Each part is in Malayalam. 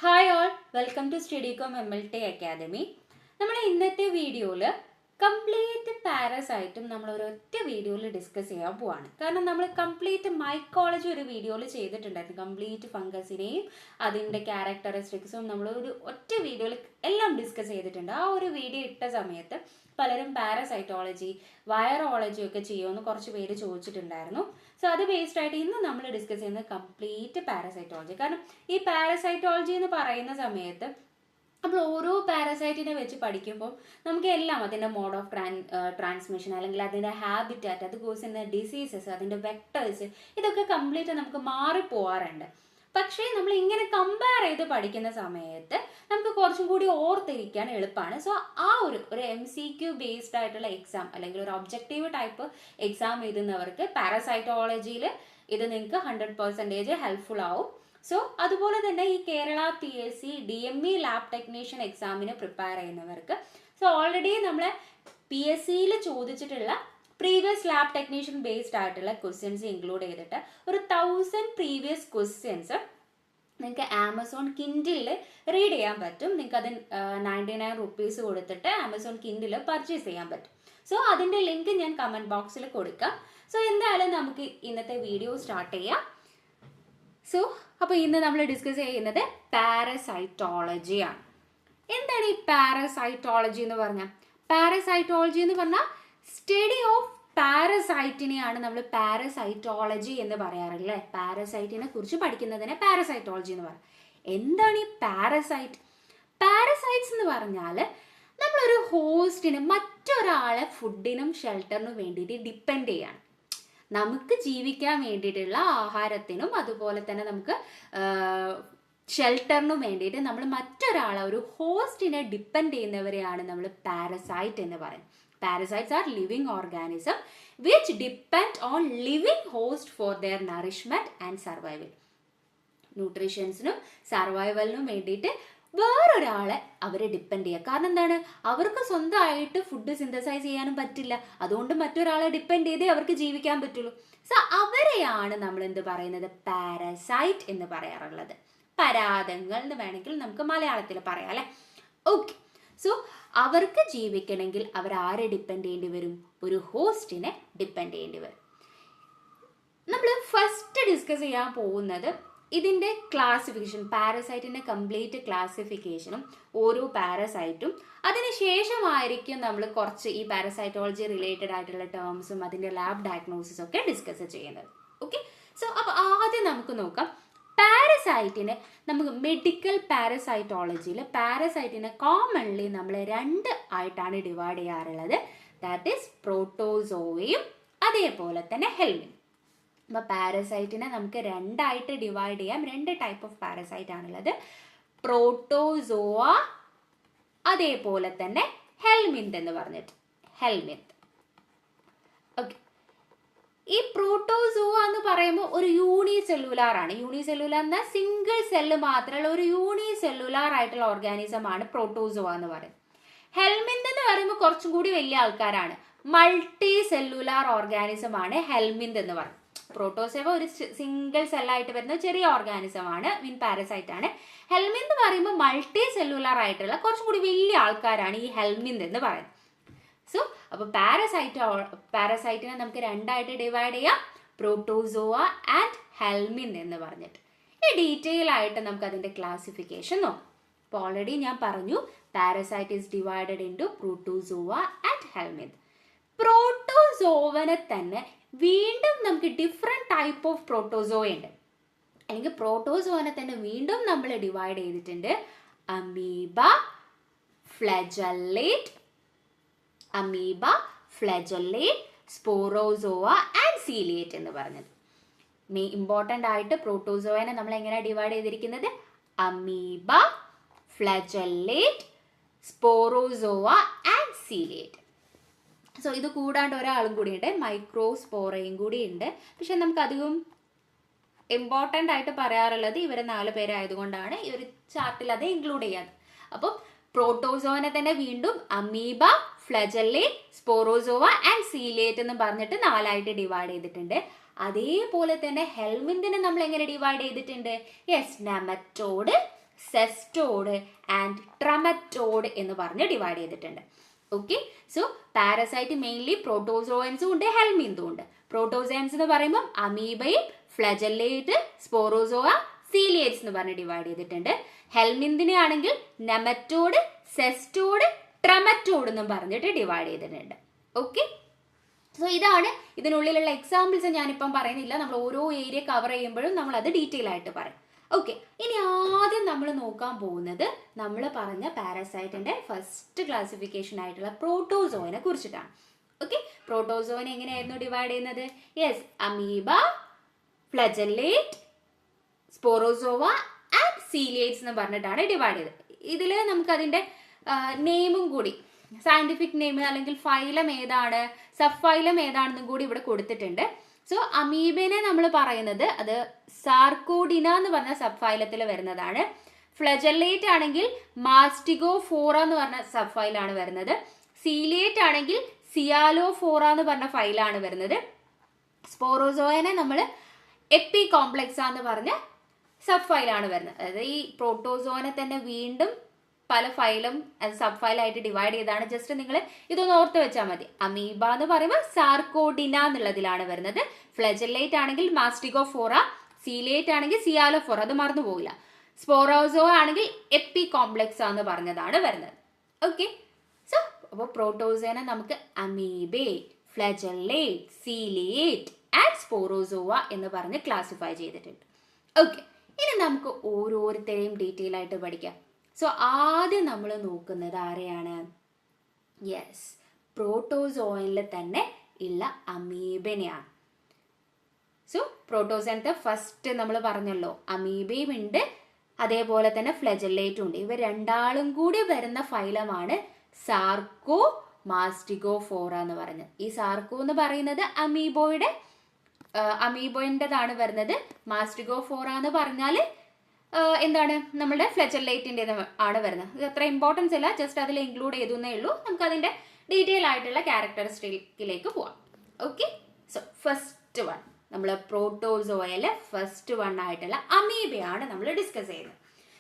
Hi all, welcome to Studycom MLT academy. നമ്മൾ ഇന്നത്തെ വീഡിയോയിൽ കംപ്ലീറ്റ് പാരസൈറ്റും നമ്മൾ ഒരൊറ്റ വീഡിയോയിൽ ഡിസ്കസ് ചെയ്യാൻ പോവാണ്. കാരണം നമ്മൾ കംപ്ലീറ്റ് മൈക്കോളജി ഒരു വീഡിയോയിൽ ചെയ്തിട്ടുണ്ടായിരുന്നു. കംപ്ലീറ്റ് ഫംഗസിനെയും അതിൻ്റെ ക്യാരക്ടറിസ്റ്റിക്സും നമ്മൾ ഒരു ഒറ്റ വീഡിയോയിൽ എല്ലാം ഡിസ്കസ് ചെയ്തിട്ടുണ്ട്. ആ ഒരു വീഡിയോ ഇട്ട സമയത്ത് പലരും പാരസൈറ്റോളജി, വൈറോളജി ഒക്കെ ചെയ്യുമെന്ന് കുറച്ച് പേര് ചോദിച്ചിട്ടുണ്ടായിരുന്നു. സോ അത് ബേസ്ഡ് ആയിട്ട് ഇന്ന് നമ്മൾ ഡിസ്കസ് ചെയ്യുന്നത് കംപ്ലീറ്റ് പാരസൈറ്റോളജി. കാരണം ഈ പാരസൈറ്റോളജി എന്ന് പറയുന്ന സമയത്ത് നമ്മൾ ഓരോ പാരസൈറ്റിനെ വെച്ച് പഠിക്കുമ്പോൾ നമുക്ക് എല്ലാം അതിൻ്റെ മോഡ് ഓഫ് ട്രാൻസ്മിഷൻ അല്ലെങ്കിൽ അതിൻ്റെ ഹാബിറ്റാറ്റ്, അത് കോസ് ചെയ്യുന്ന ഡിസീസസ്, അതിൻ്റെ വെക്ടേഴ്സ്, ഇതൊക്കെ കംപ്ലീറ്റ് നമുക്ക് മാറിപ്പോവാറുണ്ട്. പക്ഷേ നമ്മൾ ഇങ്ങനെ കമ്പയർ ചെയ്ത് പഠിക്കുന്ന സമയത്ത് നമുക്ക് കുറച്ചും കൂടി ഓർത്തിരിക്കാൻ എളുപ്പമാണ്. സോ ആ ഒരു MCQ ബേസ്ഡ് ആയിട്ടുള്ള എക്സാം അല്ലെങ്കിൽ ഒരു ഒബ്ജക്റ്റീവ് ടൈപ്പ് എക്സാം എഴുതുന്നവർക്ക് പാരസൈറ്റോളജിയിൽ ഇത് നിങ്ങൾക്ക് 100% ഹെൽപ്ഫുൾ ആവും. സോ അതുപോലെ തന്നെ ഈ Kerala PSC DME lab technician എക്സാമിന് പ്രിപ്പയർ ചെയ്യുന്നവർക്ക് ഓൾറെഡി നമ്മൾ PSCയിൽ ചോദിച്ചിട്ടുള്ള പ്രീവിയസ് ലാബ് ടെക്നീഷ്യൻ ബേസ്ഡ് ആയിട്ടുള്ള ക്വസ്റ്റ്യൻസ് ഇൻക്ലൂഡ് ചെയ്തിട്ട് ഒരു 1000 പ്രീവിയസ് ക്വസ്റ്റ്യൻസ് നിങ്ങൾക്ക് ആമസോൺ കിൻഡിലിൽ റീഡ് ചെയ്യാൻ പറ്റും. നിങ്ങൾക്ക് അത് 99 റുപ്പീസ് കൊടുത്തിട്ട് ആമസോൺ കിൻഡിൽ പർച്ചേസ് ചെയ്യാൻ പറ്റും. സോ അതിൻ്റെ ലിങ്ക് ഞാൻ കമൻറ്റ് ബോക്സിൽ കൊടുക്കാം. സോ എന്തായാലും നമുക്ക് ഇന്നത്തെ വീഡിയോ സ്റ്റാർട്ട് ചെയ്യാം. സോ അപ്പോൾ ഇന്ന് നമ്മൾ ഡിസ്കസ് ചെയ്യുന്നത് പാരസൈറ്റോളജിയാണ്. എന്താണ് ഈ പാരസൈറ്റോളജി എന്ന് പറഞ്ഞാൽ? പാരസൈറ്റോളജി എന്ന് പറഞ്ഞാൽ സ്റ്റഡി ഓഫ് പാരസൈറ്റിനെയാണ് നമ്മൾ പാരസൈറ്റോളജി എന്ന് പറയാറില്ലേ. പാരസൈറ്റിനെ കുറിച്ച് പഠിക്കുന്നതിനെ പാരസൈറ്റോളജി എന്ന് പറയാം. എന്താണ് ഈ പാരസൈറ്റ്? പാരസൈറ്റ്സ് എന്ന് പറഞ്ഞാൽ നമ്മളൊരു ഹോസ്റ്റിന് മറ്റൊരാളെ ഫുഡിനും ഷെൽട്ടറിനും വേണ്ടിയിട്ട് ഡിപ്പെൻഡ് ചെയ്യാണ്. നമുക്ക് ജീവിക്കാൻ വേണ്ടിയിട്ടുള്ള ആഹാരത്തിനും അതുപോലെ തന്നെ നമുക്ക് ഷെൽട്ടറിനും വേണ്ടിയിട്ട് നമ്മൾ മറ്റൊരാളെ, ഒരു ഹോസ്റ്റിനെ ഡിപ്പെൻഡ് ചെയ്യുന്നവരെയാണ് നമ്മൾ പാരസൈറ്റ് എന്ന് പറയുന്നത്. Parasites are living organisms which depend on living host for their nourishment and survival. ന്യൂട്രീഷൻസിനും സർവൈവലിനും വേണ്ടിയിട്ട് വേറൊരാളെ അവരെ ഡിപ്പെൻഡ് ചെയ്യുക. കാരണം എന്താണ്? അവർക്ക് സ്വന്തമായിട്ട് ഫുഡ് സിന്തസൈസ് ചെയ്യാനും പറ്റില്ല. അതുകൊണ്ട് മറ്റൊരാളെ ഡിപ്പെൻഡ് ചെയ്തേ അവർക്ക് ജീവിക്കാൻ പറ്റുള്ളൂ. സോ അവരെയാണ് നമ്മൾ എന്ത് പറയുന്നത്? പാരസൈറ്റ് എന്ന് പറയാറുള്ളത്. പരാതങ്ങൾ എന്ന് വേണമെങ്കിൽ നമുക്ക് മലയാളത്തിൽ പറയാം അല്ലേ. ഓക്കെ. സോ അവർക്ക് ജീവിക്കണമെങ്കിൽ അവർ ആരെ ഡിപ്പെൻഡ് ചെയ്യേണ്ടി വരും? ഒരു ഹോസ്റ്റിനെ ഡിപ്പെൻഡ് ചെയ്യേണ്ടി വരും. നമ്മൾ ഫസ്റ്റ് ഡിസ്കസ് ചെയ്യാൻ പോകുന്നത് ഇതിൻ്റെ ക്ലാസിഫിക്കേഷൻ, പാരസൈറ്റിൻ്റെ കംപ്ലീറ്റ് ക്ലാസിഫിക്കേഷനും ഓരോ പാരസൈറ്റും. അതിനുശേഷമായിരിക്കും നമ്മൾ കുറച്ച് ഈ പാരസൈറ്റോളജി റിലേറ്റഡ് ആയിട്ടുള്ള ടേംസും അതിൻ്റെ ലാബ് ഡയഗ്നോസിസും ഒക്കെ ഡിസ്കസ് ചെയ്യുന്നത്. ഓക്കെ. സോ അപ്പോൾ ആദ്യം നമുക്ക് നോക്കാം പാരസൈറ്റിനെ. നമുക്ക് മെഡിക്കൽ പാരസൈറ്റോളജിയിൽ പാരസൈറ്റിനെ കോമൺലി നമ്മൾ 2 ആയിട്ടാണ് ഡിവൈഡ് ചെയ്യാറുള്ളത്. ദാറ്റ് ഈസ് പ്രോട്ടോസോവയും അതേപോലെ തന്നെ ഹെൽമിൻ. അപ്പോൾ പാരസൈറ്റിനെ നമുക്ക് 2 ആയിട്ട് ഡിവൈഡ് ചെയ്യാം. 2 ടൈപ്പ് ഓഫ് പാരസൈറ്റ് ആണുള്ളത്. പ്രോട്ടോസോവ അതേപോലെ തന്നെ ഹെൽമിന്ത് എന്ന് പറഞ്ഞിട്ട് ഹെൽമിന്ത്. ഓക്കെ. ഈ പ്രോട്ടോസോവ എന്ന് പറയുമ്പോൾ ഒരു യൂണിസെല്ലുലാർ ആണ്. യൂണിസെല്ലുലാർ എന്നാൽ സിംഗിൾ സെല്ല് മാത്രമുള്ള ഒരു യൂണിസെല്ലുലാർ ആയിട്ടുള്ള ഓർഗാനിസം ആണ് പ്രോട്ടോസോവ എന്ന് പറയുന്നത്. ഹെൽമിന്ത് എന്ന് പറയുമ്പോൾ കുറച്ചും കൂടി വലിയ ആൾക്കാരാണ്. മൾട്ടി സെല്ലുലാർ ഓർഗാനിസം ആണ് ഹെൽമിന്ത് എന്ന് പറയുന്നത്. പ്രോട്ടോസോവ ഒരു സിംഗിൾ സെല്ലായിട്ട് വരുന്ന ചെറിയ ഓർഗാനിസം ആണ്, പാരസൈറ്റ് ആണ്. ഹെൽമിന്ത് എന്ന് പറയുമ്പോൾ മൾട്ടി സെല്ലുലാർ ആയിട്ടുള്ള കുറച്ചും കൂടി വലിയ ആൾക്കാരാണ് ഈ ഹെൽമിന്ത് എന്ന് പറയുന്നത്. സോ അപ്പോൾ പാരസൈറ്റിനെ നമുക്ക് 2 ആയിട്ട് ഡിവൈഡ് ചെയ്യാം. പ്രോട്ടോസോവ ആൻഡ് ഹെൽമിൻ എന്ന് പറഞ്ഞിട്ട്. ഈ ഡീറ്റെയിൽ ആയിട്ട് നമുക്ക് അതിൻ്റെ ക്ലാസിഫിക്കേഷൻ നോക്കാം. അപ്പോൾ ഓൾറെഡി ഞാൻ പറഞ്ഞു parasite is divided into protozoa and helminth. പ്രോട്ടോസോവനെ തന്നെ വീണ്ടും നമുക്ക് ഡിഫറെൻറ്റ് ടൈപ്പ് ഓഫ് പ്രോട്ടോസോവ ഉണ്ട്. അല്ലെങ്കിൽ പ്രോട്ടോസോവനെ തന്നെ വീണ്ടും നമ്മൾ ഡിവൈഡ് ചെയ്തിട്ടുണ്ട്. അമീബ, ഫ്ലജല്ലേറ്റ്, സ്പോറോസോവ ആൻഡ് സീലിയേറ്റ് എന്ന് പറഞ്ഞത്. ഇമ്പോർട്ടൻ്റ് ആയിട്ട് പ്രോട്ടോസോവനെ നമ്മൾ എങ്ങനെ ഡിവൈഡ് ചെയ്തിരിക്കുന്നത്? Amoeba, flagellate, sporozoa and ciliate. So ഇത് കൂടാണ്ട് ഒരാളും കൂടി ഉണ്ട്, മൈക്രോസ്പോറയും കൂടി ഉണ്ട്. പക്ഷെ നമുക്ക് അധികം ഇമ്പോർട്ടൻ്റ് ആയിട്ട് പറയാറുള്ളത് ഇവരെ 4 പേരായതുകൊണ്ടാണ് ഈ ഒരു ചാർട്ടിൽ അത് ഇൻക്ലൂഡ് ചെയ്യാറ്. അപ്പം പ്രോട്ടോസോവനെ തന്നെ വീണ്ടും അമീബ, ഫ്ലജല്ലേറ്റ്, സ്പോറോസോവ ആൻഡ് സീലിയേറ്റ് എന്ന് പറഞ്ഞിട്ട് 4 ആയിട്ട് ഡിവൈഡ് ചെയ്തിട്ടുണ്ട്. അതേപോലെ തന്നെ ഹെൽമിന്തിനെ നമ്മൾ എങ്ങനെ ഡിവൈഡ് ചെയ്തിട്ടുണ്ട്? യെസ്, നെമറ്റോഡ്, സെസ്റ്റോഡ് ആൻഡ് ട്രമറ്റോഡ് എന്ന് പറഞ്ഞ് ഡിവൈഡ് ചെയ്തിട്ടുണ്ട്. ഓക്കെ, സോ പാരസൈറ്റ് മെയിൻലി പ്രോട്ടോസോയൻസും ഉണ്ട്, ഹെൽമിന്തും ഉണ്ട്. പ്രോട്ടോസോയൻസ് എന്ന് പറയുമ്പോൾ അമീബയും ഫ്ലജല്ലേറ്റ്, സ്പോറോസോവ, സീലിയേറ്റ്സ് എന്ന് പറഞ്ഞ് ഡിവൈഡ് ചെയ്തിട്ടുണ്ട്. ഹെൽമിന്തിനെ ആണെങ്കിൽ നെമറ്റോഡ്, സെസ്റ്റോഡ്, ട്രമറ്റോഡ് എന്നും പറഞ്ഞിട്ട് ഡിവൈഡ് ചെയ്തിട്ടുണ്ട്. ഓക്കെ, സോ ഇതാണ് ഇതിനുള്ളിലുള്ള എക്സാമ്പിൾസ്. ഞാനിപ്പം പറയുന്നില്ല, നമ്മൾ ഓരോ ഏരിയ കവർ ചെയ്യുമ്പോഴും നമ്മൾ അത് ഡീറ്റെയിൽ ആയിട്ട് പറയും. ഓക്കെ, ഇനി ആദ്യം നമ്മൾ നോക്കാൻ പോകുന്നത് നമ്മൾ പറഞ്ഞ പാരസൈറ്റിന്റെ ഫസ്റ്റ് ക്ലാസിഫിക്കേഷൻ ആയിട്ടുള്ള പ്രോട്ടോസോയിനെ കുറിച്ചിട്ടാണ്. ഓക്കെ, പ്രോട്ടോസോയിനെ എങ്ങനെയായിരുന്നു ഡിവൈഡ് ചെയ്യുന്നത്? Yes, amoeba, flagellate, sporozoa and സീലിയേറ്റ്സ് എന്ന് പറഞ്ഞിട്ടാണ് ഡിവൈഡ് ചെയ്തത്. ഇതിൽ നമുക്ക് അതിൻ്റെ നെയിമും കൂടി, സയന്റിഫിക് നെയിം അല്ലെങ്കിൽ ഫൈലം ഏതാണ്, സബ് ഫൈലം ഏതാണെന്നും കൂടി ഇവിടെ കൊടുത്തിട്ടുണ്ട്. സോ അമീബനെ നമ്മൾ പറയുന്നത് അത് സാർക്കോഡിന എന്ന് പറഞ്ഞ സബ് ഫൈലത്തിൽ വരുന്നതാണ്. ഫ്ലജല്ലേറ്റ് ആണെങ്കിൽ മാസ്റ്റിഗോഫോറ എന്ന് പറഞ്ഞ സബ് ഫൈലാണ് വരുന്നത്. സീലിയേറ്റ് ആണെങ്കിൽ സിയാലോഫോറ എന്ന് പറഞ്ഞ ഫൈലാണ് വരുന്നത്. സ്പോറോസോയനെ നമ്മൾ എപ്പി കോംപ്ലെക്സ എന്ന് പറഞ്ഞ സബ് ഫൈലാണ് വരുന്നത്. അതായത് ഈ പ്രോട്ടോസോനെ തന്നെ വീണ്ടും പല ഫൈലും സബ് ഫൈലായിട്ട് ഡിവൈഡ് ചെയ്താണ്. ജസ്റ്റ് നിങ്ങൾ ഇതൊന്ന് ഓർത്ത് വെച്ചാൽ മതി. അമീബ എന്ന് പറയുമ്പോൾ സാർക്കോഡിന എന്നുള്ളതിലാണ് വരുന്നത്. ഫ്ലജല്ലേറ്റ് ആണെങ്കിൽ മാസ്റ്റിഗോഫോറ, സീലിയേറ്റ് ആണെങ്കിൽ സിയാലോഫോറ, അത് മറന്നു പോകില്ല. സ്പോറോസോ ആണെങ്കിൽ എപ്പി കോംപ്ലെക്സ എന്ന് പറഞ്ഞതാണ് വരുന്നത്. ഓക്കെ, സോ അപ്പോൾ പ്രോട്ടോസോനെ നമുക്ക് അമീബേ, ഫ്ലജല്ലേറ്റ്, സീലിയേറ്റ് ആൻഡ് സ്പോറോസോവ എന്ന് പറഞ്ഞ് ക്ലാസിഫൈ ചെയ്തിട്ടുണ്ട്. ഓക്കെ, ഇനി നമുക്ക് ഓരോരുത്തരെയും ഡീറ്റെയിൽ ആയിട്ട് പഠിക്കാം. സോ ആദ്യം നമ്മൾ നോക്കുന്നത് ആരെയാണ്? യെസ്, പ്രോട്ടോസോയിനിൽ തന്നെ ഉള്ള അമീബനെയാണ്. സോ പ്രോട്ടോസോയിനത്തെ ഫസ്റ്റ് നമ്മൾ പറഞ്ഞല്ലോ, അമീബയും ഉണ്ട്, അതേപോലെ തന്നെ ഫ്ലജല്ലേറ്റും ഉണ്ട്. ഇവർ രണ്ടാളും കൂടി വരുന്ന ഫൈലമാണ് സാർക്കോ മാസ്റ്റിഗോഫോറ എന്ന് പറഞ്ഞത്. ഈ സാർക്കോ എന്ന് പറയുന്നത് അമീബോയിൻ്റെതാണ് വരുന്നത്. മാസ്റ്റിഗോഫോറ എന്ന് പറഞ്ഞാൽ എന്താണ്, നമ്മുടെ ഫ്ലജല്ലേറ്റിൻ്റെ ആണ് വരുന്നത്. ഇത് അത്ര ഇമ്പോർട്ടൻസ് ഇല്ല, ജസ്റ്റ് അതിൽ ഇൻക്ലൂഡ് ചെയ്തേ ഉള്ളൂ. നമുക്ക് അതിൻ്റെ ഡീറ്റെയിൽ ആയിട്ടുള്ള ക്യാരക്ടറിസ്റ്റിക്കിലേക്ക് പോവാം. ഓക്കെ, സോ ഫസ്റ്റ് വൺ നമ്മൾ പ്രോട്ടോസോയിലെ ഫസ്റ്റ് വൺ ആയിട്ടുള്ള അമീബയാണ് നമ്മൾ ഡിസ്കസ് ചെയ്യുന്നത്.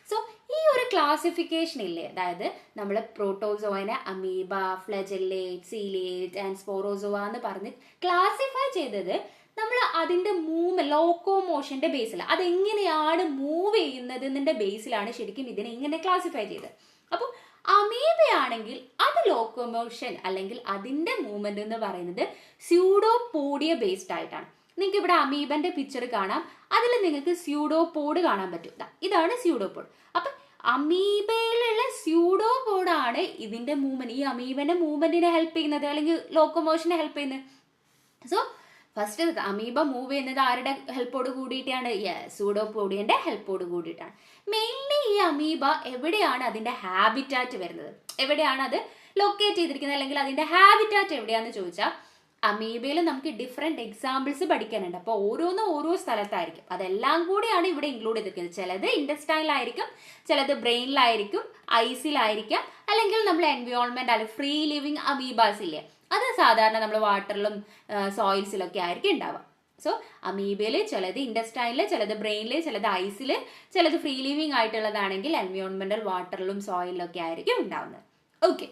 സോ ഈ ഒരു ക്ലാസിഫിക്കേഷൻ ഇല്ലേ, അതായത് നമ്മൾ പ്രോട്ടോസോയിനെ അമീബ, ഫ്ലജല്ലേറ്റ്, സീലിയേറ്റ് ആൻഡ് സ്പോറോസോവ എന്ന് പറഞ്ഞ് ക്ലാസിഫൈ ചെയ്തത് നമ്മൾ അതിൻ്റെ ലോക്കോമോഷൻ്റെ ബേസിൽ, അതെങ്ങനെയാണ് മൂവ് ചെയ്യുന്നതിൻ്റെ ബേസിലാണ് ശരിക്കും ഇതിനെ ഇങ്ങനെ ക്ലാസിഫൈ ചെയ്തത്. അപ്പോൾ അമീബയാണെങ്കിൽ അത് ലോക്കോമോഷൻ അല്ലെങ്കിൽ അതിൻ്റെ മൂവ്മെന്റ് എന്ന് പറയുന്നത് സ്യൂഡോപോഡിയ ബേസ്ഡ് ആയിട്ടാണ്. നിങ്ങൾക്ക് ഇവിടെ അമീബന്റെ പിക്ചർ കാണാം, അതിൽ നിങ്ങൾക്ക് സ്യൂഡോപോഡ് കാണാൻ പറ്റും. ഇതാണ് സ്യൂഡോപോഡ്. അപ്പം അമീബയിലുള്ള സ്യൂഡോപോഡാണ് ഇതിന്റെ മൂവ്മെന്റ്, ഈ അമീബന്റെ മൂവ്മെന്റിനെ ഹെൽപ്പ് ചെയ്യുന്നത് അല്ലെങ്കിൽ ലോക്കോമോഷനെ ഹെൽപ്പ് ചെയ്യുന്നത്. സോ ഫസ്റ്റ് അമീബ മൂവ് ചെയ്യുന്നത് ആരുടെ ഹെൽപ്പോട് കൂടിയിട്ടാണ്? സ്യൂഡോപോഡിയന്റെ ഹെൽപ്പോട് കൂടിയിട്ടാണ്. മെയിൻലി ഈ അമീബ എവിടെയാണ് അതിന്റെ ഹാബിറ്റാറ്റ് വരുന്നത്, എവിടെയാണ് അത് ലൊക്കേറ്റ് ചെയ്തിരിക്കുന്നത്, അല്ലെങ്കിൽ അതിന്റെ ഹാബിറ്റാറ്റ് എവിടെയാണെന്ന് ചോദിച്ചാൽ അമീബയിൽ നമുക്ക് ഡിഫറെൻറ്റ് എക്സാമ്പിൾസ് പഠിക്കാനുണ്ട്. അപ്പോൾ ഓരോന്നും ഓരോ സ്ഥലത്തായിരിക്കും, അതെല്ലാം കൂടിയാണ് ഇവിടെ ഇൻക്ലൂഡ് ചെയ്തിരിക്കുന്നത്. ചിലത് ഇൻഡസ്റ്റൈനിലായിരിക്കും, ചിലത് ബ്രെയിനിലായിരിക്കും, ഐസിലായിരിക്കാം, അല്ലെങ്കിൽ നമ്മൾ എൻവയോൺമെന്റ് അല്ലെങ്കിൽ ഫ്രീ ലിവിങ് അമീബാസ് ഇല്ലേ, അത് സാധാരണ നമ്മൾ വാട്ടറിലും സോയിൽസിലൊക്കെ ആയിരിക്കും ഉണ്ടാവുക. സോ അമീബയിൽ ചിലത് ഇൻഡസ്റ്റൈനിൽ, ചിലത് ബ്രെയിനിൽ, ചിലത് ഐസിൽ, ചിലത് ഫ്രീ ലിവിങ് ആയിട്ടുള്ളതാണെങ്കിൽ എൻവയോൺമെന്റൽ വാട്ടറിലും സോയിലിലൊക്കെ ആയിരിക്കും ഉണ്ടാവുന്നത്. ഓക്കെ,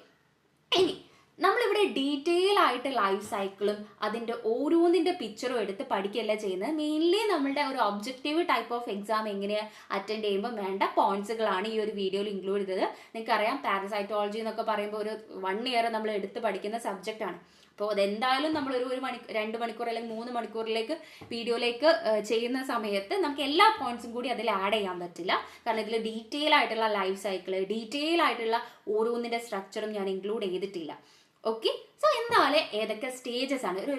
ഇനി നമ്മളിവിടെ ഡീറ്റെയിൽ ആയിട്ട് ലൈഫ് സൈക്കിളും അതിൻ്റെ ഓരോന്നിൻ്റെ പിക്ചറും എടുത്ത് പഠിക്കുകയല്ല ചെയ്യുന്നത്. മെയിൻലി നമ്മളുടെ ഒരു ഒബ്ജക്റ്റീവ് ടൈപ്പ് ഓഫ് എക്സാം എങ്ങനെ അറ്റൻഡ് ചെയ്യുമ്പോൾ വേണ്ട പോയിന്റ്സുകളാണ് ഈ ഒരു വീഡിയോയിൽ ഇൻക്ലൂഡ് ചെയ്തത്. നിങ്ങൾക്കറിയാം, പാരസൈറ്റോളജി എന്നൊക്കെ പറയുമ്പോൾ ഒരു 1 ഇയർ നമ്മൾ എടുത്ത് പഠിക്കുന്ന സബ്ജക്റ്റാണ്. അപ്പോൾ അതെന്തായാലും നമ്മൾ ഒരു 2 മണിക്കൂർ അല്ലെങ്കിൽ 3 മണിക്കൂറിലേക്ക് വീഡിയോയിലേക്ക് ചെയ്യുന്ന സമയത്ത് നമുക്ക് എല്ലാ പോയിന്റ്സും കൂടി അതിൽ ആഡ് ചെയ്യാൻ പറ്റില്ല. കാരണം ഇതിൽ ഡീറ്റെയിൽ ആയിട്ടുള്ള ലൈഫ് സൈക്കിള്, ഡീറ്റെയിൽ ആയിട്ടുള്ള ഓരോന്നിൻ്റെ സ്ട്രക്ചറും ഞാൻ ഇൻക്ലൂഡ് ചെയ്തിട്ടില്ല. ഓക്കെ, സോ എന്നാല് ഏതൊക്കെ സ്റ്റേജസ് ആണ് ഒരു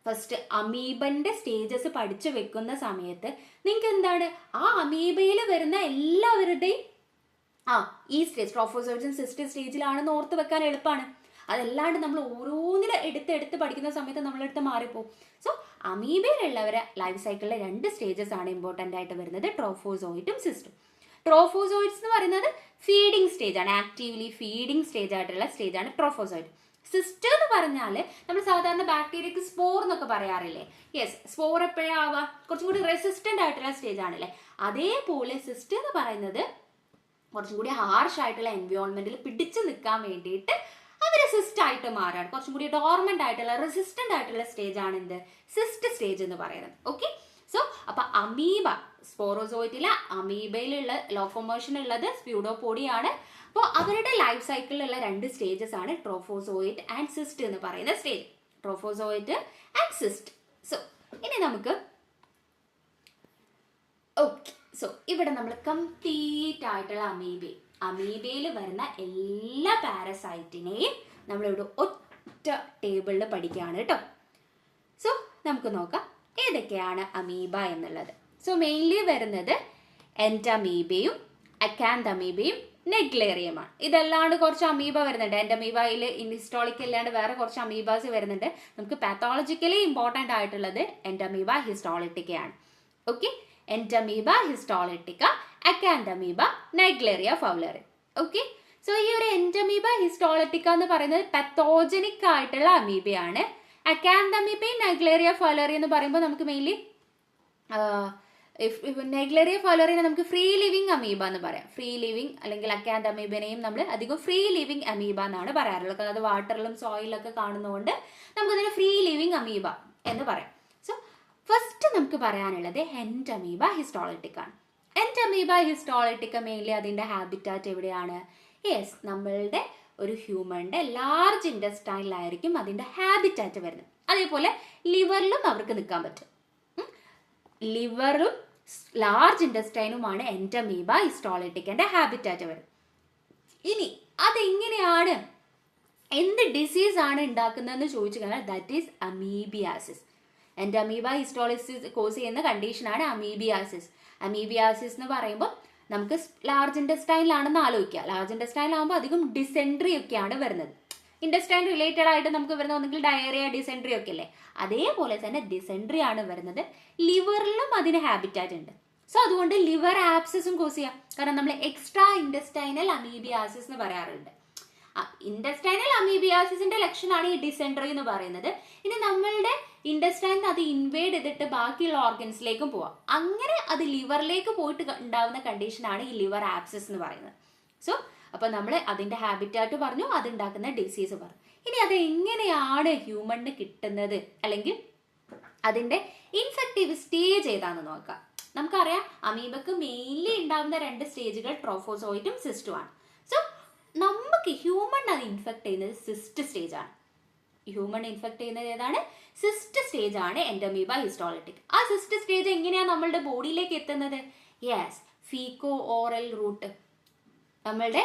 ഫസ്റ്റ് അമീബന്റെ സ്റ്റേജസ് പഠിച്ചു വെക്കുന്ന സമയത്ത് നിങ്ങൾക്ക് എന്താണ് ആ അമീബയിൽ വരുന്ന എല്ലാവരുടെയും ഈ സ്റ്റേജ് ട്രോഫോസോയിഡ്സും സിസ്റ്റർ സ്റ്റേജിലാണെന്ന് ഓർത്ത് വെക്കാൻ എളുപ്പമാണ്. അതല്ലാണ്ട് നമ്മൾ ഓരോന്നിനും എടുത്ത് പഠിക്കുന്ന സമയത്ത് നമ്മളെടുത്ത് മാറിപ്പോകും. സോ അമീബയിലുള്ളവരെ ലൈഫ് സൈക്കിളിലെ 2 സ്റ്റേജസ് ആണ് ഇമ്പോർട്ടൻ്റ് ആയിട്ട് വരുന്നത്, ട്രോഫോസോയിഡും സിസ്റ്റും. ട്രോഫോസോയിഡ്സ് എന്ന് പറയുന്നത് ഫീഡിങ് സ്റ്റേജ് ആണ്, ആക്റ്റീവ്ലി ഫീഡിങ് സ്റ്റേജ് ആയിട്ടുള്ള സ്റ്റേജ് ആണ് ട്രോഫോസോയിഡ്. സിസ്റ്റർ എന്ന് പറഞ്ഞാൽ നമ്മൾ സാധാരണ ബാക്ടീരിയക്ക് സ്പോർ എന്നൊക്കെ പറയാറില്ലേ. യെസ്, സ്പോർ എപ്പോഴാവുക, കുറച്ചും കൂടി റെസിസ്റ്റന്റ് ആയിട്ടുള്ള സ്റ്റേജ് ആണല്ലേ. അതേപോലെ സിസ്റ്റർ എന്ന് പറയുന്നത് കുറച്ചും കൂടി ഹാർഷ് ആയിട്ടുള്ള എൻവയോൺമെന്റിൽ പിടിച്ചു നിൽക്കാൻ വേണ്ടിയിട്ട് അവർ സിസ്റ്റ് ആയിട്ട് മാറാണ്. കുറച്ചും കൂടി ഡോർമെന്റ് ആയിട്ടുള്ള റെസിസ്റ്റന്റ് ആയിട്ടുള്ള സ്റ്റേജ് ആണ് എന്ത് സിസ്റ്റ് സ്റ്റേജ് എന്ന് പറയുന്നത്. ഓക്കെ, സോ അപ്പൊ അമീബ സ്പോറോസോയിറ്റിലെ അമീബയിലുള്ള ലോക്കോമോഷൻ ഉള്ളത് സ്പ്യൂഡോപോഡിയാണ്. അപ്പോൾ അവരുടെ ലൈഫ് സൈക്കിളിലുള്ള 2 സ്റ്റേജസ് ആണ് ട്രോഫോസോയിറ്റ് ആൻഡ് സിസ്റ്റ് എന്ന് പറയുന്ന stage. Trophozoite and cyst. So ഇനി നമുക്ക് ഓക്കെ, സോ ഇവിടെ നമ്മൾ കംപ്ലീറ്റ് ആയിട്ടുള്ള അമീബയിൽ വരുന്ന എല്ലാ പാരസൈറ്റിനെയും നമ്മളിവിടെ ഒറ്റ ടേബിളിൽ പഠിക്കുകയാണ് കേട്ടോ. സോ നമുക്ക് നോക്കാം ഏതൊക്കെയാണ് അമീബ എന്നുള്ളത്. സോ മെയിൻലി വരുന്നത് എൻഡമീബയും അക്കാന്തമീബയും നെഗ്ലേറിയമാണ്. ഇതല്ലാണ്ട് കുറച്ച് അമീബ വരുന്നുണ്ട്. എൻഡമീബയിൽ ഹിസ്റ്റോളിക് അല്ലാണ്ട് വേറെ കുറച്ച് അമീബാസ് വരുന്നുണ്ട്. നമുക്ക് പാത്തോളജിക്കലി ഇമ്പോർട്ടൻ്റ് ആയിട്ടുള്ളത് എൻഡമീബ ഹിസ്റ്റോളിറ്റിക്കയാണ്. Okay, Entamoeba histolytica, Acanthamoeba, Naegleria fowleri. Okay, so ഈ ഒരു എൻഡമീബ ഹിസ്റ്റോളിറ്റിക്ക എന്ന് പറയുന്നത് പത്തോജനിക് ആയിട്ടുള്ള അമീബയാണ്. അക്കാന്തമീബയും നൈഗ്ലേറിയ ഫൗലറി എന്ന് പറയുമ്പോൾ നമുക്ക് മെയിൻലി നൈഗ്ലേറിയ ഫൗലറിനെ നമുക്ക് ഫ്രീ ലിവിങ് അമീബ എന്ന് പറയാം. ഫ്രീ ലിവിങ് അല്ലെങ്കിൽ അക്കാന്തമീബനെയും നമ്മൾ അധികം ഫ്രീ ലിവിങ് അമീബ എന്നാണ് പറയാറുള്ളത്. കാരണം അത് വാട്ടറിലും സോയിലൊക്കെ കാണുന്നതുകൊണ്ട് നമുക്കതിന് ഫ്രീ ലിവിങ് അമീബ എന്ന് പറയാം. സോ ഫസ്റ്റ് നമുക്ക് പറയാനുള്ളത് എൻഡമീബ ഹിസ്റ്റോളിറ്റിക്കാണ്. എൻഡമീബ ഹിസ്റ്റോളിറ്റിക്ക മെയിൻലി അതിൻ്റെ ഹാബിറ്റാറ്റ് എവിടെയാണ്? യെസ്, നമ്മളുടെ ഒരു ഹ്യൂമൻ്റെ ലാർജ് ഇൻറ്റസ്റ്റൈനിലായിരിക്കും അതിൻ്റെ ഹാബിറ്റാറ്റ് വരുന്നത്. അതേപോലെ ലിവറിലും അവർക്ക് നിൽക്കാൻ പറ്റും. ലിവറും ലാർജ് ഇൻറ്റസ്റ്റൈനുമാണ് എൻഡമീബ ഹിസ്റ്റോളിറ്റിക്കൻ്റെ ഹാബിറ്റാറ്റ് വരുന്നത്. ഇനി അതെങ്ങനെയാണ്, എന്ത് ഡിസീസ് ആണ് ഉണ്ടാക്കുന്നതെന്ന് ചോദിച്ചു കഴിഞ്ഞാൽ that is amoebiasis. Entamoeba histolytica cause ചെയ്യുന്ന കണ്ടീഷനാണ് അമീബിയാസിസ്. അമീബിയാസിസ് എന്ന് പറയുമ്പോൾ നമുക്ക് ലാർജ് ഇൻറ്റസ്റ്റൈനിലാണെന്ന് ആലോചിക്കുക. ലാർജ് ഇൻറ്റസ്റ്റൈനിലാകുമ്പോൾ അധികം ഡിസെൻട്രി ഒക്കെയാണ് വരുന്നത്. ഇൻറ്റസ്റ്റൈൻ റിലേറ്റഡ് ആയിട്ട് നമുക്ക് വരുന്ന ഒന്നെങ്കിൽ ഡയറിയ, ഡിസെൻട്രി ഒക്കെ അല്ലേ, അതേപോലെ തന്നെ ഡിസെൻട്രി ആണ് വരുന്നത്. ലിവറിലും അതിന് ഹാബിറ്റാറ്റ് ഉണ്ട്. സോ അതുകൊണ്ട് ലിവർ ആപ്സസും കോസ് ചെയ്യാം. കാരണം നമ്മൾ എക്സ്ട്രാ ഇൻറ്റസ്റ്റൈനൽ അമീബിയാസിസ് എന്ന് പറയാറുണ്ട്. ഇൻറ്റസ്റ്റൈനൽ അമീബിയാസിസിന്റെ ലക്ഷണമാണ് ഈ ഡിസെൻട്രി എന്ന് പറയുന്നത്. ഇനി നമ്മളുടെ ഇൻറ്റസ്റ്റൈനിൽ അത് ഇൻവേഡ് ചെയ്തിട്ട് ബാക്കിയുള്ള ഓർഗൻസിലേക്കും പോവാം. അങ്ങനെ അത് ലിവറിലേക്ക് പോയിട്ട് ഉണ്ടാവുന്ന കണ്ടീഷനാണ് ഈ ലിവർ ആപ്സസ് എന്ന് പറയുന്നത്. സോ അപ്പോൾ നമ്മൾ അതിൻ്റെ ഹാബിറ്റാറ്റ് പറഞ്ഞു, അതുണ്ടാക്കുന്ന ഡിസീസ് പറഞ്ഞു. ഇനി അത് എങ്ങനെയാണ് ഹ്യൂമണിന് കിട്ടുന്നത്, അല്ലെങ്കിൽ അതിൻ്റെ ഇൻഫെക്റ്റീവ് സ്റ്റേജ് ഏതാണെന്ന് നോക്കാം. നമുക്കറിയാം അമീബക്ക് മെയിൻലി ഉണ്ടാകുന്ന 2 സ്റ്റേജുകൾ ട്രോഫോസോയിറ്റും സിസ്റ്റുമാണ്. സോ നമുക്ക് ഹ്യൂമൺ അത് ഇൻഫെക്ട് ചെയ്യുന്നത് സിസ്റ്റ് സ്റ്റേജ് ആണ്. ഹ്യൂമൺ ഇൻഫെക്ട് ചെയ്യുന്നത് ഏതാണ്? സിസ്റ്റ് സ്റ്റേജ് ആണ് എൻഡമീബ ഹിസ്റ്റോളിറ്റിക്. ആ സിസ്റ്റ് സ്റ്റേജ് എങ്ങനെയാണ് നമ്മളുടെ ബോഡിയിലേക്ക് എത്തുന്നത്? Yes, faeco oral route. നമ്മളുടെ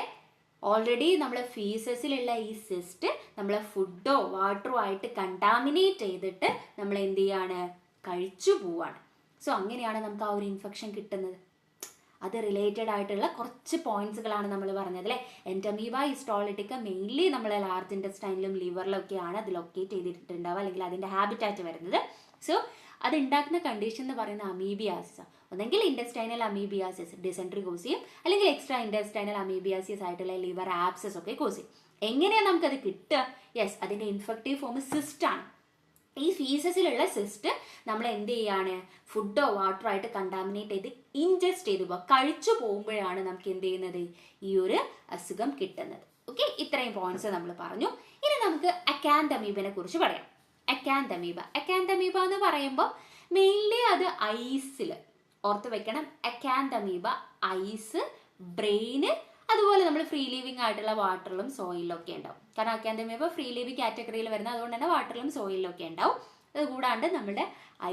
ഓൾറെഡി നമ്മളെ ഫീസസിലുള്ള ഈ സിസ്റ്റ് നമ്മളെ ഫുഡോ വാട്ടറോ ആയിട്ട് കണ്ടാമിനേറ്റ് ചെയ്തിട്ട് നമ്മൾ എന്ത് ചെയ്യാണ്? കഴിച്ചു പോവാണ്. സോ അങ്ങനെയാണ് നമുക്ക് ആ ഒരു ഇൻഫെക്ഷൻ കിട്ടുന്നത്. അത് റിലേറ്റഡ് ആയിട്ടുള്ള കുറച്ച് പോയിന്റ്സുകളാണ് നമ്മൾ പറഞ്ഞത് അല്ലേ. എൻഡമീബ ഹിസ്റ്റോളിറ്റിക്ക മെയിൻലി നമ്മളെ ലാർജ് ഇൻറ്റസ്റ്റൈനിലും ലിവറിലും ഒക്കെയാണ് അത് ലൊക്കേറ്റ് ചെയ്തിട്ടുണ്ടാവുക, അല്ലെങ്കിൽ അതിൻ്റെ ഹാബിറ്റാറ്റ് വരുന്നത്. സോ അത് ഉണ്ടാക്കുന്ന കണ്ടീഷൻ എന്ന് പറയുന്ന അമീബിയാസിസ്. ഒന്നെങ്കിൽ ഇൻറ്റസ്റ്റൈനൽ അമീബിയാസിസ് ഡിസെൻട്രി കോസ് ചെയ്യും, അല്ലെങ്കിൽ എക്സ്ട്രാ ഇൻറ്റസ്റ്റൈനൽ അമീബിയാസിസ് ആയിട്ടുള്ള ലിവർ ആപ്സസ് ഒക്കെ കോസ് ചെയ്യും. എങ്ങനെയാണ് നമുക്കത് കിട്ടുക? യെസ്, അതിൻ്റെ ഇൻഫെക്റ്റീവ് ഫോം സിസ്റ്റ് ആണ്. ഈ ഫീസസിലുള്ള സിസ്റ്റ് നമ്മൾ എന്ത് ചെയ്യാണ്? ഫുഡോ വാട്ടറോ ആയിട്ട് കണ്ടാമിനേറ്റ് ചെയ്ത് ഇൻജസ്റ്റ് ചെയ്ത് പോവുക, കഴിച്ചു പോകുമ്പോഴാണ് നമുക്ക് എന്ത് ചെയ്യുന്നത്? ഈ ഒരു അസുഖം കിട്ടുന്നത്. ഓക്കെ, ഇത്രയും പോയിന്റ്സ് നമ്മൾ പറഞ്ഞു. ഇനി നമുക്ക് അക്കാന്തമീബിനെ കുറിച്ച് പറയാം. അക്കാന്തമീബ എന്ന് പറയുമ്പോൾ മെയിൻലി അത് ഐസിൽ ഓർത്ത് വെക്കണം. അക്കാന്തമീബ ഐസ്, ബ്രെയിന്, അതുപോലെ നമ്മൾ ഫ്രീ ലിവിങ് ആയിട്ടുള്ള വാട്ടറിലും സോയിലും ഒക്കെ ഉണ്ടാവും. കാരണം അക്കാന്തമീബ ഫ്രീ ലിവിങ് കാറ്റഗറിയിൽ വരുന്നത്, അതുകൊണ്ട് തന്നെ വാട്ടറിലും സോയിലും ഒക്കെ ഉണ്ടാവും. അത് കൂടാണ്ട് നമ്മുടെ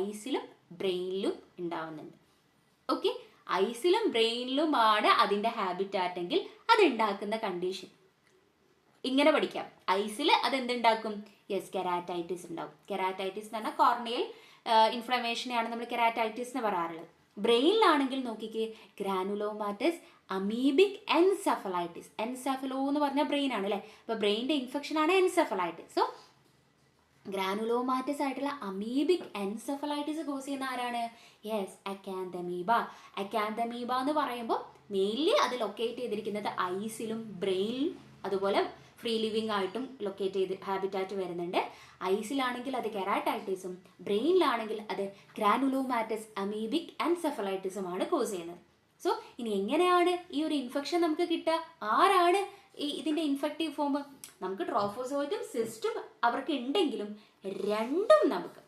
ഐസിലും ബ്രെയിനിലും ഉണ്ടാവുന്നുണ്ട്. ഓക്കെ, ഐസിലും ബ്രെയിനിലുമാണ് അതിൻ്റെ ഹാബിറ്റാറ്റ് എങ്കിൽ അത് ഉണ്ടാക്കുന്ന കണ്ടീഷൻ ഇങ്ങനെ പഠിക്കാം. ഐസിൽ അത് എന്തുണ്ടാക്കും? യെസ്, കെരാറ്റൈറ്റിസ് ഉണ്ടാവും. കെരാറ്റൈറ്റിസ് എന്ന് പറഞ്ഞാൽ കോർണിയൽ ഇൻഫ്ലമേഷനെയാണ് നമ്മൾ കെരാറ്റൈറ്റിസ് എന്ന് പറയാറുള്ളത്. ബ്രെയിനിലാണെങ്കിൽ നോക്കിക്കേ, ഗ്രാനുലോമാറ്റസ് അമീബിക് എൻസെഫലൈറ്റിസ്. എൻസെഫലോ എന്ന് പറഞ്ഞാൽ ബ്രെയിൻ ആണ് അല്ലേ. അപ്പോൾ ബ്രെയിനിൻ്റെ ഇൻഫെക്ഷൻ ആണ് എൻസെഫലൈറ്റിസ്. സോ ഗ്രാനുലോമാറ്റസ് ആയിട്ടുള്ള അമീബിക് എൻസെഫലൈറ്റിസ് കോസ് ചെയ്യുന്ന ആരാണ്? യെസ്, അക്കാന്തമീബ. അക്കാന്തമീബ എന്ന് പറയുമ്പോൾ മെയിൻലി അത് ലൊക്കേറ്റ് ചെയ്തിരിക്കുന്നത് ഐസിലും ബ്രെയിനിലും അതുപോലെ ഫ്രീ ലിവിങ് ആയിട്ടും ലൊക്കേറ്റ് ചെയ്ത് ഹാബിറ്റാറ്റ് വരുന്നുണ്ട്. ഐസിലാണെങ്കിൽ അത് കെരാറ്റൈറ്റിസും ബ്രെയിനിലാണെങ്കിൽ അത് ഗ്രാനുലോമാറ്റസ് അമീബിക് എൻസെഫലൈറ്റിസുമാണ് കോസ് ചെയ്യുന്നത്. സോ ഇനി എങ്ങനെയാണ് ഈ ഒരു ഇൻഫെക്ഷൻ നമുക്ക് കിട്ടുക? ആരാണ് ഇതിൻ്റെ ഇൻഫെക്റ്റീവ് ഫോം? നമുക്ക് ട്രോഫോസോയിറ്റും സിസ്റ്റും അവർക്ക് ഉണ്ടെങ്കിലും രണ്ടും നമുക്ക്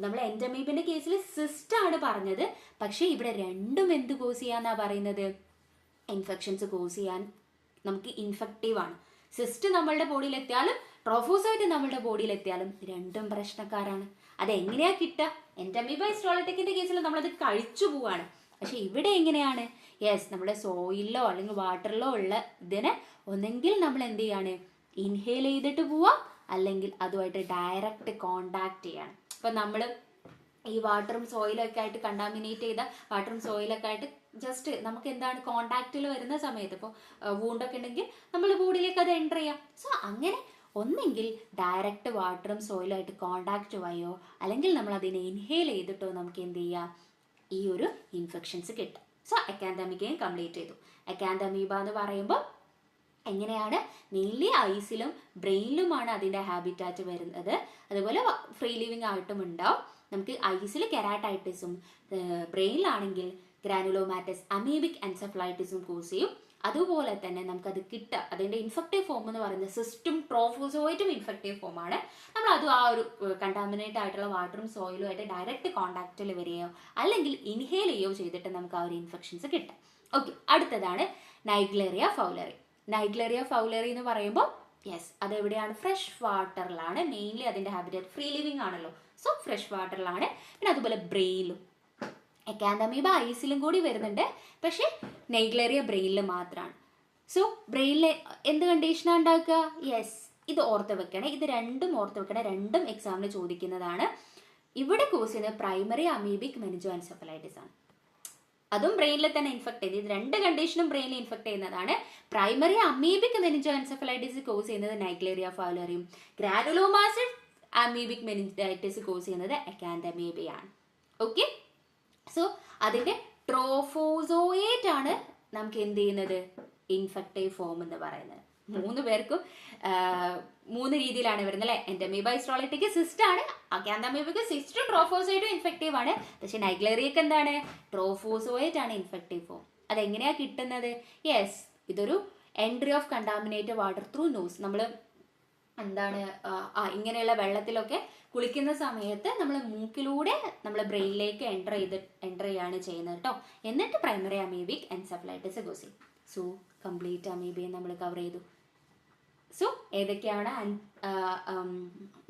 നമ്മൾ എൻഡമീബിൻ്റെ കേസിൽ സിസ്റ്റാണ് പറഞ്ഞത്, പക്ഷേ ഇവിടെ രണ്ടും എന്ത് കോസ് ചെയ്യാന്നാണ് പറയുന്നത്? ഇൻഫെക്ഷൻസ് കോസ് ചെയ്യാൻ നമുക്ക് ഇൻഫെക്റ്റീവാണ്. സിസ്റ്റ് നമ്മളുടെ ബോഡിയിൽ എത്തിയാലും ട്രോഫോസോയിറ്റ് നമ്മളുടെ ബോഡിയിൽ എത്തിയാലും രണ്ടും പ്രശ്നക്കാരാണ്. അതെങ്ങനെയാണ് കിട്ടുക? എൻഡമീബ ഹിസ്റ്റോളിറ്റിക്കിൻ്റെ കേസിൽ നമ്മളത് കഴിച്ചു പോവാണ്. പക്ഷെ ഇവിടെ എങ്ങനെയാണ്? നമ്മുടെ സോയിലോ അല്ലെങ്കിൽ വാട്ടറിലോ ഉള്ള ഇതിനെ ഒന്നെങ്കിൽ നമ്മൾ എന്ത് ചെയ്യാണ്, ഇൻഹേൽ ചെയ്തിട്ട് പോവാം, അല്ലെങ്കിൽ അതുമായിട്ട് ഡയറക്റ്റ് കോണ്ടാക്ട് ചെയ്യാണ്. ഇപ്പം നമ്മൾ ഈ വാട്ടറും സോയിലും ഒക്കെ ആയിട്ട് കണ്ടാമിനേറ്റ് ചെയ്ത വാട്ടറും സോയിലൊക്കെ ആയിട്ട് ജസ്റ്റ് നമുക്ക് എന്താണ് കോണ്ടാക്റ്റിൽ വരുന്ന സമയത്ത്, ഇപ്പോൾ വൂണ്ടൊക്കെ ഉണ്ടെങ്കിൽ നമ്മൾ ബോഡിയിലേക്ക് അത് എൻ്റർ ചെയ്യാം. സോ അങ്ങനെ ഒന്നെങ്കിൽ ഡയറക്റ്റ് വാട്ടറും സോയിലുമായിട്ട് കോണ്ടാക്റ്റ് വഴിയോ അല്ലെങ്കിൽ നമ്മൾ അതിനെ ഇൻഹേൽ ചെയ്തിട്ടോ നമുക്ക് എന്ത് ചെയ്യാം, ഈ ഒരു ഇൻഫെക്ഷൻസ് കിട്ടും. സോ അക്കാന്തമീബയും കംപ്ലീറ്റ് ചെയ്തു. അക്കാന്തമീബ എന്ന് പറയുമ്പോൾ എങ്ങനെയാണ്? മെയിൻലി ഐസിലും ബ്രെയിനിലുമാണ് അതിൻ്റെ ഹാബിറ്റാറ്റ് വരുന്നത്. അതുപോലെ ഫ്രീ ലിവിങ് ആയിട്ടും ഉണ്ടാവും. നമുക്ക് ഐസിൽ കെരാട്ടൈറ്റിസും ബ്രെയിനിലാണെങ്കിൽ ഗ്രാനുലോമാറ്റസ് അമീബിക് എൻസെഫലൈറ്റിസും കോസ് ചെയ്യും. അതുപോലെ തന്നെ നമുക്കത് കിട്ടുക, അതിൻ്റെ ഇൻഫെക്റ്റീവ് ഫോം എന്ന് പറയുന്നത് സിസ്റ്റും ട്രോഫോസോയിറ്റും ഇൻഫെക്റ്റീവ് ഫോമാണ്. നമ്മൾ അത് ആ ഒരു കണ്ടാമിനേറ്റ് ആയിട്ടുള്ള വാട്ടറും സോയിലും ആയിട്ട് ഡയറക്റ്റ് കോണ്ടാക്റ്റിൽ വരികയോ അല്ലെങ്കിൽ ഇൻഹേൽ ചെയ്യുകയോ ചെയ്തിട്ട് നമുക്ക് ആ ഒരു ഇൻഫെക്ഷൻസ് കിട്ടും. ഓക്കെ, അടുത്തതാണ് നൈഗ്ലേറിയ ഫൗലറി. നൈഗ്ലേറിയ ഫൗലറി എന്ന് പറയുമ്പോൾ അതെവിടെയാണ്? ഫ്രഷ് വാട്ടറിലാണ്. മെയിൻലി അതിൻ്റെ ഹാബിറ്റേറ്റ് ഫ്രീ ലിവിങ് ആണല്ലോ. സോ ഫ്രഷ് വാട്ടറിലാണ്. പിന്നെ അതുപോലെ ബ്രെയിനിലും. അക്കാന്തമീബ ഐസിലും കൂടി വരുന്നുണ്ട്, പക്ഷേ നൈഗ്ലേറിയ ബ്രെയിനിൽ മാത്രമാണ്. സോ ബ്രെയിനിൽ എന്ത് കണ്ടീഷനാണ് ഉണ്ടാക്കുക? ഇത് ഓർത്ത് വെക്കണേ, ഇത് രണ്ടും ഓർത്ത് വെക്കണേ, രണ്ടും എക്സാമിന് ചോദിക്കുന്നതാണ്. ഇവിടെ കോസ് ചെയ്യുന്നത് പ്രൈമറി അമീബിക് മെനിഞ്ചോ എൻസെഫലൈറ്റിസ് ആണ്. അതും ബ്രെയിനിൽ തന്നെ ഇൻഫെക്ട് ചെയ്ത്, ഇത് രണ്ട് കണ്ടീഷനും ബ്രെയിനിൽ ഇൻഫെക്ട് ചെയ്യുന്നതാണ്. Primary amoebic meningo encephalitis cause ചെയ്യുന്നത് നൈഗ്ലേറിയ ഫൗലറിയും, ഗ്രാനുലോമാറ്റസ് അമീബിക് മെനിഞ്ചൈറ്റിസ് കോസ് ചെയ്യുന്നത് അക്കാന്തമീബയാണ്. ഓക്കെ, സോ അതിൻ്റെ ട്രോഫോസോയേറ്റ് ആണ് നമുക്ക് എന്ത് ചെയ്യുന്നത്? ഇൻഫെക്റ്റീവ് ഫോം എന്ന് പറയുന്നത്. മൂന്ന് പേർക്കും മൂന്ന് രീതിയിലാണ് വരുന്നത് അല്ലേ? എൻഡമീബ ഹിസ്റ്റോളിറ്റിക്ക് സിസ്റ്റ് ആണ്, അക്കാന്തമീബയ്ക്ക് സിസ്റ്റും ട്രോഫോസോയിറ്റും ഇൻഫെക്റ്റീവ് ആണ്. പക്ഷെ നൈഗ്ലേറിയക്ക് എന്താണ്? ട്രോഫോസോയിറ്റ് ആണ് ഇൻഫെക്റ്റീവ് ഫോം. അതെങ്ങനെയാണ് കിട്ടുന്നത്? ഇതൊരു entry of contaminated water through nose. നമ്മൾ എന്താണ് ഇങ്ങനെയുള്ള വെള്ളത്തിലൊക്കെ കുളിക്കുന്ന സമയത്ത് നമ്മൾ മൂക്കിലൂടെ നമ്മൾ ബ്രെയിനിലേക്ക് എൻ്റർ ചെയ്യാണ് ചെയ്യുന്നത് കേട്ടോ. എന്നിട്ട് പ്രൈമറി അമീബിക് എൻസെഫലൈറ്റിസ് കോസ് ചെയ്യും. സോ കംപ്ലീറ്റ് അമീബയെ നമ്മൾ കവർ ചെയ്തു. സോ ഏതൊക്കെയാണ്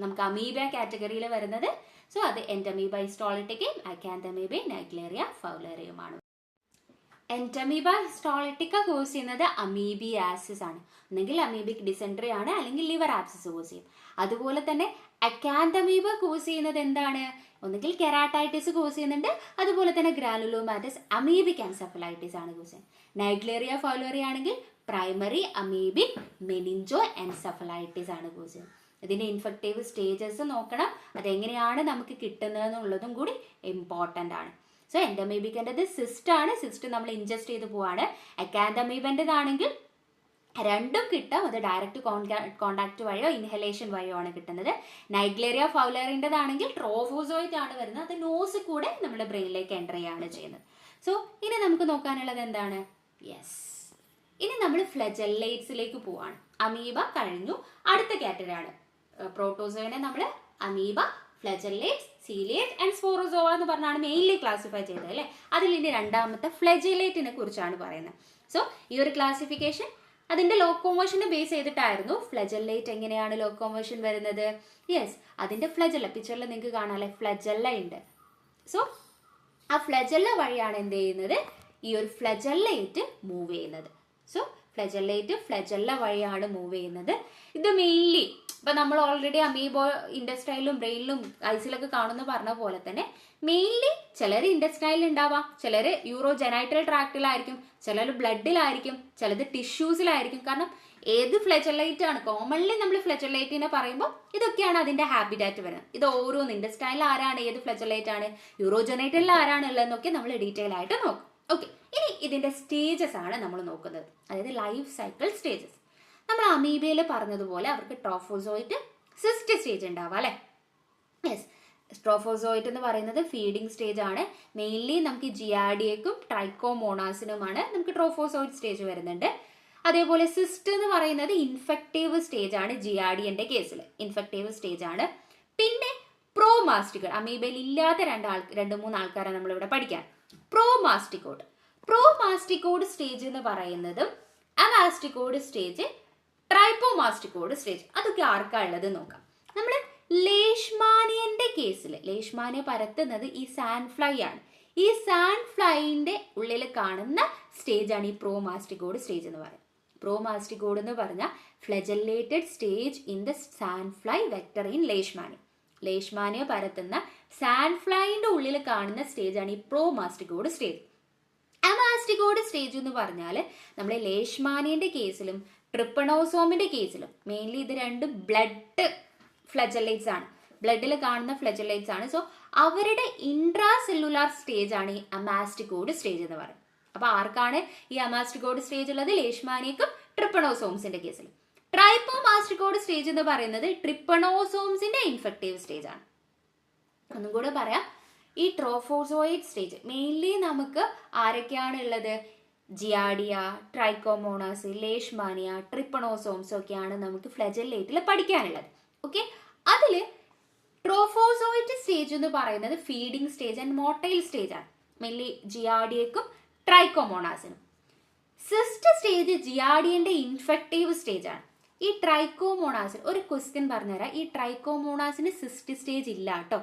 നമുക്ക് അമീബ കാറ്റഗറിയിൽ വരുന്നത്? സോ അത് Entamoeba ഹിസ്റ്റോളിറ്റിക്കയും അക്കാന്തമീബയും Naegleria ഫൗലറിയുമാണ്. Entamoeba histolytica cos ചെയ്യുന്നത് അമീബിയാസിസ് ആണ്. ഒന്നെങ്കിൽ അമീബിക് ഡിസെൻട്രി ആണ്, അല്ലെങ്കിൽ ലിവർ ആപ്സിസ് കോസ് ചെയ്യും. അതുപോലെ തന്നെ അക്കാന്തമീബ കോസ് ചെയ്യുന്നത് എന്താണ്? ഒന്നുകിൽ കെരാട്ടൈറ്റിസ് കോസ് ചെയ്യുന്നുണ്ട്, അതുപോലെ തന്നെ ഗ്രാനുലോമാറ്റസ് അമീബിക് എൻസെഫലൈറ്റിസ് ആണ് കോസ് ചെയ്യുന്നത്. നൈഗ്ലേറിയ ഫൗലറി ആണെങ്കിൽ പ്രൈമറി അമീബിക് മെനിഞ്ചോ എൻസെഫലൈറ്റിസ് ആണ് കോസ് ചെയ്യുന്നത്. ഇതിൻ്റെ ഇൻഫെക്റ്റീവ് സ്റ്റേജസ് നോക്കണം, അതെങ്ങനെയാണ് നമുക്ക് കിട്ടുന്നതെന്നുള്ളതും കൂടി ഇമ്പോർട്ടൻ്റ് ആണ്. സോ എൻഡമീബിക്കേണ്ടത് സിസ്റ്റ് ആണ്, സിസ്റ്റ് നമ്മൾ ഇൻജസ്റ്റ് ചെയ്ത് പോവാണ്. അക്കാന്തമീബൻ്റെതാണെങ്കിൽ രണ്ടും കിട്ടും, അത് ഡയറക്റ്റ് കോണ്ടാക്ട് വഴിയോ ഇൻഹലേഷൻ വഴിയോ ആണ് കിട്ടുന്നത്. നൈഗ്ലേറിയ ഫൗലറിൻ്റെതാണെങ്കിൽ ട്രോഫോസോയിറ്റ് ആണ് വരുന്നത്, അത് നോസ് കൂടെ നമ്മുടെ ബ്രെയിനിലേക്ക് എൻ്റർ ചെയ്യാണ് ചെയ്യുന്നത്. സോ ഇനി നമുക്ക് നോക്കാനുള്ളത് എന്താണ്? ഇനി നമ്മൾ ഫ്ലെജല്ലേറ്റ്സിലേക്ക് പോവാണ്. അമീബ കഴിഞ്ഞു, അടുത്ത കാറ്റഗറി ആണ് പ്രോട്ടോസോയിനെ നമ്മൾ അമീബ, ഫ്ലെജല്ലേറ്റ്സ്, സീലിയേറ്റ് ആൻഡ് സ്പോറോസോവ എന്ന് പറഞ്ഞാണ് മെയിൻലി ക്ലാസിഫൈ ചെയ്തത് അല്ലേ. അതിൽ ഇനി രണ്ടാമത്തെ ഫ്ലെജല്ലേറ്റിനെ കുറിച്ചാണ് പറയുന്നത്. സോ ഈ ഒരു ക്ലാസിഫിക്കേഷൻ അതിൻ്റെ ലോക്കോമോഷനെ ബേസ് ചെയ്തിട്ടായിരുന്നു. ഫ്ലെജല്ലേറ്റ് എങ്ങനെയാണ് ലോക്കോമോഷൻ വരുന്നത്? അതിൻ്റെ ഫ്ലെജല്ല, പിക്ചറിൽ നിങ്ങൾക്ക് കാണാം അല്ലേ, ഫ്ലെജല്ല ഉണ്ട്. സോ ആ ഫ്ലെജല്ല വഴിയാണ് എന്ത് ചെയ്യുന്നത്? ഈ ഒരു ഫ്ലെജല്ലേറ്റ് മൂവ് ചെയ്യുന്നത്. സോ ഫ്ലെജല്ല വഴിയാണ് മൂവ് ചെയ്യുന്നത്. ഇത് മെയിൻലി ഇപ്പം നമ്മൾ ഓൾറെഡി അമീബോ ഇൻഡസ്ട്രൈലും ബ്രെയിനിലും ഐസിലൊക്കെ കാണുന്ന പറഞ്ഞ പോലെ തന്നെ മെയിൻലി ചിലർ ഇൻഡസ്ട്രൈലിൽ ഉണ്ടാവാം, ചിലർ യൂറോജെനൈറ്റൽ ട്രാക്റ്റിലായിരിക്കും, ചിലർ ബ്ലഡിലായിരിക്കും, ചിലത് ടിഷ്യൂസിലായിരിക്കും. കാരണം ഏത് ഫ്ലെജല്ലൈറ്റ് ആണ് കോമൺലി നമ്മൾ ഫ്ലെജല്ലൈറ്റിനെ പറയുമ്പോൾ ഇതൊക്കെയാണ് അതിൻ്റെ ഹാബിറ്റാറ്റ് വരുന്നത്. ഇത് ഓരോന്ന് ഇൻഡസ്ട്രൈലിൽ ആരാണ്, ഏത് ഫ്ലെജല്ലൈറ്റ് ആണ്, യൂറോജെനൈറ്റലിൽ ആരാണ് ഉള്ളതെന്നൊക്കെ നമ്മൾ ഡീറ്റെയിൽ ആയിട്ട് നോക്കും. ഓക്കെ, ഇനി ഇതിൻ്റെ സ്റ്റേജസ് ആണ് നമ്മൾ നോക്കുന്നത്, അതായത് ലൈഫ് സൈക്കിൾ സ്റ്റേജസ്. നമ്മൾ അമീബയിൽ പറഞ്ഞതുപോലെ അവർക്ക് ട്രോഫോസോയിറ്റ് സിസ്റ്റ് സ്റ്റേജ് ഉണ്ടാവാം അല്ലേ. ട്രോഫോസോയിറ്റ് എന്ന് പറയുന്നത് ഫീഡിങ് സ്റ്റേജ് ആണ്. മെയിൻലി നമുക്ക് ജിയാഡിയക്കും ട്രൈക്കോമോണാസിനുമാണ് നമുക്ക് ട്രോഫോസോയിറ്റ് സ്റ്റേജ് വരുന്നുണ്ട്. അതേപോലെ സിസ്റ്റ് എന്ന് പറയുന്നത് ഇൻഫെക്റ്റീവ് സ്റ്റേജ് ആണ്. ജിയാഡിയന്റെ കേസിൽ ഇൻഫെക്റ്റീവ് സ്റ്റേജ് ആണ്. പിന്നെ പ്രോമാസ്റ്റിക്കോഡ്, അമീബയിൽ ഇല്ലാത്ത രണ്ട് മൂന്ന് ആൾക്കാരാണ് നമ്മളിവിടെ പഠിക്കാൻ. പ്രോമാസ്റ്റിക്കോഡ് സ്റ്റേജ് എന്ന് പറയുന്നതും അമാസ്റ്റിക്കോഡ് സ്റ്റേജ്, ട്രൈപ്പോമാസ്റ്റിക്കോഡ് സ്റ്റേജ്, അതൊക്കെ ആർക്കാ ഉള്ളത് നോക്കാം. നമ്മൾ ലേഷ്മാനിയന്റെ കേസിൽ ലേഷ്മാനിയ പരത്തുന്നത് ഈ സാൻഫ്ലൈ ആണ്. ഈ സാൻഫ്ലൈന്റെ ഉള്ളിൽ കാണുന്ന സ്റ്റേജ് ആണ് ഈ പ്രോമാസ്റ്റിക്കോഡ് സ്റ്റേജ് എന്ന് പറയുന്നത്. പ്രോമാസ്റ്റിക്കോഡ് എന്ന് പറഞ്ഞാൽ flagellated stage in the sandfly vector in Leishmania. Leishmania പരത്തുന്ന സാൻഫ്ലൈന്റെ ഉള്ളിൽ കാണുന്ന സ്റ്റേജ് ആണ് ഈ പ്രോമാസ്റ്റിക്കോഡ് സ്റ്റേജ്. അമാസ്റ്റിക്കോഡ് സ്റ്റേജ് എന്ന് പറഞ്ഞാൽ നമ്മൾ ലേഷ്മാനിയന്റെ കേസിലും ട്രിപ്പണോസോമിന്റെ കേസിലും മെയിൻലി ഇത് രണ്ടും ബ്ലഡ് ഫ്ലെജല്ലേറ്റ്സ് ആണ്, ബ്ലഡിൽ കാണുന്ന ഫ്ലെജല്ലേറ്റ്സ് ആണ്. സോ അവരുടെ ഇൻട്രാ സെല്ലുലാർ സ്റ്റേജ് ആണ് ഈ അമാസ്റ്റിക്കോഡ് സ്റ്റേജ് എന്ന് പറയുന്നത്. അപ്പൊ ആർക്കാണ് ഈ അമാസ്റ്റിക്കോഡ് സ്റ്റേജ് ഉള്ളത്? ലേഷ്മാനിയക്കും ട്രിപ്പണോസോംസിന്റെ കേസിൽ. ട്രൈപ്പോമാസ്റ്റിക്കോഡ് സ്റ്റേജ് എന്ന് പറയുന്നത് ട്രിപ്പണോസോംസിന്റെ ഇൻഫെക്റ്റീവ് സ്റ്റേജ് ആണ്. ഒന്നും കൂടെ പറയാം, ഈ ട്രോഫോസോയിഡ് സ്റ്റേജ് മെയിൻലി നമുക്ക് ആരൊക്കെയാണ് ഉള്ളത്? ജിയാഡിയ, ട്രൈക്കോമോണാസ്, ലേഷ്മാനിയ, ട്രിപ്പണോസോംസ് ഒക്കെയാണ് നമുക്ക് ഫ്ലെജല്ലേറ്റിൽ പഠിക്കാനുള്ളത്. ഓക്കെ, അതിൽ ട്രോഫോസോയിഡ് സ്റ്റേജ് എന്ന് പറയുന്നത് feeding stage and motile stage ആണ്, മെയിൻലി ജിയാഡിയക്കും ട്രൈക്കോമോണാസിനും. സിസ്റ്റ് സ്റ്റേജ് ജിയാഡിയന്റെ ഇൻഫെക്റ്റീവ് സ്റ്റേജ് ആണ്. ഈ ട്രൈക്കോമോണാസിന് ഒരു ക്വസ്റ്റ്യൻ പറഞ്ഞുതരാം. ഈ ട്രൈക്കോമോണാസിന് സിസ്റ്റ് സ്റ്റേജ് ഇല്ല കേട്ടോ,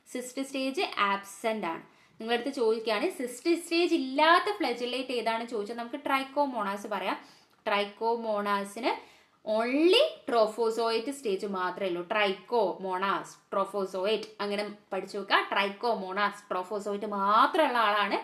സിസ്റ്റ് സ്റ്റേജ് ആബ്സെന്റ് ആണ്. നിങ്ങളടുത്ത് ചോദിക്കുകയാണ് സിസ്റ്റ് സ്റ്റേജ് ഇല്ലാത്ത ഫ്ലെജല്ലേറ്റ് ഏതാണ് ചോദിച്ചാൽ നമുക്ക് ട്രൈക്കോമോണാസ് പറയാം. ട്രൈക്കോമോണാസിന് ഓൺലി ട്രോഫോസോയിറ്റ് സ്റ്റേജ് മാത്രമേ ഉള്ളൂ. ട്രൈക്കോമോണാസ്, ട്രോഫോസോയിറ്റ് അങ്ങനെ പഠിച്ചു വെക്കുക. ട്രൈക്കോമോണാസ്, ട്രോഫോസോയിറ്റ് മാത്രമുള്ള ആളാണ്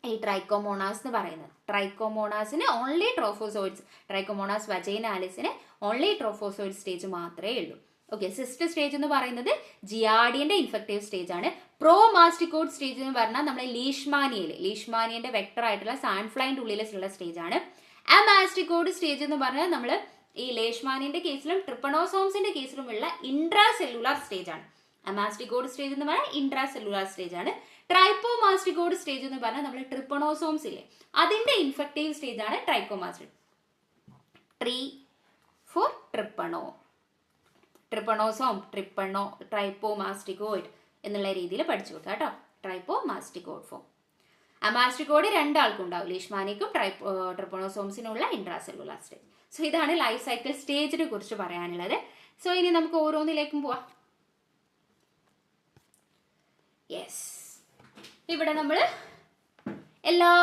ഈ ട്രൈക്കോമോണാസ് എന്ന് പറയുന്നത്. ട്രൈക്കോമോണാസിന് ഓൺലി ട്രോഫോസോയിഡ്സ്, ട്രൈക്കോമോണാസ് വജൈനാലിസിന് ഓൺലി ട്രോഫോസോയിഡ് സ്റ്റേജ് മാത്രമേ ഉള്ളൂ. ഓക്കെ, സിസ്റ്റ് സ്റ്റേജ് എന്ന് പറയുന്നത് ജിയാഡിയന്റെ ഇൻഫെക്റ്റീവ് സ്റ്റേജ് ആണ്. പ്രോമാസ്റ്റിക്കോഡ് സ്റ്റേജ് എന്ന് പറഞ്ഞാൽ നമ്മുടെ ലീഷ്മാനിയന്റെ വെക്ടർ ആയിട്ടുള്ള സാൻഫ്ലൈൻ്റെ ഉള്ളിലുള്ള സ്റ്റേജ് ആണ്. അമാസ്റ്റിക്കോഡ് സ്റ്റേജ് എന്ന് പറഞ്ഞാൽ നമ്മൾ ഈ ലേഷ്മാനിയന്റെ കേസിലും ട്രിപ്പണോസോംസിന്റെ കേസിലും ഉള്ള ഇൻട്രാ സെല്ലുലാർ സ്റ്റേജ് ആണ്. അമാസ്റ്റിക്കോഡ് സ്റ്റേജ് എന്ന് പറഞ്ഞാൽ ഇൻട്രാ സെല്ലുലാർ സ്റ്റേജ് ആണ്. ട്രൈപ്പോമാസ്റ്റിക്കോഡ് സ്റ്റേജ് എന്ന് പറഞ്ഞാൽ നമ്മൾ ട്രിപ്പണോസോംസ് ഇല്ലേ അതിന്റെ ഇൻഫെക്റ്റീവ് സ്റ്റേജ് ആണ് ട്രൈക്കോമാസ്റ്റിക്. ട്രിപ്പണോസോം, ട്രൈപ്പോമാസ്റ്റിക്കോയിഡ് എന്നുള്ള രീതിയിൽ പഠിച്ചു വെക്കുക കേട്ടോ. ട്രൈപ്പോമാസ്റ്റിക്കോഡ് ഫോം. അമാസ്റ്റിക്കോഡ് രണ്ടാൾക്കും ഉണ്ടാവും, ലീഷ്മാനിക്കും ട്രിപ്പണോസോംസിനുള്ള ഇൻട്രാ സെല്ലുലാർ സ്റ്റേജ്. സോ ഇതാണ് ലൈഫ് സൈക്കിൾ സ്റ്റേജിനെ കുറിച്ച് പറയാനുള്ളത്. സോ ഇനി നമുക്ക് ഓരോന്നിലേക്കും പോവാം. യെസ്, ഇവിടെ നമ്മൾ എല്ലാ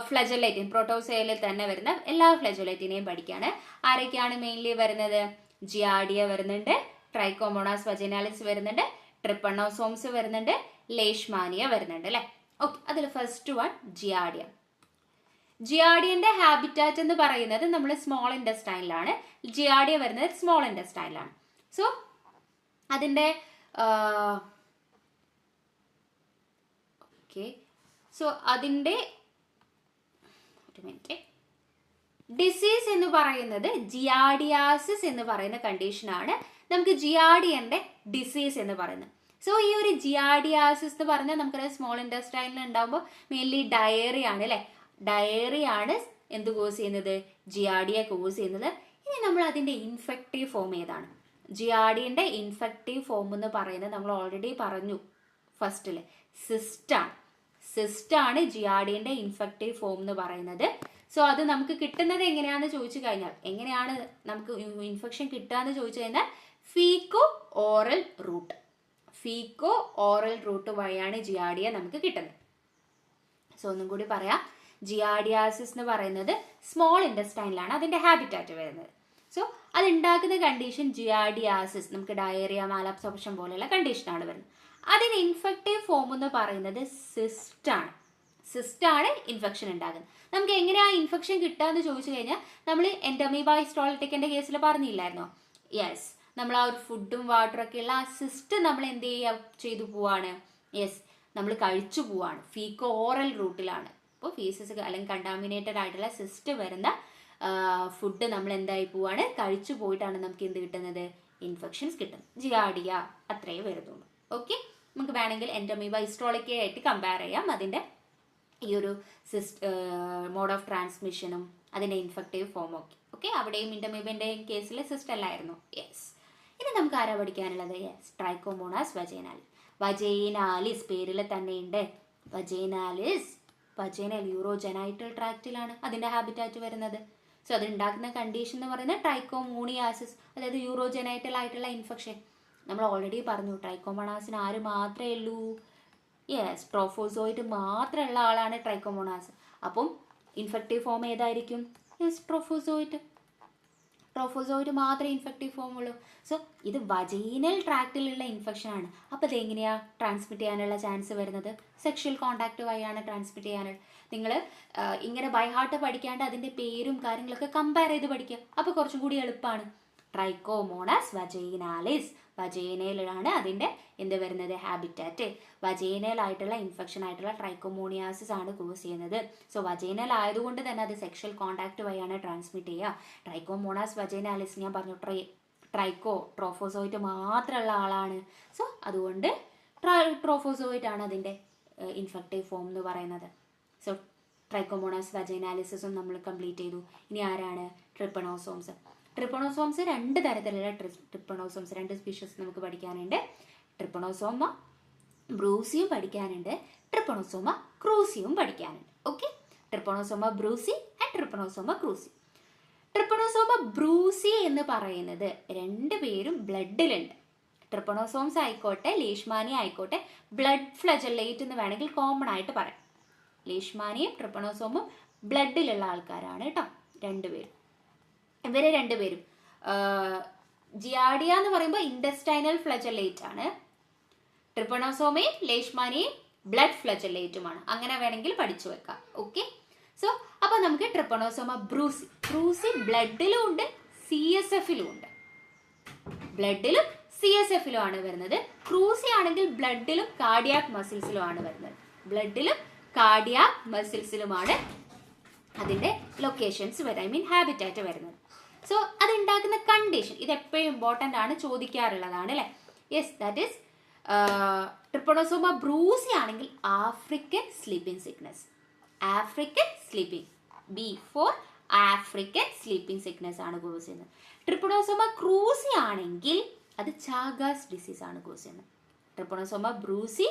ഫ്ലെജല്ലേറ്റിനും പ്രോട്ടോസോയിൽ തന്നെ വരുന്ന എല്ലാ ഫ്ലെജല്ലേറ്റിനെയും പഠിക്കുകയാണ്. ആരൊക്കെയാണ് മെയിൻലി വരുന്നത്? ജിയാഡിയ വരുന്നുണ്ട്, ട്രൈക്കോമോണാസ് വജൈനാലിസ് വരുന്നുണ്ട്, ട്രിപ്പണോസോംസ് വരുന്നുണ്ട്, ലേഷ്മാനിയ വരുന്നുണ്ട് അല്ലേ. ഓക്കെ, അതിൽ ഫസ്റ്റ് വൺ ജിയാഡിയ. ജിയാഡിയന്റെ ഹാബിറ്റാറ്റ് എന്ന് പറയുന്നത് നമ്മൾ സ്മോൾ ഇൻറ്റസ്റ്റൈനിലാണ്. ജിയാഡിയ വരുന്നത് സ്മോൾ ഇൻറ്റസ്റ്റൈനിലാണ്. സോ അതിൻ്റെ അതിൻ്റെ ഒരു മിനിറ്റ്, ഡിസീസ് എന്ന് പറയുന്നത് ജിയാഡിയാസിസ് എന്ന് പറയുന്ന കണ്ടീഷനാണ് നമുക്ക് ജിയാഡിയന്റെ ഡിസീസ് എന്ന് പറയുന്നത്. സോ ഈ ഒരു ജിയാഡിയാസിസ് എന്ന് പറഞ്ഞാൽ നമുക്കറിയാം സ്മോൾ ഇൻറ്റസ്റ്റൈനിൽ ഉണ്ടാകുമ്പോൾ മെയിൻലി ഡയറിയ ആണ് അല്ലേ. ഡയറിയ ആണ് എന്ത് കോസ് ചെയ്യുന്നത്? ജിയാഡിയ കോസ് ചെയ്യുന്നത്. ഇനി നമ്മൾ അതിൻ്റെ ഇൻഫെക്റ്റീവ് ഫോം ഏതാണ്? ജിയാഡിയന്റെ ഇൻഫെക്റ്റീവ് ഫോം എന്ന് പറയുന്നത് നമ്മൾ ഓൾറെഡി പറഞ്ഞു ഫസ്റ്റിൽ, സിസ്റ്റാണ് ജിയാഡിയന്റെ ഇൻഫെക്റ്റീവ് ഫോം എന്ന് പറയുന്നത്. സോ അത് നമുക്ക് കിട്ടുന്നത് എങ്ങനെയാണെന്ന് ചോദിച്ചു കഴിഞ്ഞാൽ, എങ്ങനെയാണ് നമുക്ക് ഇൻഫെക്ഷൻ കിട്ടുക എന്ന് ചോദിച്ചു കഴിഞ്ഞാൽ ഫീക്കോ ഓറൽ റൂട്ട് വഴിയാണ് ജിയാഡിയ നമുക്ക് കിട്ടുന്നത്. സോ ഒന്നും കൂടി പറയാം, ജിയാഡിയാസിസ് എന്ന് പറയുന്നത് സ്മോൾ ഇൻറ്റസ്റ്റൈനിലാണ് അതിൻ്റെ ഹാബിറ്റാറ്റ് വരുന്നത്. സോ അതുണ്ടാക്കുന്ന കണ്ടീഷൻ ജിയാഡിയാസിസ്, നമുക്ക് ഡയറിയ, മാലബ്സോർപ്ഷൻ പോലെയുള്ള കണ്ടീഷനാണ് വരുന്നത്. അതിന് ഇൻഫെക്റ്റീവ് ഫോം എന്ന് പറയുന്നത് സിസ്റ്റാണ് ഇൻഫെക്ഷൻ ഉണ്ടാകുന്നത്. നമുക്ക് എങ്ങനെയാണ് ഇൻഫെക്ഷൻ കിട്ടുക എന്ന് ചോദിച്ചു കഴിഞ്ഞാൽ നമ്മൾ എൻഡമീബ ഹിസ്റ്റോളിറ്റിക്കിൻ്റെ കേസിൽ പറഞ്ഞില്ലായിരുന്നോ? യെസ്, നമ്മൾ ആ ഒരു ഫുഡും വാട്ടറൊക്കെ ഉള്ള ആ സിസ്റ്റ് നമ്മൾ എന്ത് ചെയ്തു പോവാണ്? യെസ്, നമ്മൾ കഴിച്ചു പോവാണ്. Faeco oral റൂട്ടിലാണ്. അപ്പോൾ ഫീസസ് അല്ലെങ്കിൽ കണ്ടാമിനേറ്റഡ് ആയിട്ടുള്ള സിസ്റ്റ് വരുന്ന ഫുഡ് നമ്മൾ എന്തായി പോവാണ്? കഴിച്ചു പോയിട്ടാണ് നമുക്ക് എന്ത് കിട്ടുന്നത്? ഇൻഫെക്ഷൻസ് കിട്ടുന്നത്. ജിയാഡിയ അത്രയേ വരുന്നുള്ളൂ. ഓക്കെ, നമുക്ക് വേണമെങ്കിൽ എൻഡോമീബ ഹിസ്റ്റോളിക്ക ആയിട്ട് കമ്പയർ ചെയ്യാം. അതിൻ്റെ ഈ ഒരു മോഡ് ഓഫ് ട്രാൻസ്മിഷനും അതിൻ്റെ ഇൻഫെക്റ്റീവ് ഫോമും ഒക്കെ. ഓക്കെ, അവിടെയും എൻഡോമീബൻ്റെയും കേസിൽ സിസ്റ്റല്ലായിരുന്നു. യെസ്. ഇനി നമുക്ക് ആരാ പഠിക്കാനുള്ളത്? യെസ്, ട്രൈക്കോമോണാസ് വജൈനാലിസ്. വജൈനാലിസ് പേരിൽ തന്നെയുണ്ട്. വജൈനാലിസ് വജൈനൽ യൂറോജനൈറ്റൽ ട്രാക്റ്റിലാണ് അതിൻ്റെ ഹാബിറ്റാറ്റ് വരുന്നത്. സോ അത് ഉണ്ടാക്കുന്ന കണ്ടീഷൻ എന്ന് പറയുന്നത് ട്രൈക്കോമോണിയാസിസ്, അതായത് യൂറോജനൈറ്റൽ ആയിട്ടുള്ള ഇൻഫെക്ഷൻ. നമ്മൾ ഓൾറെഡി പറഞ്ഞു ട്രൈക്കോമോണാസിന് ആര് മാത്രമേ ഉള്ളൂ? യെസ്, ട്രോഫോസോയിഡ് മാത്രമുള്ള ആളാണ് ട്രൈക്കോമോണാസ്. അപ്പം ഇൻഫെക്റ്റീവ് ഫോം ഏതായിരിക്കും? യെസ്, ട്രോഫോസോയിഡ്. ട്രോഫോസോയിഡ് മാത്രമേ ഇൻഫെക്റ്റീവ് ഫോം ഉള്ളൂ. സോ ഇത് വജൈനൽ ട്രാക്റ്റിലുള്ള ഇൻഫെക്ഷനാണ്. അപ്പോൾ ഇതെങ്ങനെയാണ് ട്രാൻസ്മിറ്റ് ചെയ്യാനുള്ള ചാൻസ് വരുന്നത്? സെക്ഷൽ കോണ്ടാക്ട് വഴിയാണ് ട്രാൻസ്മിറ്റ് ചെയ്യാനുള്ളത്. നിങ്ങൾ ഇങ്ങനെ ബൈ ഹാർട്ട് പഠിക്കാണ്ട് അതിൻ്റെ പേരും കാര്യങ്ങളൊക്കെ കമ്പയർ ചെയ്ത് പഠിക്കുക. അപ്പോൾ കുറച്ചും കൂടി എളുപ്പമാണ്. ട്രൈക്കോമോണാസ് വജൈനാലിസ്, വജൈനയിലാണ് അതിൻ്റെ എന്ത് വരുന്നത്? ഹാബിറ്റാറ്റ്. വജൈനൽ ആയിട്ടുള്ള ഇൻഫെക്ഷൻ ആയിട്ടുള്ള ട്രൈക്കോമോണിയാസിസ് ആണ് കോസ് ചെയ്യുന്നത്. സോ വജൈനൽ ആയതുകൊണ്ട് തന്നെ അത് സെക്ഷൽ കോണ്ടാക്ട് വഴിയാണ് ട്രാൻസ്മിറ്റ് ചെയ്യുക. ട്രൈക്കോമോണാസ് വജൈനാലിസ് ഞാൻ പറഞ്ഞു ട്രോഫോസോയിറ്റ് മാത്രമുള്ള ആളാണ്. സോ അതുകൊണ്ട് ട്രോഫോസോയിറ്റ് ആണ് അതിൻ്റെ ഇൻഫെക്റ്റീവ് ഫോം എന്ന് പറയുന്നത്. സോ ട്രൈക്കോമോണാസ് വജൈനാലിസിസും നമ്മൾ കംപ്ലീറ്റ് ചെയ്തു. ഇനി ആരാണ്? ട്രിപ്പണോസോംസ്. ട്രിപ്പണോസോംസ് രണ്ട് തരത്തിലുള്ള ട്രിപ്പണോസോംസ്, രണ്ട് സ്പീഷീസ് നമുക്ക് പഠിക്കാനുണ്ട്. ട്രിപ്പണോസോമ ബ്രൂസിയും പഠിക്കാനുണ്ട്, ട്രിപ്പണോസോമ ക്രൂസിയും പഠിക്കാനുണ്ട്. Okay, Trypanosoma brucei and Trypanosoma cruzi. Trypanosoma brucei എന്ന് പറയുന്നത് രണ്ടുപേരും ബ്ലഡിലുണ്ട്. ട്രിപ്പണോസോംസ് ആയിക്കോട്ടെ ലീഷ്മാനിയ ആയിക്കോട്ടെ ബ്ലഡ് ഫ്ലജല്ലേറ്റ് എന്ന് വേണമെങ്കിൽ കോമൺ ആയിട്ട് പറയാം. ലീഷ്മാനിയും ട്രിപ്പണോസോമും ബ്ലഡിലുള്ള ആൾക്കാരാണ് കേട്ടോ രണ്ടുപേരും. ഇവരെ രണ്ടുപേരും ജിയാഡിയ എന്ന് പറയുമ്പോൾ ഇൻഡസ്റ്റൈനൽ ഫ്ലജല്ലേറ്റ് ആണ്. ട്രിപ്പണോസോമയും ലേഷ്മാനിയും ബ്ലഡ് ഫ്ലജല്ലേറ്റുമാണ്. അങ്ങനെ വേണമെങ്കിൽ പഠിച്ചു വെക്കാം. ഓക്കെ, സോ അപ്പോൾ നമുക്ക് ട്രിപ്പണോസോമ ബ്രൂസി. ബ്രൂസി ബ്ലഡിലും ഉണ്ട് CSFലും ഉണ്ട്. ബ്ലഡിലും CSFലും ആണ് വരുന്നത്. ക്രൂസി ആണെങ്കിൽ ബ്ലഡിലും കാർഡിയാക് മസിൽസിലും ആണ് വരുന്നത്. ബ്ലഡിലും കാർഡിയാക് മസിൽസിലുമാണ് അതിൻ്റെ ലൊക്കേഷൻസ് വരുന്നത്, ഐ മീൻ ഹാബിറ്റാറ്റ് വരുന്നത്. സോ അതുണ്ടാക്കുന്ന കണ്ടീഷൻ ഇത് എപ്പോഴും ഇമ്പോർട്ടൻ്റ് ആണ്, ചോദിക്കാറുള്ളതാണ് അല്ലേ. Yes, that is Trypanosoma brucei ആണെങ്കിൽ African sleeping sickness. African sleeping, African sleeping sickness ആണ് കോസ് ചെയ്യുന്നത്. ട്രിപ്പണോസോമ ക്രൂസി ആണെങ്കിൽ അത് ചാഗാസ് ഡിസീസ് ആണ് കോസ് ചെയ്യുന്നത്. ട്രിപ്പണോസോമ ബ്രൂസി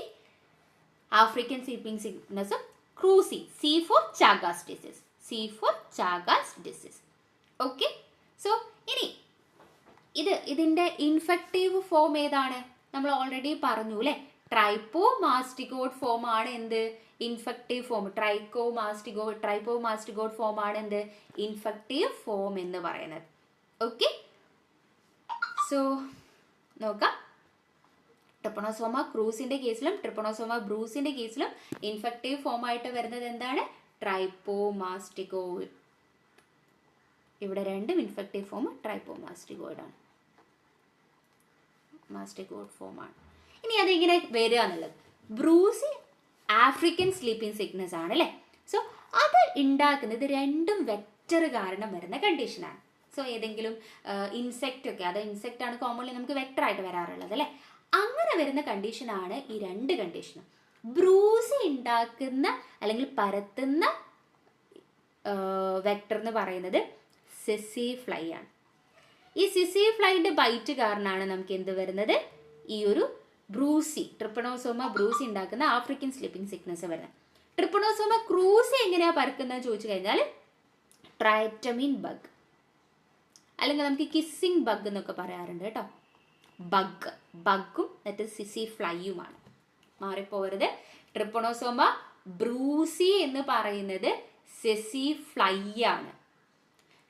ആഫ്രിക്കൻ സ്ലീപ്പിംഗ് സിക്നസും, cruzi C for Chagas disease, C for Chagas disease. Okay, so ഇനി ഇതിൻ്റെ ഇൻഫെക്റ്റീവ് ഫോം ഏതാണ്? നമ്മൾ ഓൾറെഡി പറഞ്ഞു അല്ലേ, ട്രൈപ്പോമാസ്റ്റിഗോഡ് ഫോം ആണ് എന്ത്? Infective form. ട്രൈപ്പോമാസ്റ്റിഗോഡ് ഫോം ആണ് എന്ത്? ഇൻഫെക്റ്റീവ് ഫോം എന്ന് പറയുന്നത്. ഓക്കെ, സോ നോക്കാം. ട്രിപ്പണോസോമ ക്രൂസിൻ്റെ കേസിലും ട്രിപ്പണോസോമ ബ്രൂസിൻ്റെ കേസിലും ഇൻഫെക്റ്റീവ് ഫോം ആയിട്ട് വരുന്നത് എന്താണ്? ട്രൈപ്പോമാസ്റ്റിഗോഡ്. ഇവിടെ രണ്ടും ഇൻഫെക്റ്റീവ് ഫോം ട്രൈപ്പോമാസ്റ്റിഗോയിഡാണ്, മാസ്റ്റിഗോഡ് ഫോമാണ്. ഇനി അതിങ്ങനെ വരിക എന്നുള്ളത് ബ്രൂസി ആഫ്രിക്കൻ സ്ലീപ്പിംഗ് സിക്നസ് ആണ് അല്ലേ. സോ അത് ഉണ്ടാക്കുന്നത് രണ്ടും വെക്റ്റർ കാരണം വരുന്ന കണ്ടീഷനാണ്. സോ ഏതെങ്കിലും ഇൻസെക്റ്റ് ഒക്കെ, അത് ഇൻസെക്റ്റ് ആണ് കോമൺലി നമുക്ക് വെക്റ്റർ ആയിട്ട് വരാറുള്ളത് അല്ലേ. അങ്ങനെ വരുന്ന കണ്ടീഷനാണ് ഈ രണ്ട് കണ്ടീഷനും. ബ്രൂസി ഉണ്ടാക്കുന്ന അല്ലെങ്കിൽ പരത്തുന്ന വെക്റ്റർ എന്ന് പറയുന്നത് സെസി ഫ്ലൈ ആണ്. ഈ സിസി ഫ്ലൈൻ്റെ ബൈറ്റ് കാരണമാണ് നമുക്ക് എന്ത് വരുന്നത്? ഈ ഒരു ബ്രൂസി, ട്രിപ്പണോസോമ ബ്രൂസി ഉണ്ടാക്കുന്ന ആഫ്രിക്കൻ സ്ലീപ്പിംഗ് സിക്നസ് വരുന്നത്. ട്രിപ്പണോസോമ ക്രൂസി എങ്ങനെയാണ് പരക്കുന്നത് ചോദിച്ചു കഴിഞ്ഞാൽ ട്രൈറ്റമിൻ ബഗ്, അല്ലെങ്കിൽ നമുക്ക് കിസ്സിങ് ബഗ് എന്നൊക്കെ പറയാറുണ്ട് കേട്ടോ. ബഗ്ഗും മറ്റേ സിസി ഫ്ലൈയുമാണ്, മാറിപ്പോവരുത്. ട്രിപ്പണോസോമ ബ്രൂസി എന്ന് പറയുന്നത് സെസി ഫ്ലൈ ആണ്.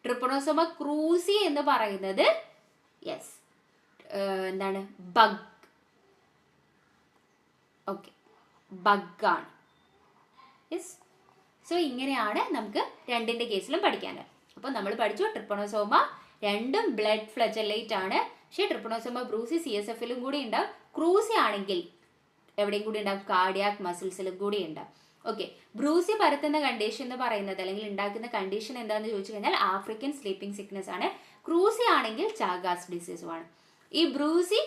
ട്രിപ്പണോസോമ ക്രൂസി എന്ന് പറയുന്നത് യെസ് എന്താണ്? ബഗ്. ഓക്കെ, ബഗ്ഗാണ്. യെസ്, സോ ഇങ്ങനെയാണ് നമുക്ക് രണ്ടിൻ്റെ കേസിലും പഠിക്കാനുള്ളത്. അപ്പോൾ നമ്മൾ പഠിച്ചു ട്രിപ്പണോസോമ രണ്ടും ബ്ലഡ് ഫ്ലജല്ലേറ്റ് ആണ്. പക്ഷേ ട്രിപ്പണോസോമ ബ്രൂസി CSFലും കൂടി ഉണ്ടാവും. ക്രൂസി ആണെങ്കിൽ എവിടെയും കൂടി ഉണ്ടാവും? കാർഡിയാക് മസിൽസിലും കൂടി ഉണ്ടാവും. ഓക്കെ, ബ്രൂസി പരത്തുന്ന കണ്ടീഷൻ എന്ന് പറയുന്നത് അല്ലെങ്കിൽ ഉണ്ടാക്കുന്ന കണ്ടീഷൻ എന്താണെന്ന് ചോദിച്ചു കഴിഞ്ഞാൽ ആഫ്രിക്കൻ സ്ലീപ്പിംഗ് സിക്നസ് ആണ്. ക്രൂസി ആണെങ്കിൽ ചാഗാസ് ഡിസീസുമാണ്. ഈ ബ്രൂസി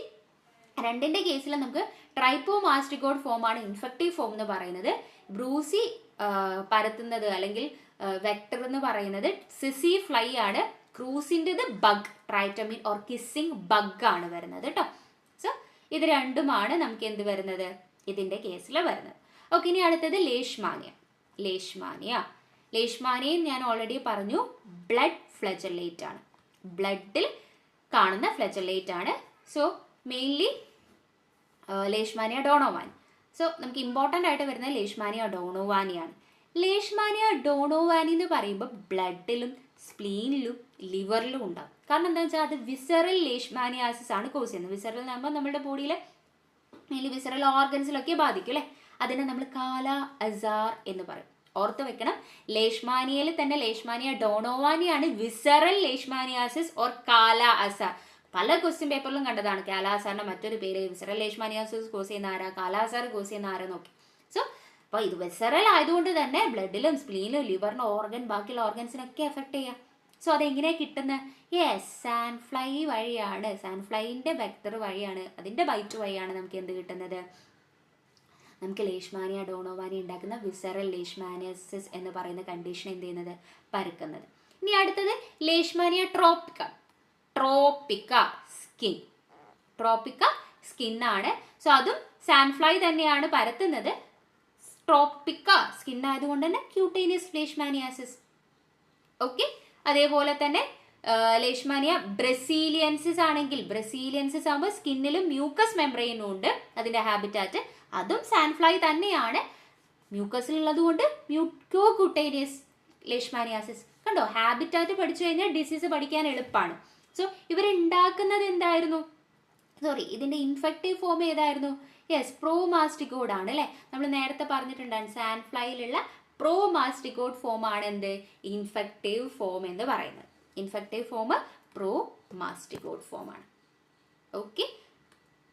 രണ്ടിൻ്റെ കേസിൽ നമുക്ക് ട്രൈപ്പോമാസ്റ്റിക്കോഡ് ഫോമാണ് ഇൻഫെക്റ്റീവ് ഫോം എന്ന് പറയുന്നത്. ബ്രൂസി പരത്തുന്നത് അല്ലെങ്കിൽ വെക്ടർ എന്ന് പറയുന്നത് സിസി ഫ്ലൈ ആണ്. ക്രൂസിൻ്റെത് ബഗ്, ട്രൈറ്റമിൻ ഓർ കിസ്സിങ് ബഗ് ആണ് വരുന്നത് കേട്ടോ. സോ ഇത് രണ്ടുമാണ് നമുക്ക് എന്ത് വരുന്നത്, ഇതിൻ്റെ കേസിൽ വരുന്നത്. ഓക്കെ, ഇനി അടുത്തത് ലേഷ്മാനിയ. ലേഷ്മാനിയയും ഞാൻ ഓൾറെഡി പറഞ്ഞു, ബ്ലഡ് ഫ്ലജല്ലേറ്റ് ആണ്, ബ്ലഡിൽ കാണുന്ന ഫ്ലജല്ലേറ്റ് ആണ്. So mainly Leishmania donovani. So നമുക്ക് ഇമ്പോർട്ടൻ്റ് ആയിട്ട് വരുന്നത് ലേഷ്മാനിയ ഡോണോവാനിയാണ്. ലേഷ്മാനിയ ഡോണോവാനി എന്ന് പറയുമ്പോൾ ബ്ലഡിലും സ്പ്ലീനിലും ലിവറിലും ഉണ്ടാകും. കാരണം എന്താ വെച്ചാൽ അത് വിസറൽ ലേഷ്മാനിയാസിസ് ആണ് കോസ് ചെയ്യുന്നത്. വിസറൽ എന്ന് പറയുമ്പോൾ നമ്മുടെ ബോഡിയിലെ മെയിൻലി വിസറൽ ഓർഗൻസിലൊക്കെ ബാധിക്കും അല്ലേ. അതിനെ നമ്മൾ കാല അസാർ എന്ന് പറയും. ഓർത്ത് വെക്കണം, ലേഷ്മാനിയയിൽ തന്നെ ലേഷ്മാനിയ ഡോണോവാനിയാണ് വിസറൽ ലേഷ്മാനിയാസിസ് ഓർ കാല അസാർ. പല ക്വസ്റ്റ്യൻ പേപ്പറിലും കണ്ടതാണ് കാല അസാറിന്റെ മറ്റൊരു പേര്. വിസറൽ ലേഷ്മാനിയാസിസ് കോസ് ചെയ്യുന്ന ആരാ, കാല അസാർ കോസ് ചെയ്യുന്ന ആരാ നോക്കി. സോ അപ്പോൾ ഇത് വിസറൽ ആയതുകൊണ്ട് തന്നെ ബ്ലഡിലും സ്പ്ലീനിലും ലിവറിനും ഓർഗൻ ബാക്കിയുള്ള ഓർഗൻസിനൊക്കെ എഫക്ട് ചെയ്യാം. സോ അതെങ്ങനെയാണ് കിട്ടുന്നത്? യെസ്, സാൻഡ്ഫ്ലൈ വഴിയാണ്. സാൻഡ്ഫ്ലൈൻ്റെ വെക്ടർ വഴിയാണ്, അതിൻ്റെ ബൈറ്റ് വഴിയാണ് നമുക്ക് എന്ത് കിട്ടുന്നത്, നമുക്ക് ലേഷ്മാനിയ ഡോണോവാനി ഉണ്ടാക്കുന്ന വിസറൽ ലേഷ്മാനിയാസിസ് എന്ന് പറയുന്ന കണ്ടീഷൻ എന്ത് ചെയ്യുന്നത്, പരക്കുന്നത്. ഇനി അടുത്തത് ലേഷ്മാനിയ ട്രോപ്പിക്ക സ്കിന്നാണ്. സോ അതും സാൻഡ്ഫ്ലൈ തന്നെയാണ് പരത്തുന്നത്. ട്രോപ്പിക്ക സ്കിൻ ആയതുകൊണ്ട് തന്നെ ക്യൂട്ടേനിയസ് ലേഷ്മാനിയാസിസ്. ഓക്കെ, അതേപോലെ തന്നെ ലേഷ്മാനിയ ബ്രസീലിയൻസിസ് ആകുമ്പോൾ സ്കിന്നിലും മ്യൂക്കസ് മെംബ്രെയിനും ഉണ്ട് അതിൻ്റെ ഹാബിറ്റാറ്റ്. അതും സാൻഡ്ഫ്ലൈ തന്നെയാണ്. മ്യൂക്കസിലുള്ളത് കൊണ്ട് മ്യൂക്കോക്യൂട്ടേനിയസ് ലേഷ്മാനിയാസിസ്. കണ്ടോ, ഹാബിറ്റാറ്റ് പഠിച്ചു കഴിഞ്ഞാൽ ഡിസീസ് പഠിക്കാൻ എളുപ്പമാണ്. സോ ഇവരുണ്ടാക്കുന്നത് എന്തായിരുന്നു, ഇതിൻ്റെ ഇൻഫെക്റ്റീവ് ഫോം ഏതായിരുന്നു? യെസ്, പ്രോമാസ്റ്റിക്കോഡ് ആണ് അല്ലേ. നമ്മൾ നേരത്തെ പറഞ്ഞിട്ടുണ്ടായിരുന്നു സാൻഡ്ഫ്ലൈയിലുള്ള പ്രോമാസ്റ്റിക്കോഡ് ഫോം ആണ് എന്ത്, ഇൻഫെക്റ്റീവ് ഫോം എന്ന് പറയുന്നത്. ഇൻഫെക്റ്റീവ് ഫോം പ്രോമാസ്റ്റിക്കോഡ് ഫോം ആണ്. ഓക്കെ,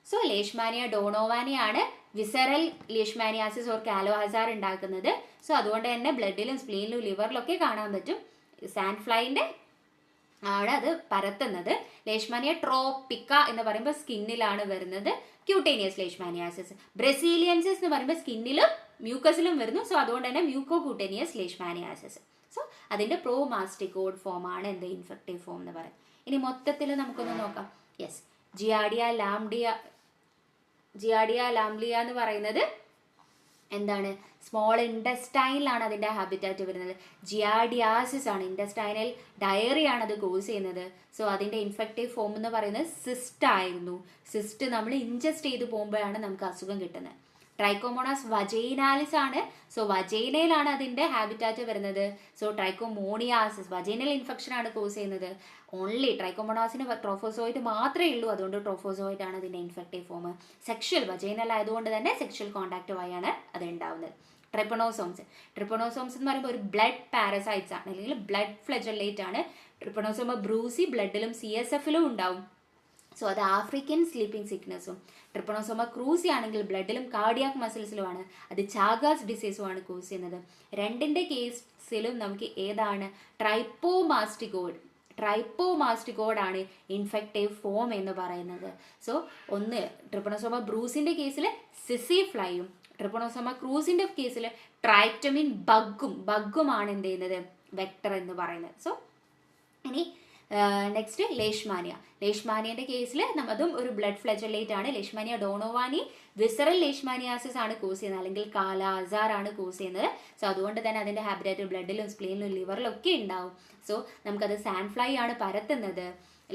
സോ ലേഷ്മാനിയ ഡോണോവാനിയാണ് വിസറൽ ലേഷ്മാനിയാസിസ് ഓർ കാലോ അസാർ ഉണ്ടാക്കുന്നത്. സോ അതുകൊണ്ട് തന്നെ ബ്ലഡിലും സ്പ്ലീനിലും ലിവറിലൊക്കെ കാണാൻ പറ്റും. സാൻഡ്ഫ്ലൈൻ്റെ ആണ് അത് പരത്തുന്നത്. ലേഷ്മാനിയ ട്രോപ്പിക്ക എന്ന് പറയുമ്പോൾ സ്കിന്നിലാണ് വരുന്നത്, ക്യൂട്ടേനിയസ് ലേഷ്മാനിയാസിസ്. ബ്രസീലിയൻസിസ് എന്ന് പറയുമ്പോൾ സ്കിന്നിലും മ്യൂക്കസിലും വരുന്നു. സോ അതുകൊണ്ട് തന്നെ മ്യൂക്കോക്യൂട്ടേനിയസ് ലേഷ്മാനിയാസിസ്. സോ അതിൻ്റെ പ്രോമാസ്റ്റിക്കോഡ് ഫോം ആണ് എന്ത്, ഇൻഫെക്റ്റീവ് ഫോം എന്ന് പറയും. ഇനി മൊത്തത്തിൽ നമുക്കൊന്ന് നോക്കാം. യെസ്, ജിയാഡിയ ലാംബ്ലിയ എന്ന് പറയുന്നത് എന്താണ്, സ്മോൾ ഇൻഡസ്റ്റൈനിലാണ് അതിൻ്റെ ഹാബിറ്റാറ്റ് വരുന്നത്. ജിയാഡിയാസിസ് ആണ്, ഇൻഡസ്റ്റൈനൽ ഡയറിയാണ് അത് കോസ് ചെയ്യുന്നത്. സോ അതിൻ്റെ ഇൻഫെക്റ്റീവ് ഫോം എന്ന് പറയുന്നത് സിസ്റ്റ് ആയിരുന്നു. സിസ്റ്റ് നമ്മൾ ഇൻജസ്റ്റ് ചെയ്ത് പോകുമ്പോഴാണ് നമുക്ക് അസുഖം കിട്ടുന്നത്. ട്രൈക്കോമോണാസ് വജൈനാലിസ് ആണ്. സോ വജൈനയിലാണ് അതിൻ്റെ ഹാബിറ്റാറ്റ് വരുന്നത്. സോ ട്രൈക്കോമോണിയാസിസ് വജൈനൽ ഇൻഫെക്ഷൻ ആണ് കോസ് ചെയ്യുന്നത്. ഓൺലി ട്രൈക്കോമോണാസിന് ട്രോഫോസോയിഡ് മാത്രമേ ഉള്ളൂ, അതുകൊണ്ട് ട്രോഫോസോയിഡ് ആണ് അതിൻ്റെ ഇൻഫെക്റ്റീവ് ഫോം. സെക്ഷൽ വജൈനൽ ആയതുകൊണ്ട് തന്നെ സെക്ഷൽ കോണ്ടാക്ട് വഴിയാണ് അത് ഉണ്ടാവുന്നത്. ട്രിപ്പണോസോംസ് എന്ന് പറയുമ്പോൾ ഒരു ബ്ലഡ് പാരസൈറ്റ്സ് ആണ്, അല്ലെങ്കിൽ ബ്ലഡ് ഫ്ലജല്ലേറ്റ് ആണ്. ട്രിപ്പണോസോമ ബ്രൂസി ബ്ലഡിലും CSFലും ഉണ്ടാവും. സോ അത് ആഫ്രിക്കൻ സ്ലീപ്പിംഗ് സിക്നസ്സും. ട്രിപ്പണോസോമ ക്രൂസി ആണെങ്കിൽ ബ്ലഡിലും കാർഡിയാക് മസിൽസിലുമാണ്, അത് ചാഗാസ് ഡിസീസുമാണ് കോസ് ചെയ്യുന്നത്. രണ്ടിൻ്റെ കേസിലും നമുക്ക് ഏതാണ്, ട്രൈപ്പോമാസ്റ്റിക്കോഡ് ആണ് ഇൻഫെക്റ്റീവ് ഫോം എന്ന് പറയുന്നത്. സോ ഒന്ന് ട്രിപ്പണോസോമ ബ്രൂസിൻ്റെ കേസിൽ സിസി ഫ്ലൈയും, ട്രിപ്പണോസോമ ക്രൂസിൻ്റെ കേസിൽ ട്രൈറ്റമിൻ ബഗ്ഗുമാണ് എന്ത് ചെയ്യുന്നത്, വെക്ടർ എന്ന് പറയുന്നത്. സോ ഇനി നെക്സ്റ്റ് ലേഷ്മാനിയൻ്റെ കേസിൽ അതും ഒരു ബ്ലഡ് ഫ്ലജല്ലേറ്റ് ആണ്. ലേഷ്മാനിയ ഡോണോവാനി വിസറൽ ലേഷ്മാനിയാസിസ് ആണ് കോസ് ചെയ്യുന്നത്, അല്ലെങ്കിൽ കാല അസാർ ആണ് കോസ് ചെയ്യുന്നത്. സോ അതുകൊണ്ട് തന്നെ അതിൻ്റെ ഹാബിറ്റാറ്റ് ബ്ലഡിലും സ്പ്ലീനിലും ലിവറിലും ഒക്കെ ഉണ്ടാവും. സോ നമുക്കത് സാൻഡ്ഫ്ലൈ ആണ് പരത്തുന്നത്.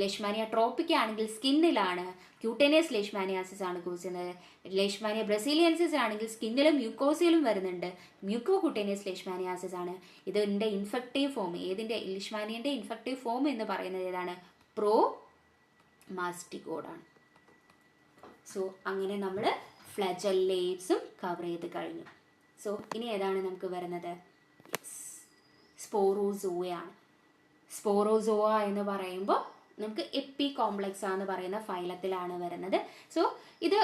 ലേഷ്മാനിയ ട്രോപ്പിക്ക ആണെങ്കിൽ സ്കിന്നിലാണ്, ക്യൂട്ടേനിയസ് ലേഷ്മാനിയാസിസ് ആണ് കോസ് ചെയ്യുന്നത്. ലേഷ്മാനിയ ബ്രസീലിയൻസിസ് ആണെങ്കിൽ സ്കിന്നിലും മ്യൂക്കോസിലും വരുന്നുണ്ട്, മ്യൂക്കോക്യൂട്ടേനിയസ് ലേഷ്മാനിയാസിസ് ആണ്. ഇതിൻ്റെ ഇൻഫെക്റ്റീവ് ഫോം, ലേഷ്മാനിയൻ്റെ ഇൻഫെക്റ്റീവ് ഫോം എന്ന് പറയുന്നത് ഏതാണ്, പ്രോമാസ്റ്റിക്കോഡ് ആണ്. സോ അങ്ങനെ നമ്മൾ ഫ്ലജല്ലേറ്റ്സും കവർ ചെയ്ത് കഴിഞ്ഞു. സോ ഇനി ഏതാണ് നമുക്ക് വരുന്നത്, സ്പോറോസോയാണ്. സ്പോറോസോവ എന്ന് പറയുമ്പോൾ നമുക്ക് എപ്പി കോംപ്ലക്സ് എന്ന് പറയുന്ന ഫൈലത്തിലാണ് വരുന്നത്. സോ ഇത്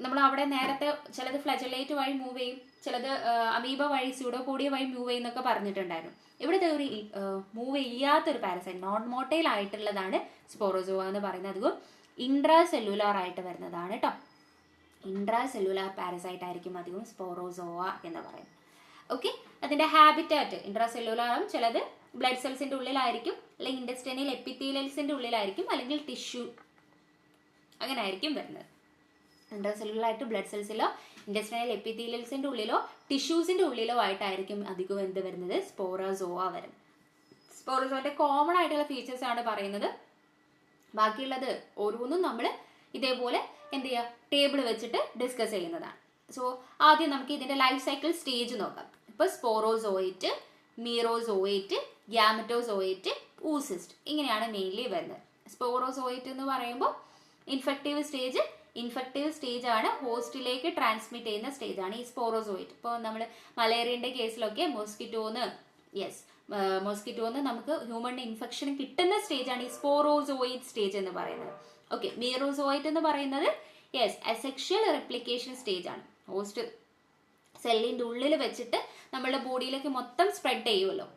നമ്മൾ അവിടെ നേരത്തെ ചിലത് ഫ്ലജല്ലേറ്റ് വഴി മൂവ് ചെയ്യും, ചിലത് അമീബ വഴി സ്യൂഡോപോഡിയ വഴി മൂവ് ചെയ്യുന്നൊക്കെ പറഞ്ഞിട്ടുണ്ടായിരുന്നു. ഇവിടുത്തെ ഒരു മൂവ് ചെയ്യാത്തൊരു പാരസൈറ്റ്, നോൺ മോട്ടൈൽ ആയിട്ടുള്ളതാണ് സ്പോറോസോവ എന്ന് പറയുന്നത്. അധികം ഇൻട്രാ സെല്ലുലാർ ആയിട്ട് വരുന്നതാണ് കേട്ടോ. ഇൻട്രാ സെല്ലുലാർ പാരസൈറ്റ് ആയിരിക്കും അധികം സ്പോറോസോവ എന്ന് പറയുന്നത്. ഓക്കെ, അതിൻ്റെ ഹാബിറ്റാറ്റ് ഇൻട്രാ സെല്ലുലാറും ചിലത് ബ്ലഡ് സെൽസിൻ്റെ ഉള്ളിലായിരിക്കും, അല്ലെങ്കിൽ ഇൻഡസ്ട്രിയൽ എപ്പിത്തീലിയൽസിൻ്റെ ഉള്ളിലായിരിക്കും, അല്ലെങ്കിൽ ടിഷ്യൂ, അങ്ങനെ ആയിരിക്കും വരുന്നത്. ഇൻട്രാ സെല്ലുലായിട്ട് ബ്ലഡ് സെൽസിലോ ഇൻഡസ്ട്രിയൽ എപ്പിത്തീലിയൽസിൻ്റെ ഉള്ളിലോ ടിഷ്യൂസിൻ്റെ ഉള്ളിലോ ആയിട്ടായിരിക്കും അധികം എന്ത് വരുന്നത്, സ്പോറോസോവ വരുന്നത്. സ്പോറോസോവയുടെ കോമൺ ആയിട്ടുള്ള ഫീച്ചേഴ്സ് ആണ് പറയുന്നത്. ബാക്കിയുള്ളത് ഓരോന്നും നമ്മൾ ഇതേപോലെ എന്ത് ചെയ്യുക, ടേബിൾ വെച്ചിട്ട് ഡിസ്കസ് ചെയ്യുന്നതാണ്. സോ ആദ്യം നമുക്ക് ഇതിൻ്റെ ലൈഫ് സൈക്കിൾ സ്റ്റേജ് നോക്കാം. ഇപ്പോൾ സ്പോറോസോയിറ്റ്, മീറോസോയിറ്റ്, ഗ്യാമറ്റോസോയിറ്റ്, ഊസിസ്റ്റ്, ഇങ്ങനെയാണ് മെയിൻലി വരുന്നത്. സ്പോറോസോയിറ്റ് എന്ന് പറയുമ്പോൾ ഇൻഫെക്റ്റീവ് സ്റ്റേജ് ആണ്, ഹോസ്റ്റിലേക്ക് ട്രാൻസ്മിറ്റ് ചെയ്യുന്ന സ്റ്റേജ് ആണ് ഈ സ്പോറോസോയിറ്റ്. ഇപ്പോൾ നമ്മൾ മലേറിയൻ്റെ കേസിലൊക്കെ മോസ്കിറ്റോന്ന് നമുക്ക് ഹ്യൂമൺ ഇൻഫെക്ഷൻ കിട്ടുന്ന സ്റ്റേജ് ആണ് ഈ സ്പോറോസോയിറ്റ് സ്റ്റേജ് എന്ന് പറയുന്നത്. ഓക്കെ, മീറോസോയിറ്റ് എന്ന് പറയുന്നത് അസെക്ഷൽ റെപ്ലിക്കേഷൻ സ്റ്റേജ് ആണ്. ഹോസ്റ്റ് സെല്ലിൻ്റെ ഉള്ളിൽ വെച്ചിട്ട് നമ്മളുടെ ബോഡിയിലേക്ക് മൊത്തം സ്പ്രെഡ് ചെയ്യുമല്ലോ,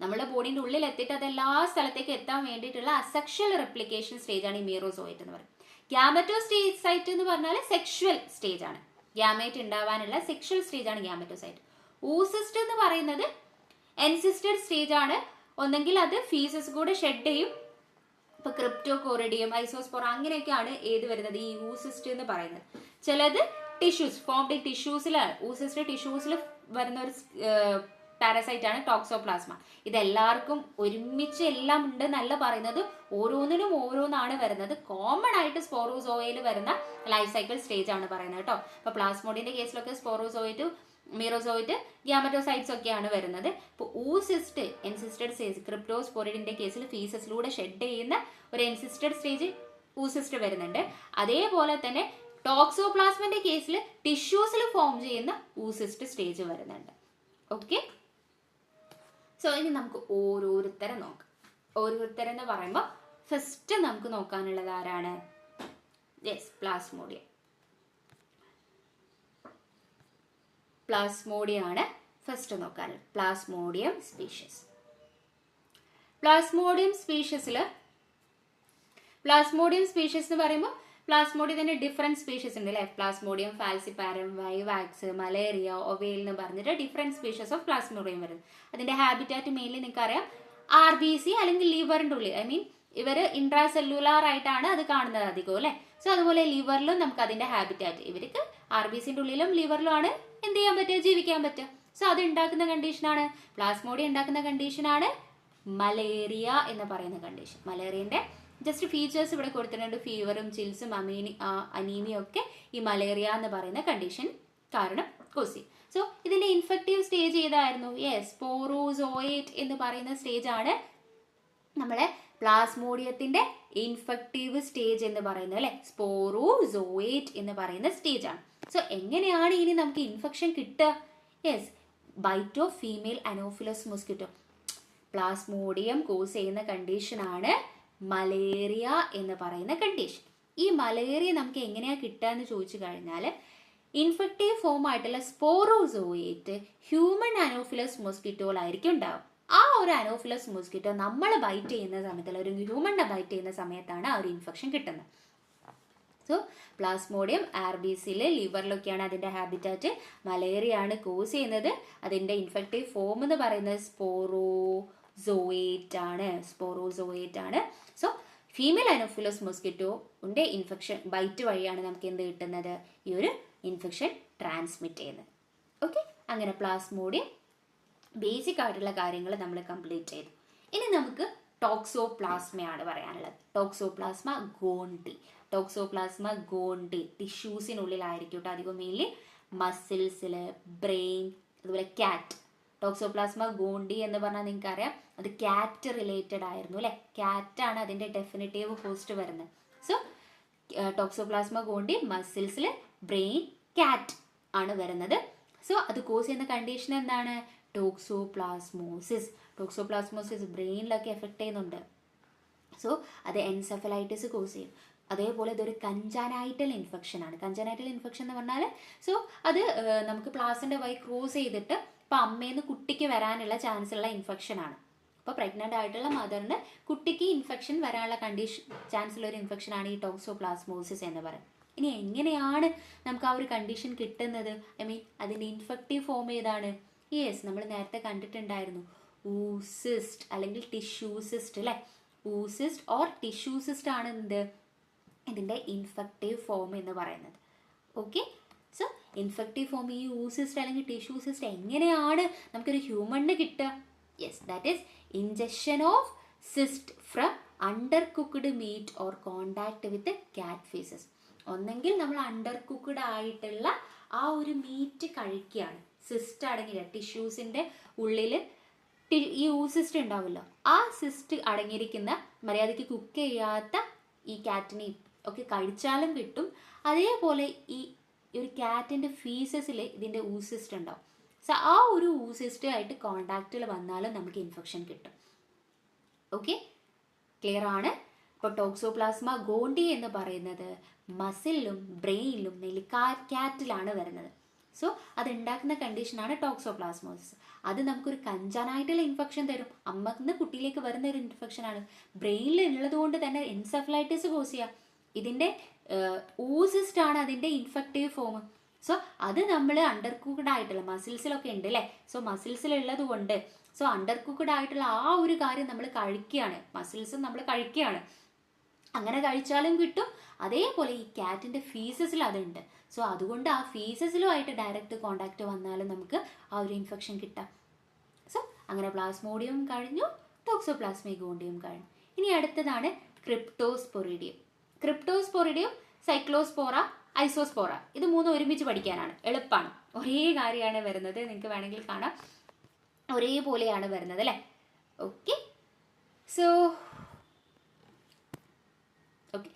നമ്മളുടെ ബോഡിൻ്റെ ഉള്ളിൽ എത്തിയിട്ട് അത് എല്ലാ സ്ഥലത്തേക്ക് എത്താൻ വേണ്ടിയിട്ടുള്ള അസെക്ഷൽ റെപ്ലിക്കേഷൻ സ്റ്റേജ് ആണ് ഈ മീറോസോയിറ്റ് എന്ന് പറയുന്നത്. ഗ്യാമറ്റോസൈറ്റ് എന്ന് പറഞ്ഞാൽ സെക്ഷുവൽ സ്റ്റേജ് ആണ്, ഗ്യാമേറ്റ് ഉണ്ടാവാനുള്ള സെക്ഷുവൽ സ്റ്റേജ് ആണ് ഗ്യാമറ്റോസൈറ്റ്. ഊസിസ്റ്റ് എന്ന് പറയുന്നത് എൻസിസ്റ്റഡ് സ്റ്റേജ് ആണ്, ഒന്നെങ്കിൽ അത് ഫീസസ് കൂടെ ഷെഡ് ചെയ്യും, ഇപ്പോൾ ക്രിപ്റ്റോകോറിഡിയം, ഐസോസ്പോറ, അങ്ങനെയൊക്കെയാണ് ഏത് വരുന്നത്, ഈ ഊസിസ്റ്റ് എന്ന് പറയുന്നത്. ചിലത് ടിഷ്യൂസ് ഫോംഡ് ടിഷ്യൂസിലാണ്, ഊസിസ്റ്റ് ടിഷ്യൂസിൽ വരുന്ന ഒരു പാരസൈറ്റ് ആണ് ടോക്സോപ്ലാസ്മ. ഇതെല്ലാവർക്കും ഒരുമിച്ച് എല്ലാം ഉണ്ടെന്നല്ല പറയുന്നത്, ഓരോന്നിനും ഓരോന്നാണ് വരുന്നത്. കോമൺ ആയിട്ട് സ്പോറോസോയിൽ വരുന്ന ലൈഫ് സൈക്കിൾ സ്റ്റേജ് ആണ് പറയുന്നത് കേട്ടോ. ഇപ്പോൾ പ്ലാസ്മോഡിയൻ്റെ കേസിലൊക്കെ സ്പോറോസോയിറ്റ്, മീറോസോയിറ്റ്, ഗ്യാമറ്റോസൈറ്റ്സ് ഒക്കെയാണ് വരുന്നത്. ഇപ്പോൾ ഊസിസ്റ്റ് എൻസിസ്റ്റഡ് സ്റ്റേജ്, ക്രിപ്റ്റോസ്പോറിഡിൻ്റെ കേസിൽ ഫീസസിലൂടെ ഷെഡ് ചെയ്യുന്ന ഒരു എൻസിസ്റ്റഡ് സ്റ്റേജ് ഊസിസ്റ്റ് വരുന്നുണ്ട്. അതേപോലെ തന്നെ ടോക്സോപ്ലാസ്മന്റെ കേസിൽ ടിഷ്യൂസിൽ ഫോം ചെയ്യുന്ന ഊസിസ്റ്റ് സ്റ്റേജ് വരുന്നുണ്ട്. ഓക്കെ, സോ ഇനി നമുക്ക് ഓരോരുത്തരെ നോക്കാം. ഓരോരുത്തരെന്ന് പറയുമ്പോൾ ഫസ്റ്റ് നമുക്ക് നോക്കാനുള്ളത് ആരാണ്? പ്ലാസ്മോഡിയം. പ്ലാസ്മോഡിയാണ് ഫസ്റ്റ് നോക്കാനുള്ളത്. Plasmodium species. പ്ലാസ്മോഡിയം സ്പീഷീസ് എന്ന് പറയുമ്പോൾ പ്ലാസ്മോഡിയം തന്നെ ഡിഫറെൻറ്റ് സ്പീഷീസ് ഉണ്ട് അല്ലേ? Plasmodium falciparum, vivax, malaria, ovale എന്ന് പറഞ്ഞിട്ട് ഡിഫറെൻറ്റ് സ്പീഷീസ് ഓഫ് പ്ലാസ്മോഡിയം വരും. അതിൻ്റെ ഹാബിറ്റാറ്റ് മെയിൻലി നിങ്ങൾക്കറിയാം RBC അല്ലെങ്കിൽ ലിവറിൻ്റെ ഉള്ളിൽ, ഐ മീൻ ഇവർ ഇൻട്രാ സെല്ലുലാർ ആയിട്ടാണ് അത് കാണുന്നത് അധികം അല്ലേ. സോ അതുപോലെ ലിവറിലും നമുക്ക് അതിൻ്റെ ഹാബിറ്റാറ്റ്, ഇവർക്ക് RBCൻ്റെ ഉള്ളിലും ലിവറിലുമാണ് എന്ത് ചെയ്യാൻ പറ്റുക, ജീവിക്കാൻ പറ്റുക. സോ അത് ഉണ്ടാക്കുന്ന കണ്ടീഷനാണ്, പ്ലാസ്മോഡിയം ഉണ്ടാക്കുന്ന കണ്ടീഷനാണ് മലേറിയ എന്ന് പറയുന്ന കണ്ടീഷൻ. മലേറിയൻ്റെ ജസ്റ്റ് ഫീച്ചേഴ്സ് ഇവിടെ കൊടുത്തിട്ടുണ്ട്, ഫീവറും ചിൽസും അനീമിയും ഒക്കെ ഈ മലേറിയ എന്ന് പറയുന്ന കണ്ടീഷൻ കാരണം കോസ് ചെയ്യും. സോ ഇതിൻ്റെ ഇൻഫെക്റ്റീവ് സ്റ്റേജ് ഏതായിരുന്നു? സ്പോറോസോയേറ്റ് എന്ന് പറയുന്ന സ്റ്റേജ് ആണ് നമ്മളെ പ്ലാസ്മോഡിയത്തിൻ്റെ ഇൻഫെക്റ്റീവ് സ്റ്റേജ് എന്ന് പറയുന്നത് അല്ലേ. സ്പോറോസോയേറ്റ് എന്ന് പറയുന്ന സ്റ്റേജ് ആണ്. സോ എങ്ങനെയാണ് ഇനി നമുക്ക് ഇൻഫെക്ഷൻ കിട്ടുക? Bite of female anopheles mosquito. Plasmodium cause ചെയ്യുന്ന കണ്ടീഷനാണ് മലേറിയ എന്ന് പറയുന്ന കണ്ടീഷൻ. ഈ മലേറിയ നമുക്ക് എങ്ങനെയാണ് കിട്ടുക എന്ന് ചോദിച്ചു കഴിഞ്ഞാൽ, ഇൻഫെക്റ്റീവ് ഫോം ആയിട്ടുള്ള സ്പോറോസോയേറ്റ് ഹ്യൂമൻ അനോഫിലസ് മോസ്കിറ്റോയിലായിരിക്കും ഉണ്ടാവും. ആ ഒരു അനോഫിലസ് മോസ്കിറ്റോ നമ്മൾ ബൈറ്റ് ചെയ്യുന്ന സമയത്തുള്ള ഒരു ഹ്യൂമനെ ബൈറ്റ് ചെയ്യുന്ന സമയത്താണ് ആ ഒരു ഇൻഫെക്ഷൻ കിട്ടുന്നത്. സോ പ്ലാസ്മോഡിയം RBCയിൽ ലിവറിലൊക്കെയാണ് അതിൻ്റെ ഹാബിറ്റാറ്റ്. മലേറിയ ആണ് കോസ് ചെയ്യുന്നത്. അതിൻ്റെ ഇൻഫെക്റ്റീവ് ഫോം എന്ന് പറയുന്നത് സ്പോറോസോയേറ്റ് ആണ്. സോ ഫീമെയിൽ അനോഫിലസ് മോസ്കിറ്റോൻ്റെ ഇൻഫെക്ഷൻ ബൈറ്റ് വഴിയാണ് നമുക്ക് എന്ത് കിട്ടുന്നത്, ഈ ഒരു ഇൻഫെക്ഷൻ ട്രാൻസ്മിറ്റ് ചെയ്യുന്നത്. ഓക്കെ, അങ്ങനെ പ്ലാസ്മോഡിയം ബേസിക് ആയിട്ടുള്ള കാര്യങ്ങൾ നമ്മൾ കംപ്ലീറ്റ് ചെയ്തു. ഇനി നമുക്ക് ടോക്സോപ്ലാസ്മയാണ് പറയാനുള്ളത്. ടോക്സോപ്ലാസ്മ ഗോണ്ടി ടിഷ്യൂസിനുള്ളിലായിരിക്കും കേട്ടോ അധികം, മെയിൻലി മസിൽസിൽ, ബ്രെയിൻ, അതുപോലെ ക്യാറ്റ്. ടോക്സോപ്ലാസ്മ ഗോണ്ടി എന്ന് പറഞ്ഞാൽ നിങ്ങൾക്കറിയാം അത് ക്യാറ്റ് റിലേറ്റഡ് ആയിരുന്നു അല്ലേ. ക്യാറ്റാണ് അതിൻ്റെ ഡെഫിനിറ്റീവ് ഹോസ്റ്റ് വരുന്നത്. സോ ടോക്സോപ്ലാസ്മ ഗോണ്ടി മസിൽസിൽ, ബ്രെയിൻ, ക്യാറ്റ് ആണ് വരുന്നത്. സോ അത് കോസ് ചെയ്യുന്ന കണ്ടീഷൻ എന്താണ്? ടോക്സോപ്ലാസ്മോസിസ് ബ്രെയിനിലൊക്കെ എഫക്റ്റ് ചെയ്യുന്നുണ്ട്. സോ അത് എൻസെഫലൈറ്റിസ് കോസ് ചെയ്യും. അതേപോലെ ഇതൊരു കഞ്ചനൈറ്റൽ ഇൻഫെക്ഷൻ ആണ്. കഞ്ചനൈറ്റൽ ഇൻഫെക്ഷൻ എന്ന് പറഞ്ഞാൽ അത് നമുക്ക് പ്ലാസൻ്റെ വഴി ക്രോസ് ചെയ്തിട്ട് ഇപ്പം അമ്മയിൽ നിന്ന് കുട്ടിക്ക് വരാനുള്ള ചാൻസ് ഉള്ള ഇൻഫെക്ഷൻ ആണ്. അപ്പോൾ പ്രഗ്നൻ്റ് ആയിട്ടുള്ള മദറിന് കുട്ടിക്ക് ഇൻഫെക്ഷൻ വരാനുള്ള ചാൻസുള്ള ഒരു ഇൻഫെക്ഷനാണ് ഈ ടോക്സോപ്ലാസ്മോസിസ് എന്ന് പറയുന്നത്. ഇനി എങ്ങനെയാണ് നമുക്ക് ആ ഒരു കണ്ടീഷൻ കിട്ടുന്നത്? അതിൻ്റെ ഇൻഫെക്റ്റീവ് ഫോം ഏതാണ്? യെസ്, നമ്മൾ നേരത്തെ കണ്ടിട്ടുണ്ടായിരുന്നു, ഊസിസ്റ്റ് അല്ലെങ്കിൽ ടിഷ്യൂ സിസ്റ്റ് അല്ലേ. ഊസിസ്റ്റ് ഓർ ടിഷ്യൂ സിസ്റ്റ് ആണ് ഇതിൻ്റെ ഇൻഫെക്റ്റീവ് ഫോം എന്ന് പറയുന്നത്. ഓക്കെ, സോ ഇൻഫെക്റ്റീവ് ഫോം ഈ ഊസിസ്റ്റ് അല്ലെങ്കിൽ ടിഷ്യൂ സിസ്റ്റ് എങ്ങനെയാണ് നമുക്കൊരു ഹ്യൂമണിന് കിട്ടുക? Yes, that is injection of cyst from under cooked meet or contact with കാറ്റ് ഫീസസ്. ഒന്നെങ്കിൽ നമ്മൾ അണ്ടർ കുക്ക്ഡ് ആയിട്ടുള്ള ആ ഒരു മീറ്റ് കഴിക്കുകയാണ്, സിസ്റ്റ് അടങ്ങിയ ടിഷ്യൂസിൻ്റെ ഉള്ളിൽ ഈ ഊസിസ്റ്റ് ഉണ്ടാവുമല്ലോ, ആ സിസ്റ്റ് അടങ്ങിയിരിക്കുന്ന മര്യാദയ്ക്ക് കുക്ക് ചെയ്യാത്ത ഈ കാറ്റിനെയും ഒക്കെ കഴിച്ചാലും കിട്ടും. അതേപോലെ ഈ ഒരു കാറ്റിൻ്റെ ഫീസസിൽ ഇതിൻ്റെ ഊസിസ്റ്റ് ഉണ്ടാവും. സോ ആ ഒരു ഊസിസ്റ്റ് ആയിട്ട് കോണ്ടാക്റ്റിൽ വന്നാലും നമുക്ക് ഇൻഫെക്ഷൻ കിട്ടും. ഓക്കെ, ക്ലിയർ ആണ്? ഇപ്പോൾ ടോക്സോപ്ലാസ്മ ഗോണ്ടി എന്ന് പറയുന്നത് മസിലിലും ബ്രെയിനിലും കാറ്റിലാണ് വരുന്നത്. സോ അതുണ്ടാക്കുന്ന കണ്ടീഷനാണ് ടോക്സോപ്ലാസ്മോസിസ്. അത് നമുക്കൊരു കഞ്ചനായിട്ടുള്ള ഇൻഫെക്ഷൻ തരും. അമ്മന്ന് കുട്ടിയിലേക്ക് വരുന്ന ഒരു ഇൻഫെക്ഷനാണ്. ബ്രെയിനിൽ ഉള്ളത് കൊണ്ട് തന്നെ എൻസെഫലൈറ്റിസ് കോസ് ചെയ്യാം. ഇതിൻ്റെ ഊസിസ്റ്റ് ആണ് അതിൻ്റെ ഇൻഫെക്റ്റീവ് ഫോം. സോ അത് നമ്മൾ അണ്ടർ കുക്ക്ഡ് ആയിട്ടുള്ള മസിൽസിലൊക്കെ ഉണ്ട് അല്ലേ. സോ മസിൽസിലുള്ളത് കൊണ്ട് അണ്ടർ കുക്ക്ഡ് ആയിട്ടുള്ള ആ ഒരു കാര്യം നമ്മൾ കഴിക്കുകയാണ്, മസിൽസും നമ്മൾ കഴിക്കുകയാണ്. അങ്ങനെ കഴിച്ചാലും കിട്ടും. അതേപോലെ ഈ കാറ്റിൻ്റെ ഫീസസിൽ അതുണ്ട്. സോ അതുകൊണ്ട് ആ ഫീസസിലുമായിട്ട് ഡയറക്റ്റ് കോണ്ടാക്റ്റ് വന്നാലും നമുക്ക് ആ ഒരു ഇൻഫെക്ഷൻ കിട്ടാം. സോ അങ്ങനെ പ്ലാസ്മോഡിയം കഴിഞ്ഞു, ടോക്സോപ്ലാസ്മ ഗോണ്ടിയും കഴിഞ്ഞു. ഇനി അടുത്തതാണ് ക്രിപ്റ്റോസ്പൊറിഡിയം. ക്രിപ്റ്റോസ്പൊറിഡിയം, സൈക്ലോസ്പോറ, ഐസോസ്പോറ, ഇത് മൂന്നും ഒരുമിച്ച് പഠിക്കാനാണ്, എളുപ്പമാണ്. ഒരേ കാര്യമാണ് വരുന്നത്, നിങ്ങൾക്ക് വേണമെങ്കിൽ കാണാം, ഒരേപോലെയാണ് വരുന്നത് അല്ലേ. ഓക്കെ, സോ ഓക്കെ,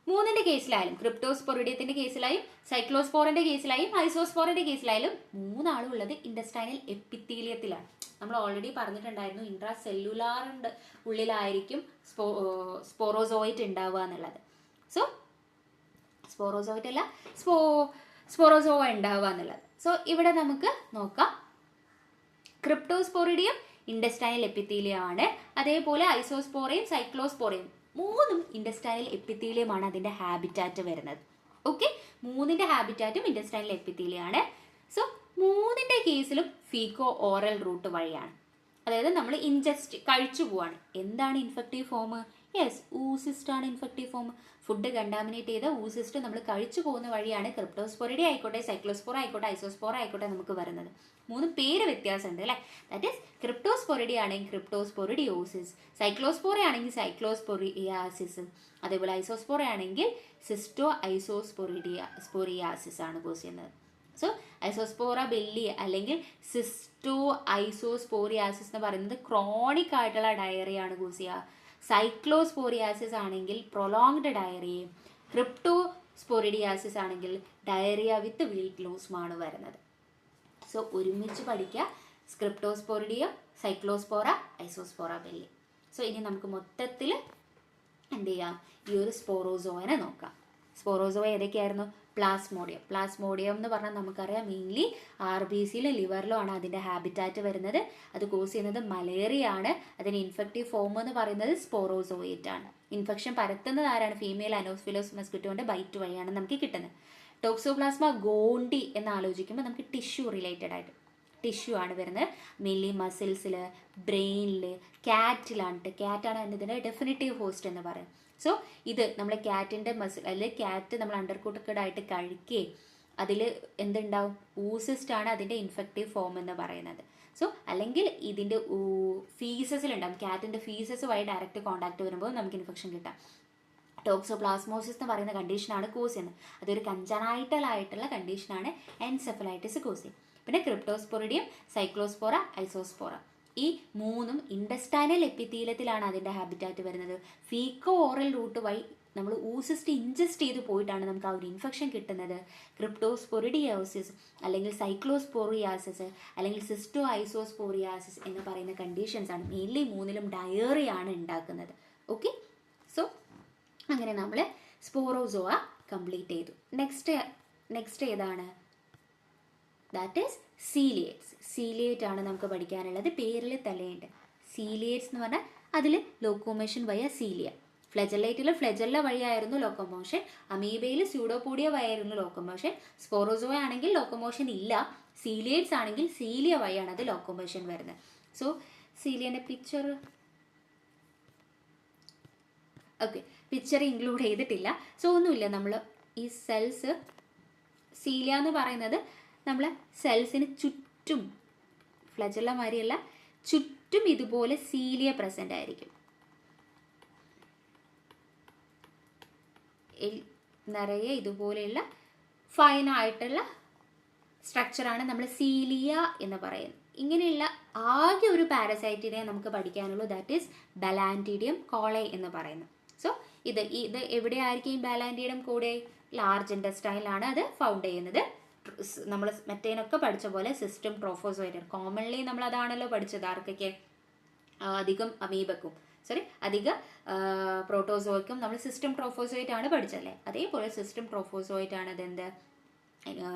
മൂന്നിൻ്റെ കേസിലായാലും, ക്രിപ്റ്റോസ്പൊറിഡിയത്തിൻ്റെ കേസിലായും സൈക്ലോസ്പോറിൻ്റെ കേസിലായും ഐസോസ്പോറിൻ്റെ കേസിലായാലും മൂന്നാളും ഉള്ളത് ഇൻഡസ്റ്റൈനൽ എപ്പിത്തീലിയത്തിലാണ്. നമ്മൾ ഓൾറെഡി പറഞ്ഞിട്ടുണ്ടായിരുന്നു, ഇൻട്രാ സെല്ലുലാറിൻ്റെ ഉള്ളിലായിരിക്കും സ്പോറോസോയിറ്റ് ഉണ്ടാവുക എന്നുള്ളത്. സോ സ്പോറോസോയിറ്റ് അല്ല, സ്പോറോസോവ ഉണ്ടാവുക എന്നുള്ളത്. സോ ഇവിടെ നമുക്ക് നോക്കാം, ക്രിപ്റ്റോസ്പൊറിഡിയം ഇൻഡസ്റ്റൈനൽ എപ്പിത്തീലിയം ആണ്. അതേപോലെ ഐസോസ്പോറയും സൈക്ലോസ്പോറയും മൂന്നും ഇൻഡസ്റ്റൈനൽ എപ്പിത്തീലിയമാണ് അതിൻ്റെ ഹാബിറ്റാറ്റ് വരുന്നത്. ഓക്കെ, മൂന്നിൻ്റെ ഹാബിറ്റാറ്റും ഇൻഡസ്റ്റൈനൽ എപ്പിത്തീലിയം ആണ്. സോ മൂന്നിൻ്റെ കേസിലും ഫീക്കോ ഓറൽ റൂട്ട് വഴിയാണ്, അതായത് നമ്മൾ ഇൻജസ്റ്റ് കഴിച്ചു പോവാണ്. എന്താണ് ഇൻഫെക്റ്റീവ് ഫോം? യെസ്, ഊസിസ്റ്റ് ആണ് ഇൻഫെക്റ്റീവ് ഫോം. ഫുഡ് കണ്ടാമിനേറ്റ് ചെയ്ത ഊസിസ്റ്റ് നമ്മൾ കഴിച്ചു പോകുന്ന വഴിയാണ് ക്രിപ്റ്റോസ്പൊറിഡി ആയിക്കോട്ടെ, സൈക്ലോസ്പോറ ആയിക്കോട്ടെ, ഐസോസ്പോറ ആയിക്കോട്ടെ നമുക്ക് വരുന്നത്. മൂന്ന് പേര് വ്യത്യാസമുണ്ട് അല്ലേ. ദാറ്റ് ഈസ് ക്രിപ്റ്റോസ്പൊറിഡി ആണെങ്കിൽ ക്രിപ്റ്റോസ്പൊറിഡിയോസിസ്, സൈക്ലോസ്പോറ ആണെങ്കിൽ സൈക്ലോസ്പൊറിയാസിസ്, അതേപോലെ ഐസോസ്പോറ ആണെങ്കിൽ സിസ്റ്റോ ഐസോസ്പൊറിയാസിസ് ആണ് കോസ് ചെയ്യുന്നത്. സോ ഐസോസ്പോറ ബെല്ലി അല്ലെങ്കിൽ സിസ്റ്റോ ഐസോസ്പോറിയാസിസ് എന്ന് പറയുന്നത് ക്രോണിക് ആയിട്ടുള്ള ഡയറിയാണ് കോസ് ചെയ്യുക. സൈക്ലോസ്പോറിയാസിസ് ആണെങ്കിൽ പ്രൊലോങ്ഡ് ഡയറിയയും, ക്രിപ്റ്റോസ്പൊറിഡിയാസിസ് ആണെങ്കിൽ ഡയറിയ വിത്ത് വെയിറ്റ് ലോസുമാണ് വരുന്നത്. സോ ഒരുമിച്ച് പഠിക്കുക, ക്രിപ്റ്റോസ്പൊറിഡിയം, സൈക്ലോസ്പോറ, ഐസോസ്പോറ ബെല്ലി. സോ ഇനി നമുക്ക് മൊത്തത്തിൽ എന്ത് ചെയ്യാം, ഈ ഒരു സ്പോറോസോയനെ നോക്കാം. സ്പോറോസോയ ഏതൊക്കെയായിരുന്നു? പ്ലാസ്മോഡിയം എന്ന് പറഞ്ഞാൽ നമുക്കറിയാം മെയിൻലി RBCയിലും ലിവറിലും ആണ് അതിൻ്റെ ഹാബിറ്റാറ്റ് വരുന്നത്. അത് കോസ് ചെയ്യുന്നത് മലേറിയ ആണ്. അതിന് ഇൻഫെക്റ്റീവ് ഫോം എന്ന് പറയുന്നത് സ്പോറോസോയേറ്റ് ആണ്. ഇൻഫെക്ഷൻ പരത്തുന്നത് ആരാണ്? ഫീമെയിൽ അനോഫിലോസ് മസ്കിറ്റോൻ്റെ ബൈറ്റ് വഴിയാണ് നമുക്ക് കിട്ടുന്നത്. ടോക്സോപ്ലാസ്മ ഗോണ്ടി എന്ന് ആലോചിക്കുമ്പോൾ നമുക്ക് ടിഷ്യൂ റിലേറ്റഡ് ആയിട്ട് ടിഷ്യൂ ആണ് വരുന്നത്. മെയിൻലി മസിൽസിൽ, ബ്രെയിനിൽ, കാറ്റിലാണ്. കാറ്റാണ് അതിൻ്റെ ഡെഫിനിറ്റീവ് ഹോസ്റ്റ് എന്ന് പറയും. സോ ഇത് നമ്മൾ കാറ്റിൻ്റെ മസിൽ അല്ലെങ്കിൽ കാറ്റ് നമ്മൾ അണ്ടർകുട്ടഡ് ആയിട്ട് കഴിക്കുകയും അതിൽ എന്തുണ്ടാവും? ഊസിസ്റ്റ് ആണ് അതിൻ്റെ ഇൻഫെക്റ്റീവ് ഫോം എന്ന് പറയുന്നത്. സോ അല്ലെങ്കിൽ ഇതിൻ്റെ ഫീസസിലുണ്ടാവും, കാറ്റിൻ്റെ ഫീസസ് വഴി ഡയറക്റ്റ് കോണ്ടാക്ട് വരുമ്പോൾ നമുക്ക് ഇൻഫെക്ഷൻ കിട്ടാം. ടോക്സോപ്ലാസ്മോസിസ് എന്ന് പറയുന്ന കണ്ടീഷനാണ് കോസ് ചെയ്യുന്നത്. അതൊരു കഞ്ചനൈറ്റൽ ആയിട്ടുള്ള കണ്ടീഷനാണ് എൻസെഫലൈറ്റിസ് കോസ് ചെയ്യുന്നത്. പിന്നെ ക്രിപ്റ്റോസ്പൊറിഡിയം, സൈക്ലോസ്പോറ, ഐസോസ്പോറ, ഈ മൂന്നും ഇൻഡസ്റ്റൈനൽ എപ്പിത്തീലിയത്തിലാണ് അതിൻ്റെ ഹാബിറ്റാറ്റ് വരുന്നത്. ഫീക്കോ ഓറൽ റൂട്ട് വഴി നമ്മൾ ഊസിസ്റ്റ് ഇൻജസ്റ്റ് ചെയ്ത് പോയിട്ടാണ് നമുക്ക് ആ ഒരു ഇൻഫെക്ഷൻ കിട്ടുന്നത്. ക്രിപ്റ്റോസ്പൊറിഡിയോസിസ് അല്ലെങ്കിൽ സൈക്ലോസ്പോറിയാസിസ് അല്ലെങ്കിൽ സിസ്റ്റോ ഐസോസ്പോറിയാസിസ് എന്ന് പറയുന്ന കണ്ടീഷൻസ് ആണ്. മെയിൻലി മൂന്നിലും ഡയറിയാണ് ഉണ്ടാക്കുന്നത്. ഓക്കെ, സോ അങ്ങനെ നമ്മൾ സ്പോറോസോവ കംപ്ലീറ്റ് ചെയ്തു. നെക്സ്റ്റ് ഏതാണ്? That is ciliates. സീലിയേറ്റ് ആണ് നമുക്ക് പഠിക്കാനുള്ളത്. പേരിൽ തലയുണ്ട്. സീലിയേറ്റ്സ് എന്ന് പറഞ്ഞാൽ അതിൽ ലോക്കോമോഷൻ വയ സീലിയ. ഫ്ലെജല്ലൈറ്റിൽ ഫ്ലെജല്ല വഴിയായിരുന്നു ലോക്കോമോഷൻ. അമീബയിൽ സ്യൂഡോപോഡിയ വഴിയായിരുന്നു ലോക്കോമോഷൻ. സ്പോറോസോയ ആണെങ്കിൽ ലോക്കോമോഷൻ ഇല്ല. സീലിയേറ്റ്സ് ആണെങ്കിൽ സീലിയ വഴിയാണ് അത് ലോക്കോമോഷൻ വരുന്നത്. സോ സീലിയൻ്റെ പിക്ചർ ഓക്കെ, പിക്ചർ ഇൻക്ലൂഡ് ചെയ്തിട്ടില്ല. സോ ഒന്നുമില്ല, നമ്മൾ ഈ സെൽസ് സീലിയ എന്ന് പറയുന്നത് നമ്മളെ സെൽസിന് ചുറ്റും ഫ്ലജല്ല മാതിരിയല്ല, ചുറ്റും ഇതുപോലെ സീലിയ പ്രസൻ്റ് ആയിരിക്കും. നിറയെ ഇതുപോലെയുള്ള ഫൈനായിട്ടുള്ള സ്ട്രക്ചറാണ് നമ്മൾ സീലിയ എന്ന് പറയുന്നത്. ഇങ്ങനെയുള്ള ആകെ ഒരു പാരസൈറ്റിനെ നമുക്ക് പഠിക്കാനുള്ളൂ, ദാറ്റ് ഈസ് ബലാൻറ്റിഡിയം കോളെ എന്ന് പറയുന്നത്. സോ ഇത് എവിടെയായിരിക്കും ബാലാൻറ്റിഡിയം കൂടെ? ലാർജ് ഇൻറ്റസ്റ്റൈനിലാണ് അത് ഫൗണ്ട് ചെയ്യുന്നത്. നമ്മൾ മറ്റേനൊക്കെ പഠിച്ച പോലെ സിസ്റ്റം ട്രോഫോസോയിഡ്, കോമൺലി നമ്മൾ അതാണല്ലോ പഠിച്ചത്. ആർക്കൊക്കെ? അധികം അമീബക്കും അധിക പ്രോട്ടോസോയ്ക്കും നമ്മൾ സിസ്റ്റം ട്രോഫോസോയിറ്റ് ആണ് പഠിച്ചല്ലേ. അതേപോലെ സിസ്റ്റം ട്രോഫോസോയിറ്റ് ആണ് അതെന്ത്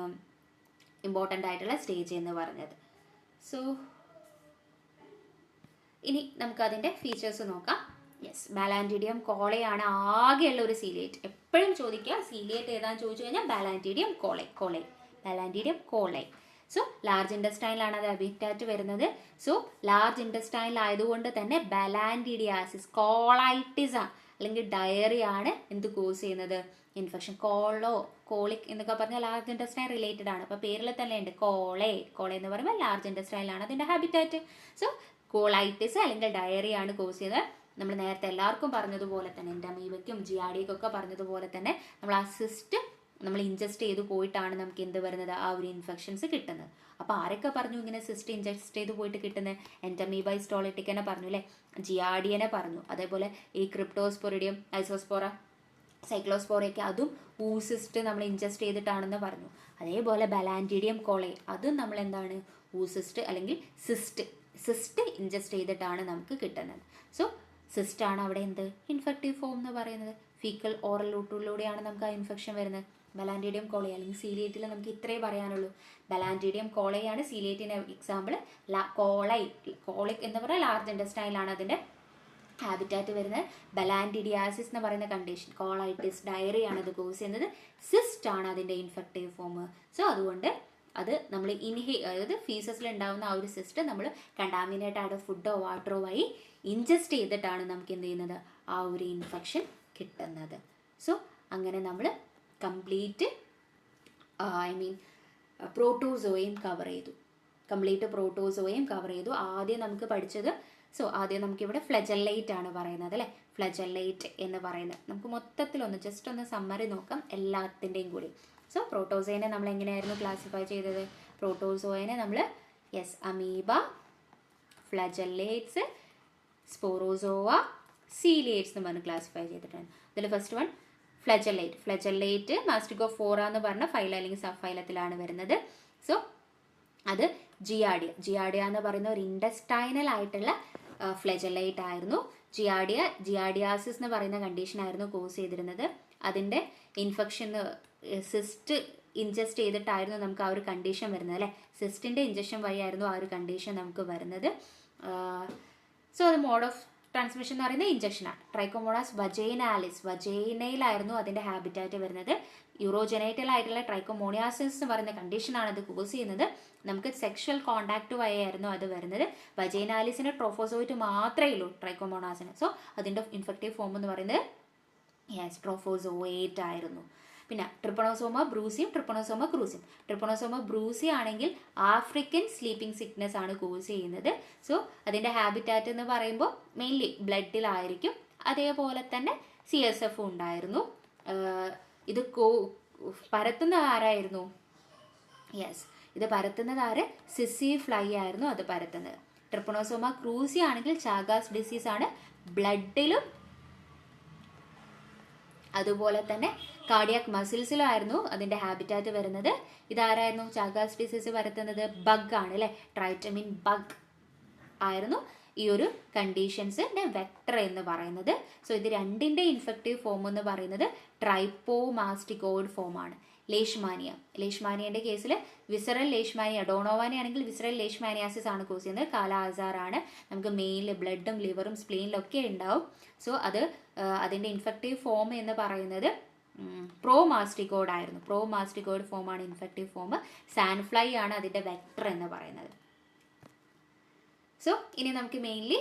ഇമ്പോർട്ടൻ്റ് ആയിട്ടുള്ള സ്റ്റേജ് എന്ന് പറഞ്ഞത്. സോ ഇനി നമുക്കതിൻ്റെ ഫീച്ചേഴ്സ് നോക്കാം. യെസ്, ബാലാൻറ്റിഡിയം കോളയാണ് ആകെയുള്ള ഒരു സീലിയേറ്റ്. എപ്പോഴും ചോദിക്കുക സീലിയേറ്റ് ഏതാണെന്ന് ചോദിച്ചു കഴിഞ്ഞാൽ ബാലാൻറ്റിഡിയം കോളെ ബാലാൻറ്റിഡിയം കോളെ. സോ ലാർജ് ഇൻറ്റസ്റ്റൈനിലാണ് അത് അബിറ്റാറ്റ് വരുന്നത്. സോ ലാർജ് ഇൻറ്റസ്റ്റൈനിലായതുകൊണ്ട് തന്നെ ബാലാൻറ്റിഡിയാസിസ്, കോളൈറ്റിസ് അല്ലെങ്കിൽ ഡയറിയ ആണ് എന്ത് കോസ് ചെയ്യുന്നത്? ഇൻഫെക്ഷൻ. കോളിക് എന്നൊക്കെ പറഞ്ഞാൽ ലാർജ് ഇൻറ്റസ്റ്റൈൻ റിലേറ്റഡ് ആണ്. അപ്പോൾ പേരിൽ തന്നെ ഉണ്ട് കോളെ എന്ന് പറയുമ്പോൾ ലാർജ് ഇൻറ്റസ്റ്റൈനിലാണ് അതിൻ്റെ ഹാബിറ്റാറ്റ്. സോ കോളൈറ്റിസ് അല്ലെങ്കിൽ ഡയറിയ ആണ് കോസ് ചെയ്യുന്നത്. നമ്മൾ നേരത്തെ എല്ലാവർക്കും പറഞ്ഞതുപോലെ തന്നെ, എൻ്റെ അമീബയ്ക്കും ജിയാഡിയക്കൊക്കെ പറഞ്ഞതുപോലെ തന്നെ, നമ്മൾ ആ സിസ്റ്റ് നമ്മൾ ഇൻജസ്റ്റ് ചെയ്ത് പോയിട്ടാണ് നമുക്ക് എന്ത് വരുന്നത്? ആ ഒരു ഇൻഫെക്ഷൻസ് കിട്ടുന്നത്. അപ്പോൾ ആരൊക്കെ പറഞ്ഞു ഇങ്ങനെ സിസ്റ്റ് ഇൻജസ്റ്റ് ചെയ്ത് പോയിട്ട് കിട്ടുന്നത്? എൻറ്റമീബ ഹിസ്റ്റോളിറ്റിക്കനെ പറഞ്ഞു അല്ലേ, ജിയാഡിയനെ പറഞ്ഞു, അതേപോലെ ഈ ക്രിപ്റ്റോസ്പൊറിഡിയം, ഐസോസ്പോറ, സൈക്ലോസ്പോറയൊക്കെ അതും ഊസിസ്റ്റ് നമ്മൾ ഇൻജസ്റ്റ് ചെയ്തിട്ടാണെന്ന് പറഞ്ഞു. അതേപോലെ ബാലാൻറ്റിഡിയം കോളെ അതും നമ്മൾ എന്താണ്? ഊസിസ്റ്റ് അല്ലെങ്കിൽ സിസ്റ്റ് ഇൻജസ്റ്റ് ചെയ്തിട്ടാണ് നമുക്ക് കിട്ടുന്നത്. സോ സിസ്റ്റാണ് അവിടെ എന്ത്? ഇൻഫെക്റ്റീവ് ഫോം എന്ന് പറയുന്നത്. ഫീക്കൽ ഓറൽ റൂട്ടിലൂടെയാണ് നമുക്ക് ആ ഇൻഫെക്ഷൻ വരുന്നത്. ബലാൻറ്റിഡിയം കോളെ അല്ലെങ്കിൽ സീലിയേറ്റിൽ നമുക്ക് ഇത്രേ പറയാനുള്ളൂ. ബലാൻറ്റിഡിയം കോളയാണ് സീലിയേറ്റിന് എക്സാമ്പിൾ. കോളിക് എന്ന് പറഞ്ഞാൽ ലാർജ് ഇൻറ്റസ്റ്റൈനിലാണ് അതിൻ്റെ ഹാബിറ്റാറ്റ് വരുന്നത്. ബലാൻറ്റിഡിയാസിസ് എന്ന് പറയുന്ന കണ്ടീഷൻ, കോളൈറ്റിസ്, ഡയറിയ ആണ് അത് കോസ് ചെയ്യുന്നത്. സിസ്റ്റ് ആണ് അതിൻ്റെ ഇൻഫെക്റ്റീവ് ഫോം. സോ അതുകൊണ്ട് അത് നമ്മൾ അതായത് ഫീസസിൽ ഉണ്ടാകുന്ന ആ ഒരു സിസ്റ്റ് നമ്മൾ കണ്ടാമിനേറ്റ് ആയിട്ട് ഫുഡോ വാട്ടറോ ആയി ഇൻജസ്റ്റ് ചെയ്തിട്ടാണ് നമുക്ക് എന്ത് ചെയ്യുന്നത്? ആ ഒരു ഇൻഫെക്ഷൻ കിട്ടുന്നത്. സോ അങ്ങനെ നമ്മൾ കംപ്ലീറ്റ് പ്രോട്ടോസോയും കവർ ചെയ്തു. ആദ്യം നമുക്ക് പഠിച്ചത്, ആദ്യം നമുക്കിവിടെ ഫ്ലെജല്ലൈറ്റ് ആണ് പറയുന്നത് അല്ലേ. ഫ്ലെജല്ലൈറ്റ് എന്ന് പറയുന്നത് നമുക്ക് മൊത്തത്തിലൊന്ന് ജസ്റ്റ് ഒന്ന് സമ്മറി നോക്കാം എല്ലാത്തിൻ്റെയും കൂടി. സോ പ്രോട്ടോസോയിനെ നമ്മൾ എങ്ങനെയായിരുന്നു ക്ലാസിഫൈ ചെയ്തത്? പ്രോട്ടോസോയിനെ നമ്മൾ അമീബ, ഫ്ലജല്ലേറ്റ്സ്, സ്പോറോസോവ, സീലിയേറ്റ്സ് എന്ന് പറഞ്ഞ് ക്ലാസിഫൈ ചെയ്തിട്ടാണ്. അതിൽ ഫസ്റ്റ് വൺ ഫ്ലെജല്ലേറ്റ് മാസ്റ്റിഗോഫോറ എന്ന് പറഞ്ഞ ഫൈല അല്ലെങ്കിൽ സബ് ഫൈലത്തിലാണ് വരുന്നത്. സോ അത് ജിയാഡിയ എന്ന് പറയുന്ന ഒരു ഇൻഡസ്റ്റൈനൽ ആയിട്ടുള്ള ഫ്ലെജല്ലൈറ്റ് ആയിരുന്നു. ജിയാഡിയാസിസ് എന്ന് പറയുന്ന കണ്ടീഷൻ ആയിരുന്നു കോസ് ചെയ്തിരുന്നത്. അതിൻ്റെ ഇൻഫെക്ഷൻ സിസ്റ്റ് ഇൻജസ്റ്റ് ചെയ്തിട്ടായിരുന്നു നമുക്ക് ആ ഒരു കണ്ടീഷൻ വരുന്നത് അല്ലേ. സിസ്റ്റിൻ്റെ ഇഞ്ചക്ഷൻ വഴിയായിരുന്നു ആ ഒരു കണ്ടീഷൻ നമുക്ക് വരുന്നത്. സോ അത് മോഡ് ഓഫ് ട്രാൻസ്മിഷൻ എന്ന് പറയുന്നത് ഇഞ്ചക്ഷനാണ്. ട്രൈക്കോമോണാസ് വജൈനയിലായിരുന്നു അതിൻ്റെ ഹാബിറ്റാറ്റ് വരുന്നത്. യൂറോജനൈറ്റൽ ആയിട്ടുള്ള ട്രൈക്കോമോണിയാസിസ് എന്ന് പറയുന്ന കണ്ടീഷനാണ് അത് കോസ് ചെയ്യുന്നത്. നമുക്ക് സെക്ഷൽ കോണ്ടാക്ട് വഴിയായിരുന്നു അത് വരുന്നത്. വജൈനാലിസിന് ട്രോഫോസോയിറ്റ് മാത്രമേ ഉള്ളൂ ട്രൈക്കോമോണാസിന്. സോ അതിൻ്റെ ഇൻഫെക്റ്റീവ് ഫോം എന്ന് പറയുന്നത് ട്രോഫോസോയേറ്റ് ആയിരുന്നു. പിന്നെ ട്രിപ്പണോസോമ ബ്രൂസിയും ട്രിപ്പണോസോമ ക്രൂസിയും. ട്രിപ്പണോസോമ ബ്രൂസി ആണെങ്കിൽ ആഫ്രിക്കൻ സ്ലീപ്പിംഗ് സിക്നെസ് ആണ് കോസ് ചെയ്യുന്നത്. സോ അതിൻ്റെ ഹാബിറ്റാറ്റ് എന്ന് പറയുമ്പോൾ മെയിൻലി ബ്ലഡിലായിരിക്കും. അതേപോലെ തന്നെ CSF ഉണ്ടായിരുന്നു. ഇത് പരത്തുന്ന ആരായിരുന്നു? ഇത് പരത്തുന്നത് ആര്? സിസി ഫ്ലൈ ആയിരുന്നു അത് പരത്തുന്നത്. ട്രിപ്പണോസോമ ക്രൂസി ആണെങ്കിൽ ചാഗാസ് ഡിസീസ് ആണ്, ബ്ലഡിലും അതുപോലെ തന്നെ കാർഡിയാക് മസിൽസിലായിരുന്നു അതിൻ്റെ ഹാബിറ്റാറ്റ് വരുന്നത്. ഇതാരായിരുന്നു ചാഗാസ് ഡിസീസ് പരത്തുന്നത്? ബഗ് ആണ് അല്ലേ. ട്രൈറ്റമിൻ ബഗ് ആയിരുന്നു ഈ ഒരു കണ്ടീഷൻസിൻ്റെ വെക്ടർ എന്ന് പറയുന്നത്. സോ ഇത് രണ്ടിൻ്റെ ഇൻഫെക്റ്റീവ് ഫോം എന്ന് പറയുന്നത് ട്രൈപ്പോമാസ്റ്റിക്കോയിഡ് ഫോമാണ്. ലേഷ്മാനിയൻ്റെ കേസിൽ വിസറൽ ലേഷ്മാനിയ, ഡോണോവാനെ ആണെങ്കിൽ വിസറൽ ലേഷ്മാനിയാസിസ് ആണ് കോസ് ചെയ്യുന്നത്. കാല ആസാറാണ്. നമുക്ക് മെയിനിൽ ബ്ലഡും ലിവറും സ്പ്ലീനിലൊക്കെ ഉണ്ടാവും. സോ അതിൻ്റെ ഇൻഫെക്റ്റീവ് ഫോം എന്ന് പറയുന്നത് പ്രോമാസ്റ്റിക്കോഡ് ആയിരുന്നു. പ്രോമാസ്റ്റിക്കോഡ് ഫോമാണ് ഇൻഫെക്റ്റീവ് ഫോം. സാൻഫ്ലൈ ആണ് അതിൻ്റെ വെക്ടർ എന്ന് പറയുന്നത്. സോ ഇനി നമുക്ക് മെയിൻലി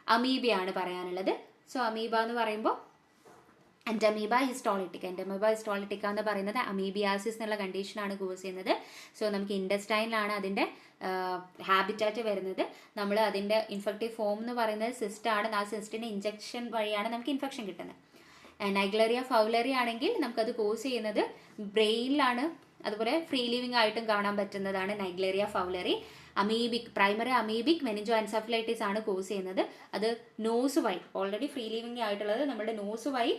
അമീബയാണ് പറയാനുള്ളത്. സോ അമീബ എന്ന് പറയുമ്പോൾ എൻഡമീബ ഹിസ്റ്റോളിറ്റിക്ക എന്ന് പറയുന്നത് അമീബിയാസിസ് എന്നുള്ള കണ്ടീഷനാണ് കോസ് ചെയ്യുന്നത്. സോ നമുക്ക് ഇൻഡസ്റ്റൈനിലാണ് അതിൻ്റെ ഹാബിറ്റാറ്റ് വരുന്നത്. നമ്മൾ അതിൻ്റെ ഇൻഫെക്റ്റീവ് ഫോം എന്ന് പറയുന്നത് സിസ്റ്റാണ്. ആ സിസ്റ്റിൻ്റെ ഇഞ്ചക്ഷൻ വഴിയാണ് നമുക്ക് ഇൻഫെക്ഷൻ കിട്ടുന്നത്. നൈഗ്ലേറിയ ഫൗലറി ആണെങ്കിൽ നമുക്കത് കോസ് ചെയ്യുന്നത് ബ്രെയിനിലാണ്. അതുപോലെ ഫ്രീ ലിവിങ് ആയിട്ടും കാണാൻ പറ്റുന്നതാണ് Naegleria fowleri. Primary amoebic meningo encephalitis ആണ് കോസ് ചെയ്യുന്നത്. അത് നോസ് വഴി, ഓൾറെഡി ഫ്രീ ലിവിങ് ആയിട്ടുള്ളത് നമ്മുടെ നോസ് വഴി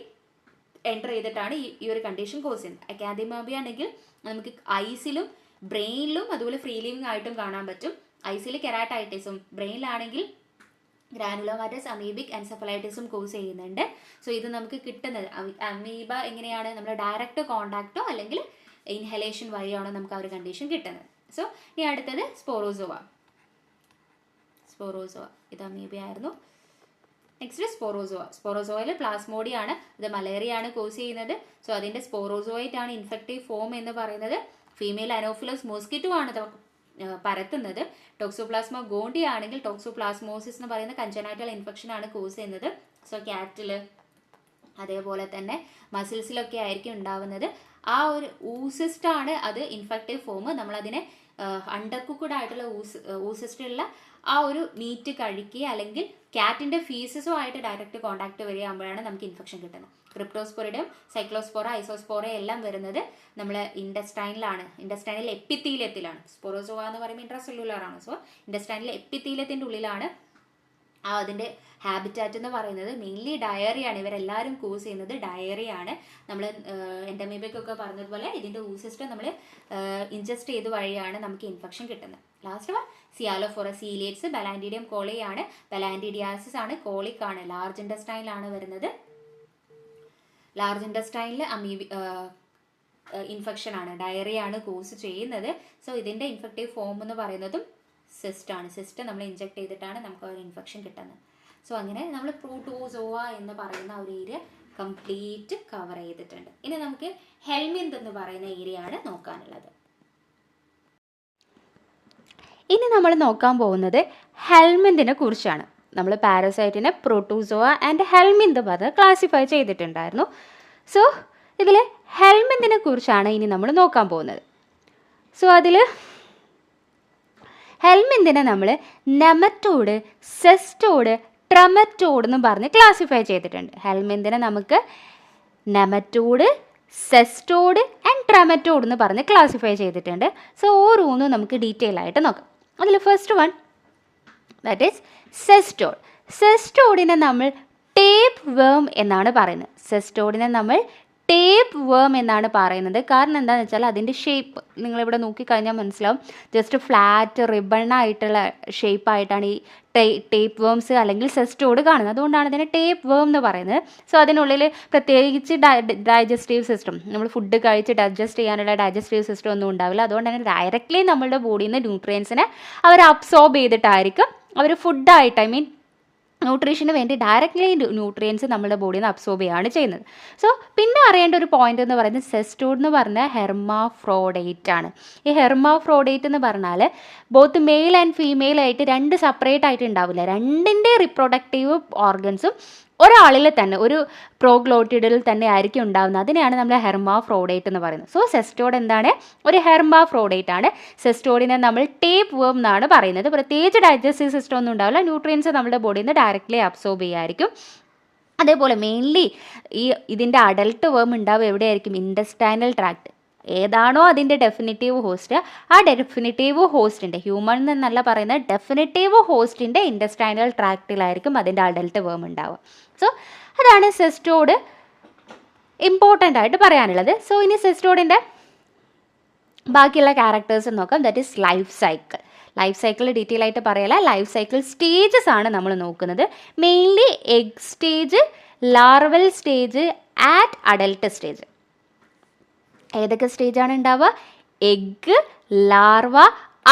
എൻ്റർ ചെയ്തിട്ടാണ് ഈ ഒരു കണ്ടീഷൻ കോസ് ചെയ്യുന്നത്. അക്കാദിമോബിയ ആണെങ്കിൽ നമുക്ക് ഐസിലും ബ്രെയിനിലും അതുപോലെ ഫ്രീ ലിവിങ് ആയിട്ടും കാണാൻ പറ്റും. ഐസിൽ കെരാറ്റൈറ്റിസും ബ്രെയിനിലാണെങ്കിൽ ഗ്രാനുലോമാറ്റസ് അമീബിക് എൻസെഫലൈറ്റിസും കോസ് ചെയ്യുന്നുണ്ട്. സോ ഇത് നമുക്ക് കിട്ടുന്നത് അമീബ എങ്ങനെയാണ്, നമ്മൾ ഡയറക്റ്റ് കോണ്ടാക്റ്റോ അല്ലെങ്കിൽ ഇൻഹലേഷൻ വഴിയാണോ നമുക്ക് ആ ഒരു കണ്ടീഷൻ കിട്ടുന്നത്. സോ ഇനി അടുത്തത് സ്പോറോസോവ. ഇത് അമീബ ആയിരുന്നു. നെക്സ്റ്റ് സ്പോറോസോയിൽ പ്ലാസ്മോഡിയാണ്. ഇത് മലേറിയയാണ് കോസ് ചെയ്യുന്നത്. സോ അതിൻ്റെ സ്പോറോസോയിറ്റ് ആണ് ഇൻഫെക്റ്റീവ് ഫോം എന്ന് പറയുന്നത്. ഫീമെയിൽ അനോഫിലസ് മോസ്കിറ്റോ ആണ് പരത്തുന്നത്. ടോക്സോപ്ലാസ്മ ഗോണ്ടി ആണെങ്കിൽ ടോക്സോപ്ലാസ്മോസിസ് എന്ന് പറയുന്ന കഞ്ചനൈറ്റൽ ഇൻഫെക്ഷൻ ആണ് കോസ് ചെയ്യുന്നത്. സോ ക്യാറ്റിൽ അതേപോലെ തന്നെ മസിൽസിലൊക്കെ ആയിരിക്കും ഉണ്ടാവുന്നത്. ആ ഒരു ഊസിസ്റ്റാണ് അത് ഇൻഫെക്റ്റീവ് ഫോം. നമ്മളതിനെ അണ്ടർ കുക്ക്ഡ് ആയിട്ടുള്ള ഊസിസ്റ്റുള്ള ആ ഒരു മീറ്റ് കഴിക്കുക അല്ലെങ്കിൽ ക്യാറ്റിൻ്റെ ഫീസസോ ആയിട്ട് ഡയറക്റ്റ് കോണ്ടാക്ട് വരികയാകുമ്പോഴാണ് നമുക്ക് ഇൻഫെക്ഷൻ കിട്ടുന്നത്. ക്രിപ്റ്റോസ്പോറിഡം, സൈക്ലോസ്പോറ, ഐസോസ്പോറ എല്ലാം വരുന്നത് നമ്മൾ ഇൻഡസ്റ്റൈനൽ എപ്പിത്തീലിയത്തിലാണ്. സ്പോറോസോവ എന്ന് പറയുമ്പോൾ ഇൻട്രാസെല്ലുലാർ ആണ്. സോ ഇൻഡസ്റ്റൈനൽ എപ്പിത്തീലിയത്തിൻ്റെ ഉള്ളിലാണ് അതിൻ്റെ ഹാബിറ്റാറ്റ് എന്ന് പറയുന്നത്. മെയിൻലി ഡയറിയാണ്. ഇവരെല്ലാവരും കോസ് ചെയ്യുന്നത് ഡയറിയാണ്. നമ്മൾ എൻഡമീബയ്ക്കൊക്കെ പറഞ്ഞതുപോലെ ഇതിൻ്റെ ഊസിസ്റ്റ് നമ്മൾ ഇൻജസ്റ്റ് ചെയ്ത് വഴിയാണ് നമുക്ക് ഇൻഫെക്ഷൻ കിട്ടുന്നത്. ലാസ്റ്റ് സിയാലോഫോറ, സീലിയേറ്റ്സ്, ബലാൻഡിഡിയം കോളിയാണ്. ബലാൻഡിഡിയാസിസ് ആണ്, കോളിക് ആണ്. ലാർജ് ഇൻഡസ്റ്റൈനിലാണ് വരുന്നത്. ലാർജ് ഇൻഡസ്റ്റൈനിൽ ഇൻഫെക്ഷൻ ആണ്, ഡയറിയാണ് കോസ് ചെയ്യുന്നത്. സോ ഇതിൻ്റെ ഇൻഫെക്റ്റീവ് ഫോം എന്ന് പറയുന്നതും സിസ്റ്റാണ്. സിസ്റ്റ് നമ്മൾ ഇൻജെക്ട് ചെയ്തിട്ടാണ് നമുക്ക് ഒരു ഇൻഫെക്ഷൻ കിട്ടുന്നത്. സോ അങ്ങനെ നമ്മൾ പ്രോട്ടോസോവ എന്ന് പറയുന്ന ഒരു ഏരിയ കംപ്ലീറ്റ് കവർ ചെയ്തിട്ടുണ്ട്. ഇനി നമുക്ക് ഹെൽമിന്ത് എന്ന് പറയുന്ന ഏരിയ ആണ് നോക്കാനുള്ളത്. ഇനി നമ്മൾ നോക്കാൻ പോകുന്നത് ഹെൽമിന്തിനെ കുറിച്ചാണ്. നമ്മൾ പാരസൈറ്റിനെ പ്രോട്ടോസോവ ആൻഡ് ഹെൽമിന്ത് പറഞ്ഞ് ക്ലാസിഫൈ ചെയ്തിട്ടുണ്ടായിരുന്നു. സോ ഇതിൽ ഹെൽമിന്തിനെ കുറിച്ചാണ് ഇനി നമ്മൾ നോക്കാൻ പോകുന്നത്. സോ അതിൽ ഹെൽമിന്തിനെ നമ്മൾ നെമറ്റോഡ്, സെസ്റ്റോഡ്, ട്രമറ്റോഡ് എന്ന് പറഞ്ഞ് ക്ലാസിഫൈ ചെയ്തിട്ടുണ്ട്. ഹെൽമിന്തിനെ നമുക്ക് നെമറ്റോഡ്, സെസ്റ്റോഡ് ആൻഡ് ട്രമറ്റോഡ് എന്ന് പറഞ്ഞ് ക്ലാസിഫൈ ചെയ്തിട്ടുണ്ട്. സോ ഓരോന്നും നമുക്ക് ഡീറ്റെയിൽ ആയിട്ട് നോക്കാം. അതിൽ ഫസ്റ്റ് വൺ ദാറ്റ് ഈസ് സെസ്റ്റോഡ്. സെസ്റ്റോഡിനെ നമ്മൾ ടേപ്പ് വേം എന്നാണ് പറയുന്നത്. സെസ്റ്റോഡിനെ നമ്മൾ ടേപ്പ് വേം എന്നാണ് പറയുന്നത്. കാരണം എന്താണെന്ന് വെച്ചാൽ അതിൻ്റെ ഷേപ്പ് നിങ്ങളിവിടെ നോക്കിക്കഴിഞ്ഞാൽ മനസ്സിലാവും. ജസ്റ്റ് ഫ്ലാറ്റ് റിബണായിട്ടുള്ള ഷേപ്പായിട്ടാണ് ഈ ടേപ്പ് വേംസ് അല്ലെങ്കിൽ സെസ്റ്റോഡ് കാണുന്നത്. അതുകൊണ്ടാണ് ഇതിനെ ടേപ്പ് വേം എന്ന് പറയുന്നത്. സോ അതിനുള്ളിൽ പ്രത്യേകിച്ച് ഡൈജസ്റ്റീവ് സിസ്റ്റം, നമ്മൾ ഫുഡ് കഴിച്ച് ഡൈജസ്റ്റ് ചെയ്യാനുള്ള ഡൈജസ്റ്റീവ് സിസ്റ്റം ഒന്നും ഉണ്ടാവില്ല. അതുകൊണ്ട് തന്നെ ഡയറക്റ്റ്ലി നമ്മളുടെ ബോഡിയിൽ നിന്ന് ന്യൂട്രിയൻസിനെ അവർ absorb ചെയ്തിട്ടായിരിക്കും our ഫുഡായിട്ട്, I mean nutrition വേണ്ടി ഡയറക്റ്റ്ലി ന്യൂട്രിയൻസ് നമ്മുടെ ബോഡിയിൽ നിന്ന് അബ്സോർബ് ചെയ്യുകയാണ് ചെയ്യുന്നത്. സോ പിന്നെ അറിയേണ്ട ഒരു പോയിന്റ് എന്ന് പറയുന്നത് സെസ്റ്റോഡ് എന്ന് പറഞ്ഞാൽ ഹെർമാഫ്രോഡേറ്റ് ആണ്. ഈ ഹെർമാഫ്രോഡേറ്റ് എന്ന് പറഞ്ഞാൽ ബോത്ത് മെയിൽ ആൻഡ് ഫീമെയിൽ ആയിട്ട് രണ്ട് സെപ്പറേറ്റ് ആയിട്ട് ഉണ്ടാവില്ല. രണ്ടിൻ്റെ റിപ്രൊഡക്റ്റീവ് ഓർഗൻസും ഒരാളിൽ തന്നെ, ഒരു പ്രോഗ്ലോട്ടിഡിൽ തന്നെ ആയിരിക്കും ഉണ്ടാകുന്നത്. അതിനെയാണ് നമ്മൾ ഹെർമാഫ്രോഡേറ്റ് എന്ന് പറയുന്നത്. സോ സെസ്റ്റോഡ് എന്താണ്? ഒരു ഹെർമാഫ്രോഡേറ്റ് ആണ്. സെസ്റ്റോഡിനെ നമ്മൾ ടേപ്പ് വേം എന്നാണ് പറയുന്നത്. പ്രത്യേകിച്ച് ഡൈജസ്റ്റീവ് സിസ്റ്റം ഒന്നും ഉണ്ടാവില്ല. ന്യൂട്രിയൻസ് നമ്മുടെ ബോഡിയിൽ നിന്ന് ഡയറക്റ്റ്ലി അബ്സോർബ് ചെയ്യുമായിരിക്കും. അതേപോലെ മെയിൻലി ഇതിൻ്റെ അഡൽട്ട് വേം ഉണ്ടാവുക എവിടെയായിരിക്കും? Intestinal tract. ഏതാണോ അതിൻ്റെ ഡെഫിനിറ്റീവ് ഹോസ്റ്റ്, ആ ഡെഫിനിറ്റീവ് ഹോസ്റ്റിൻ്റെ, ഹ്യൂമൺ എന്നല്ല പറയുന്നത്, ഡെഫിനിറ്റീവ് ഹോസ്റ്റിൻ്റെ ഇൻഡസ്റ്റൈനൽ ട്രാക്റ്റിലായിരിക്കും അതിൻ്റെ അഡൽട്ട് വേം ഉണ്ടാവുക. സോ അതാണ് സെസ്റ്റോഡ് ഇമ്പോർട്ടൻ്റ് ആയിട്ട് പറയാനുള്ളത്. സോ ഇനി സെസ്റ്റോഡിൻ്റെ ബാക്കിയുള്ള ക്യാരക്ടേഴ്സ് നോക്കാം. That is life cycle. Life cycle detail ആയിട്ട് പറയല. ലൈഫ് സൈക്കിൾ സ്റ്റേജസ് ആണ് നമ്മൾ നോക്കുന്നത്. Mainly egg stage, larval stage and adult stage. ഏതൊക്കെ സ്റ്റേജാണ് ഉണ്ടാവുക? എഗ്ഗ്, ലാർവ,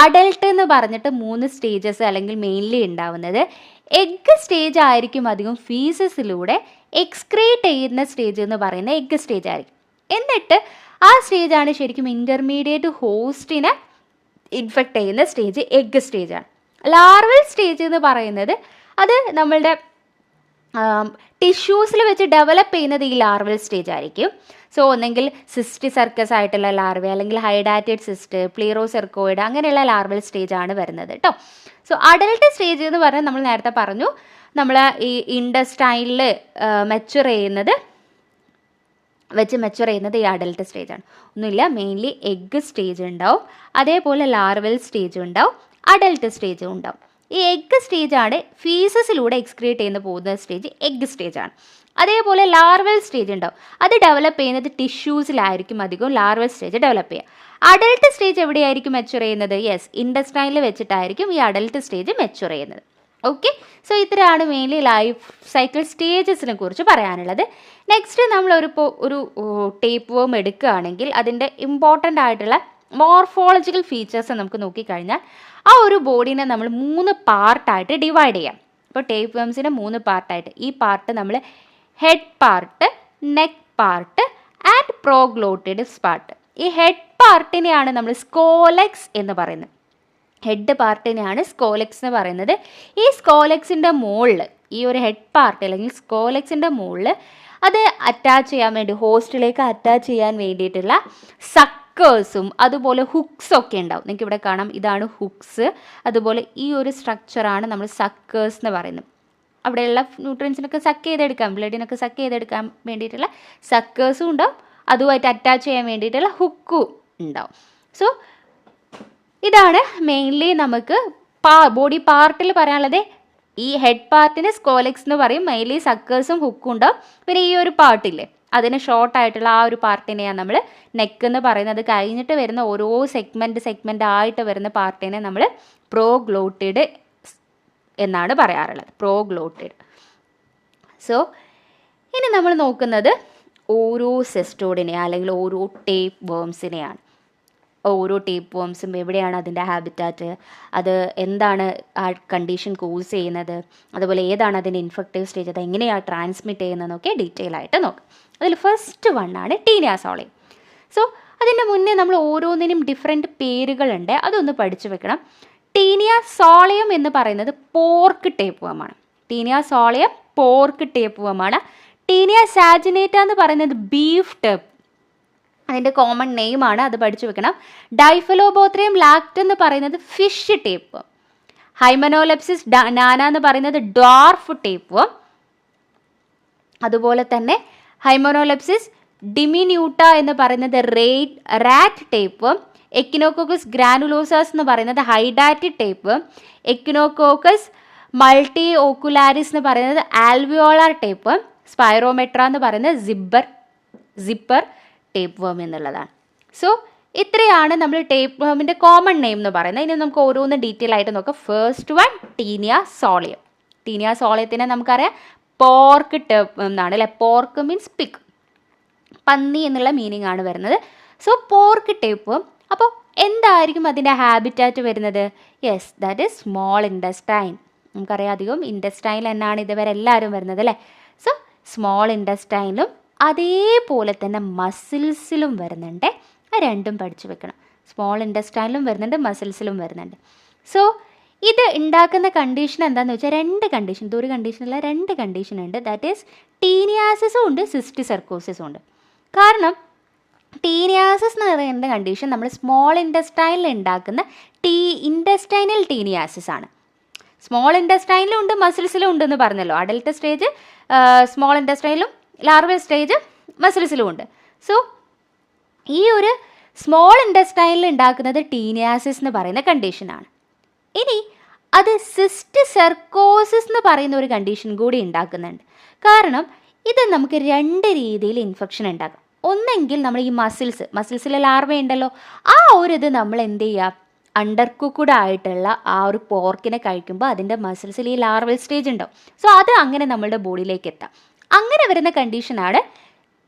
അഡൽട്ട് എന്ന് പറഞ്ഞിട്ട് 3 സ്റ്റേജസ് അല്ലെങ്കിൽ മെയിൻലി ഉണ്ടാവുന്നത്. എഗ്ഗ് സ്റ്റേജ് ആയിരിക്കും അധികം ഫീസസിലൂടെ എക്സ്ക്രീറ്റ് ചെയ്യുന്ന സ്റ്റേജ് എന്ന് പറയുന്നത് എഗ്ഗ് സ്റ്റേജ് ആയിരിക്കും. എന്നിട്ട് ആ സ്റ്റേജാണ് ശരിക്കും ഇൻ്റർമീഡിയറ്റ് ഹോസ്റ്റിനെ ഇൻഫെക്റ്റ് ചെയ്യുന്ന സ്റ്റേജ് എഗ്ഗ് സ്റ്റേജാണ്. ലാർവൽ സ്റ്റേജ് എന്ന് പറയുന്നത് അത് നമ്മളുടെ ടിഷ്യൂസിൽ വെച്ച് ഡെവലപ്പ് ചെയ്യുന്നത് ഈ ലാർവൽ സ്റ്റേജ് ആയിരിക്കും. സോ ഒന്നെങ്കിൽ സിസ്റ്റി സർക്കസ് ആയിട്ടുള്ള ലാർവ, അല്ലെങ്കിൽ ഹൈഡാറ്റഡ് സിസ്റ്റ്, പ്ലീറോസെർക്കോയിഡ്, അങ്ങനെയുള്ള ലാർവൽ സ്റ്റേജ് ആണ് വരുന്നത് കേട്ടോ. സോ അഡൽട്ട് സ്റ്റേജ് എന്ന് പറഞ്ഞാൽ നമ്മൾ നേരത്തെ പറഞ്ഞു, നമ്മൾ ഈ ഇൻഡസ്റ്റൈനിൽ മെച്ചുർ ചെയ്യുന്നത് ഈ അഡൽട്ട് സ്റ്റേജാണ്. ഒന്നുമില്ല, മെയിൻലി എഗ്ഗ് സ്റ്റേജ് ഉണ്ടാവും, അതേപോലെ ലാർവൽ സ്റ്റേജ് ഉണ്ടാവും, അഡൽട്ട് സ്റ്റേജും ഉണ്ടാവും. ഈ എഗ്ഗ് സ്റ്റേജാണ് ഫീസസിലൂടെ എക്സ്ക്രീറ്റ് ചെയ്യുന്ന പോകുന്ന സ്റ്റേജ് എഗ്ഗ് സ്റ്റേജാണ്. അതേപോലെ ലാർവൽ സ്റ്റേജ് ഉണ്ടാവും, അത് ഡെവലപ്പ് ചെയ്യുന്നത് ടിഷ്യൂസിലായിരിക്കും അധികം ലാർവൽ സ്റ്റേജ് ഡെവലപ്പ് ചെയ്യുക. അഡൽട്ട് സ്റ്റേജ് എവിടെയായിരിക്കും മെച്ചുർ ചെയ്യുന്നത്? യെസ്, ഇൻഡസ്റ്റൈനിൽ വെച്ചിട്ടായിരിക്കും ഈ അഡൽട്ട് സ്റ്റേജ് മെച്ചുർ ചെയ്യുന്നത്. ഓക്കെ, സോ ഇത്രയാണ് മെയിൻലി ലൈഫ് സൈക്കിൾ സ്റ്റേജസിനെ കുറിച്ച് പറയാനുള്ളത്. നെക്സ്റ്റ് നമ്മൾ ഒരു ടേപ്പ് വേം എടുക്കുകയാണെങ്കിൽ അതിൻ്റെ ഇമ്പോർട്ടൻ്റ് ആയിട്ടുള്ള മോർഫോളജിക്കൽ ഫീച്ചേഴ്സ് നമുക്ക് നോക്കിക്കഴിഞ്ഞാൽ ആ ഒരു ബോഡീനെ നമ്മൾ 3 പാർട്ടായിട്ട് ഡിവൈഡ് ചെയ്യാം. ഇപ്പോൾ ടേപ്പ് വേംസിനെ 3 പാർട്ടായിട്ട്, ഈ പാർട്ട് നമ്മൾ head part, neck part and proglottids part. ഈ ഹെഡ് പാർട്ടിനെയാണ് നമ്മൾ സ്കോലെക്സ് എന്ന് പറയുന്നത്. ഹെഡ് പാർട്ടിനെയാണ് സ്കോലെക്സ് എന്ന് പറയുന്നത്. ഈ സ്കോലെക്സിൻ്റെ മുകളിൽ, ഈ ഒരു ഹെഡ് പാർട്ട് അല്ലെങ്കിൽ സ്കോലെക്സിൻ്റെ മുകളിൽ അത് അറ്റാച്ച് ചെയ്യാൻ വേണ്ടി, ഹോസ്റ്റിലേക്ക് അറ്റാച്ച് ചെയ്യാൻ വേണ്ടിയിട്ടുള്ള സക്കേഴ്സും അതുപോലെ ഹുക്സൊക്കെ ഉണ്ടാവും. നിങ്ങൾക്ക് ഇവിടെ കാണാം, ഇതാണ് ഹുക്സ്. അതുപോലെ ഈ ഒരു സ്ട്രക്ചറാണ് നമ്മൾ സക്കേഴ്സ് എന്ന് പറയുന്നത്. അവിടെയുള്ള ന്യൂട്രിയൻസിനൊക്കെ സക്ക് ചെയ്തെടുക്കാം, ബ്ലഡിനൊക്കെ സക്ക് ചെയ്തെടുക്കാൻ വേണ്ടിയിട്ടുള്ള സക്കേഴ്സും ഉണ്ടാവും, അതുമായിട്ട് അറ്റാച്ച് ചെയ്യാൻ വേണ്ടിയിട്ടുള്ള ഹുക്കും ഉണ്ടാവും. സോ ഇതാണ് മെയിൻലി നമുക്ക് ബോഡി പാർട്ടിൽ പറയാനുള്ളത്. ഈ ഹെഡ് പാർട്ടിന് സ്കോലെക്സ് എന്ന് പറയും, മെയിൻലി സക്കേഴ്സും ഹുക്കും ഉണ്ടാവും. പിന്നെ ഈ ഒരു പാർട്ടില്ലേ, അതിന് ഷോർട്ടായിട്ടുള്ള ആ ഒരു പാർട്ടിനെയാണ് നമ്മൾ നെക്ക് എന്ന് പറയുന്നത്. അത് കഴിഞ്ഞിട്ട് വരുന്ന ഓരോ സെഗ്മെൻറ്റ് ആയിട്ട് വരുന്ന പാർട്ടിനെ നമ്മൾ പ്രോഗ്ലോട്ടിഡ് എന്നാണ് പറയാറുള്ളത്, പ്രോഗ്ലോട്ടിഡ്. സോ ഇനി നമ്മൾ നോക്കുന്നത് ഓരോ സെസ്റ്റോഡിനെ അല്ലെങ്കിൽ ഓരോ ടേപ്പ് വേംസിനെയാണ്. ഓരോ ടേപ്പ് വേംസും എവിടെയാണ് അതിൻ്റെ ഹാബിറ്റാറ്റ്, അത് എന്താണ് ആ കണ്ടീഷൻ കോസ് ചെയ്യുന്നത്, അതുപോലെ ഏതാണ് അതിൻ്റെ ഇൻഫെക്റ്റീവ് സ്റ്റേജ്, അത് എങ്ങനെയാണ് ട്രാൻസ്മിറ്റ് ചെയ്യുന്നതെന്നൊക്കെ ഡീറ്റെയിൽ ആയിട്ട് നോക്കാം. അതിൽ ഫസ്റ്റ് വണ്ണാണ് ടീനിയ സോളിയം. സോ അതിൻ്റെ മുന്നേ നമ്മൾ ഓരോന്നിനും ഡിഫറെൻറ്റ് പേരുകളുണ്ട്, അതൊന്ന് പഠിച്ചു വെക്കണം. ടീനിയ സോളിയം എന്ന് പറയുന്നത് പോർക്ക് ടേപ്പ് വേമാണ്. ടീനിയ സോളിയം പോർക്ക് ടേപ്പ് വേമാണ്. ടീനിയ സാജിനേറ്റ എന്ന് പറയുന്നത് ബീഫ് ടേപ്പ്, അതിൻ്റെ കോമൺ നെയിമാണ്, അത് പഠിച്ചു വെക്കണം. ഡൈഫലോബോത്രയം ലാക്റ്റ് എന്ന് പറയുന്നത് ഫിഷ് ടേപ്പ്. ഹൈമനോലെപ്സിസ് നാന എന്ന് പറയുന്നത് ഡ്വാർഫ് ടേപ്പ്. അതുപോലെ തന്നെ ഹൈമനോലെപ്സിസ് ഡിമിന്യൂട്ട എന്ന് പറയുന്നത് റാറ്റ് ടേപ്പ്. എക്കിനോകോക്കസ് ഗ്രാനുലോസാസ് എന്ന് പറയുന്നത് ഹൈഡാറ്റഡ് ടേപ്പ്. എക്കിനോകോക്കസ് മൾട്ടി ഓക്കുലാരിസ് എന്ന് പറയുന്നത് ആൽവിയോളാർ ടേപ്പ്. സ്പൈറോമെട്ര എന്ന് പറയുന്നത് സിപ്പർ ടേപ്പ് വേം എന്നുള്ളതാണ്. സോ ഇത്രയാണ് നമ്മൾ ടേപ്പ് വേമിൻ്റെ കോമൺ നെയിം എന്ന് പറയുന്നത്. ഇനി നമുക്ക് ഓരോന്ന് ഡീറ്റെയിൽ ആയിട്ട് നോക്കാം. First one Taenia solium. ടീനിയ സോളിയത്തിനെ നമുക്കറിയാം പോർക്ക് ടേപ്പ് എന്നാണ് അല്ലേ. പോർക്ക് മീൻസ് പിഗ്, പന്നി എന്നുള്ള മീനിങ് ആണ് വരുന്നത്. സോ പോർക്ക് ടേപ്പ് വേം. അപ്പോൾ എന്തായിരിക്കും അതിൻ്റെ ഹാബിറ്റാറ്റ് വരുന്നത്? Yes, that is small intestine. നമുക്കറിയാം അധികം ഇൻഡസ്റ്റൈനിൽ തന്നെയാണ് ഇതുവരെ എല്ലാവരും വരുന്നത് അല്ലേ. സോ സ്മോൾ ഇൻഡസ്റ്റൈനിലും അതേപോലെ തന്നെ മസിൽസിലും വരുന്നുണ്ട്. ആ രണ്ടും പഠിച്ചു വെക്കണം. സ്മോൾ ഇൻഡസ്റ്റൈനിലും വരുന്നുണ്ട്, മസിൽസിലും വരുന്നുണ്ട്. സോ ഇത് ഉണ്ടാക്കുന്ന കണ്ടീഷൻ എന്താണെന്ന് വെച്ചാൽ 2 കണ്ടീഷൻ, ഒരു കണ്ടീഷനല്ല 2 കണ്ടീഷൻ ഉണ്ട്. ദാറ്റ് ഈസ് ടീനിയാസിസും ഉണ്ട്, സിസ്റ്റിസെർക്കോസിസും ഉണ്ട്. കാരണം ടീനിയാസിസ് എന്ന് പറയുന്ന കണ്ടീഷൻ നമ്മൾ സ്മോൾ ഇൻഡസ്റ്റൈനിൽ ഉണ്ടാക്കുന്ന ഇൻഡസ്റ്റൈനൽ ടീനിയാസിസ് ആണ്. സ്മോൾ ഇൻഡസ്റ്റൈനിലും ഉണ്ട്, മസിൽസിലും ഉണ്ടെന്ന് പറഞ്ഞല്ലോ. അഡൽട്ട് സ്റ്റേജ് സ്മോൾ ഇൻഡസ്റ്റൈനിലും, ലാർവൽ സ്റ്റേജ് മസിൽസിലും ഉണ്ട്. സോ ഈ ഒരു സ്മോൾ ഇൻഡസ്റ്റൈനിൽ ഉണ്ടാക്കുന്നത് ടീനിയാസിസ് എന്ന് പറയുന്ന കണ്ടീഷനാണ്. ഇനി അത് സിസ്റ്റിസെർക്കോസിസ് എന്ന് പറയുന്ന ഒരു കണ്ടീഷൻ കൂടി ഉണ്ടാക്കുന്നുണ്ട്. കാരണം ഇത് നമുക്ക് 2 രീതിയിൽ ഇൻഫെക്ഷൻ ഉണ്ടാക്കാം. ഒന്നെങ്കിൽ നമ്മൾ ഈ മസിൽസിലെ ലാർവ ഉണ്ടല്ലോ, ആ ഒരു ഇത് നമ്മൾ എന്ത് ചെയ്യുക, അണ്ടർ കുക്ക്ഡ് ആയിട്ടുള്ള ആ ഒരു പോർക്കിനെ കഴിക്കുമ്പോൾ അതിൻ്റെ മസിൽസിൽ ഈ ലാർവൽ സ്റ്റേജ് ഉണ്ടാവും. സോ അത് അങ്ങനെ നമ്മളുടെ ബോഡിയിലേക്ക് എത്താം. അങ്ങനെ വരുന്ന കണ്ടീഷനാണ്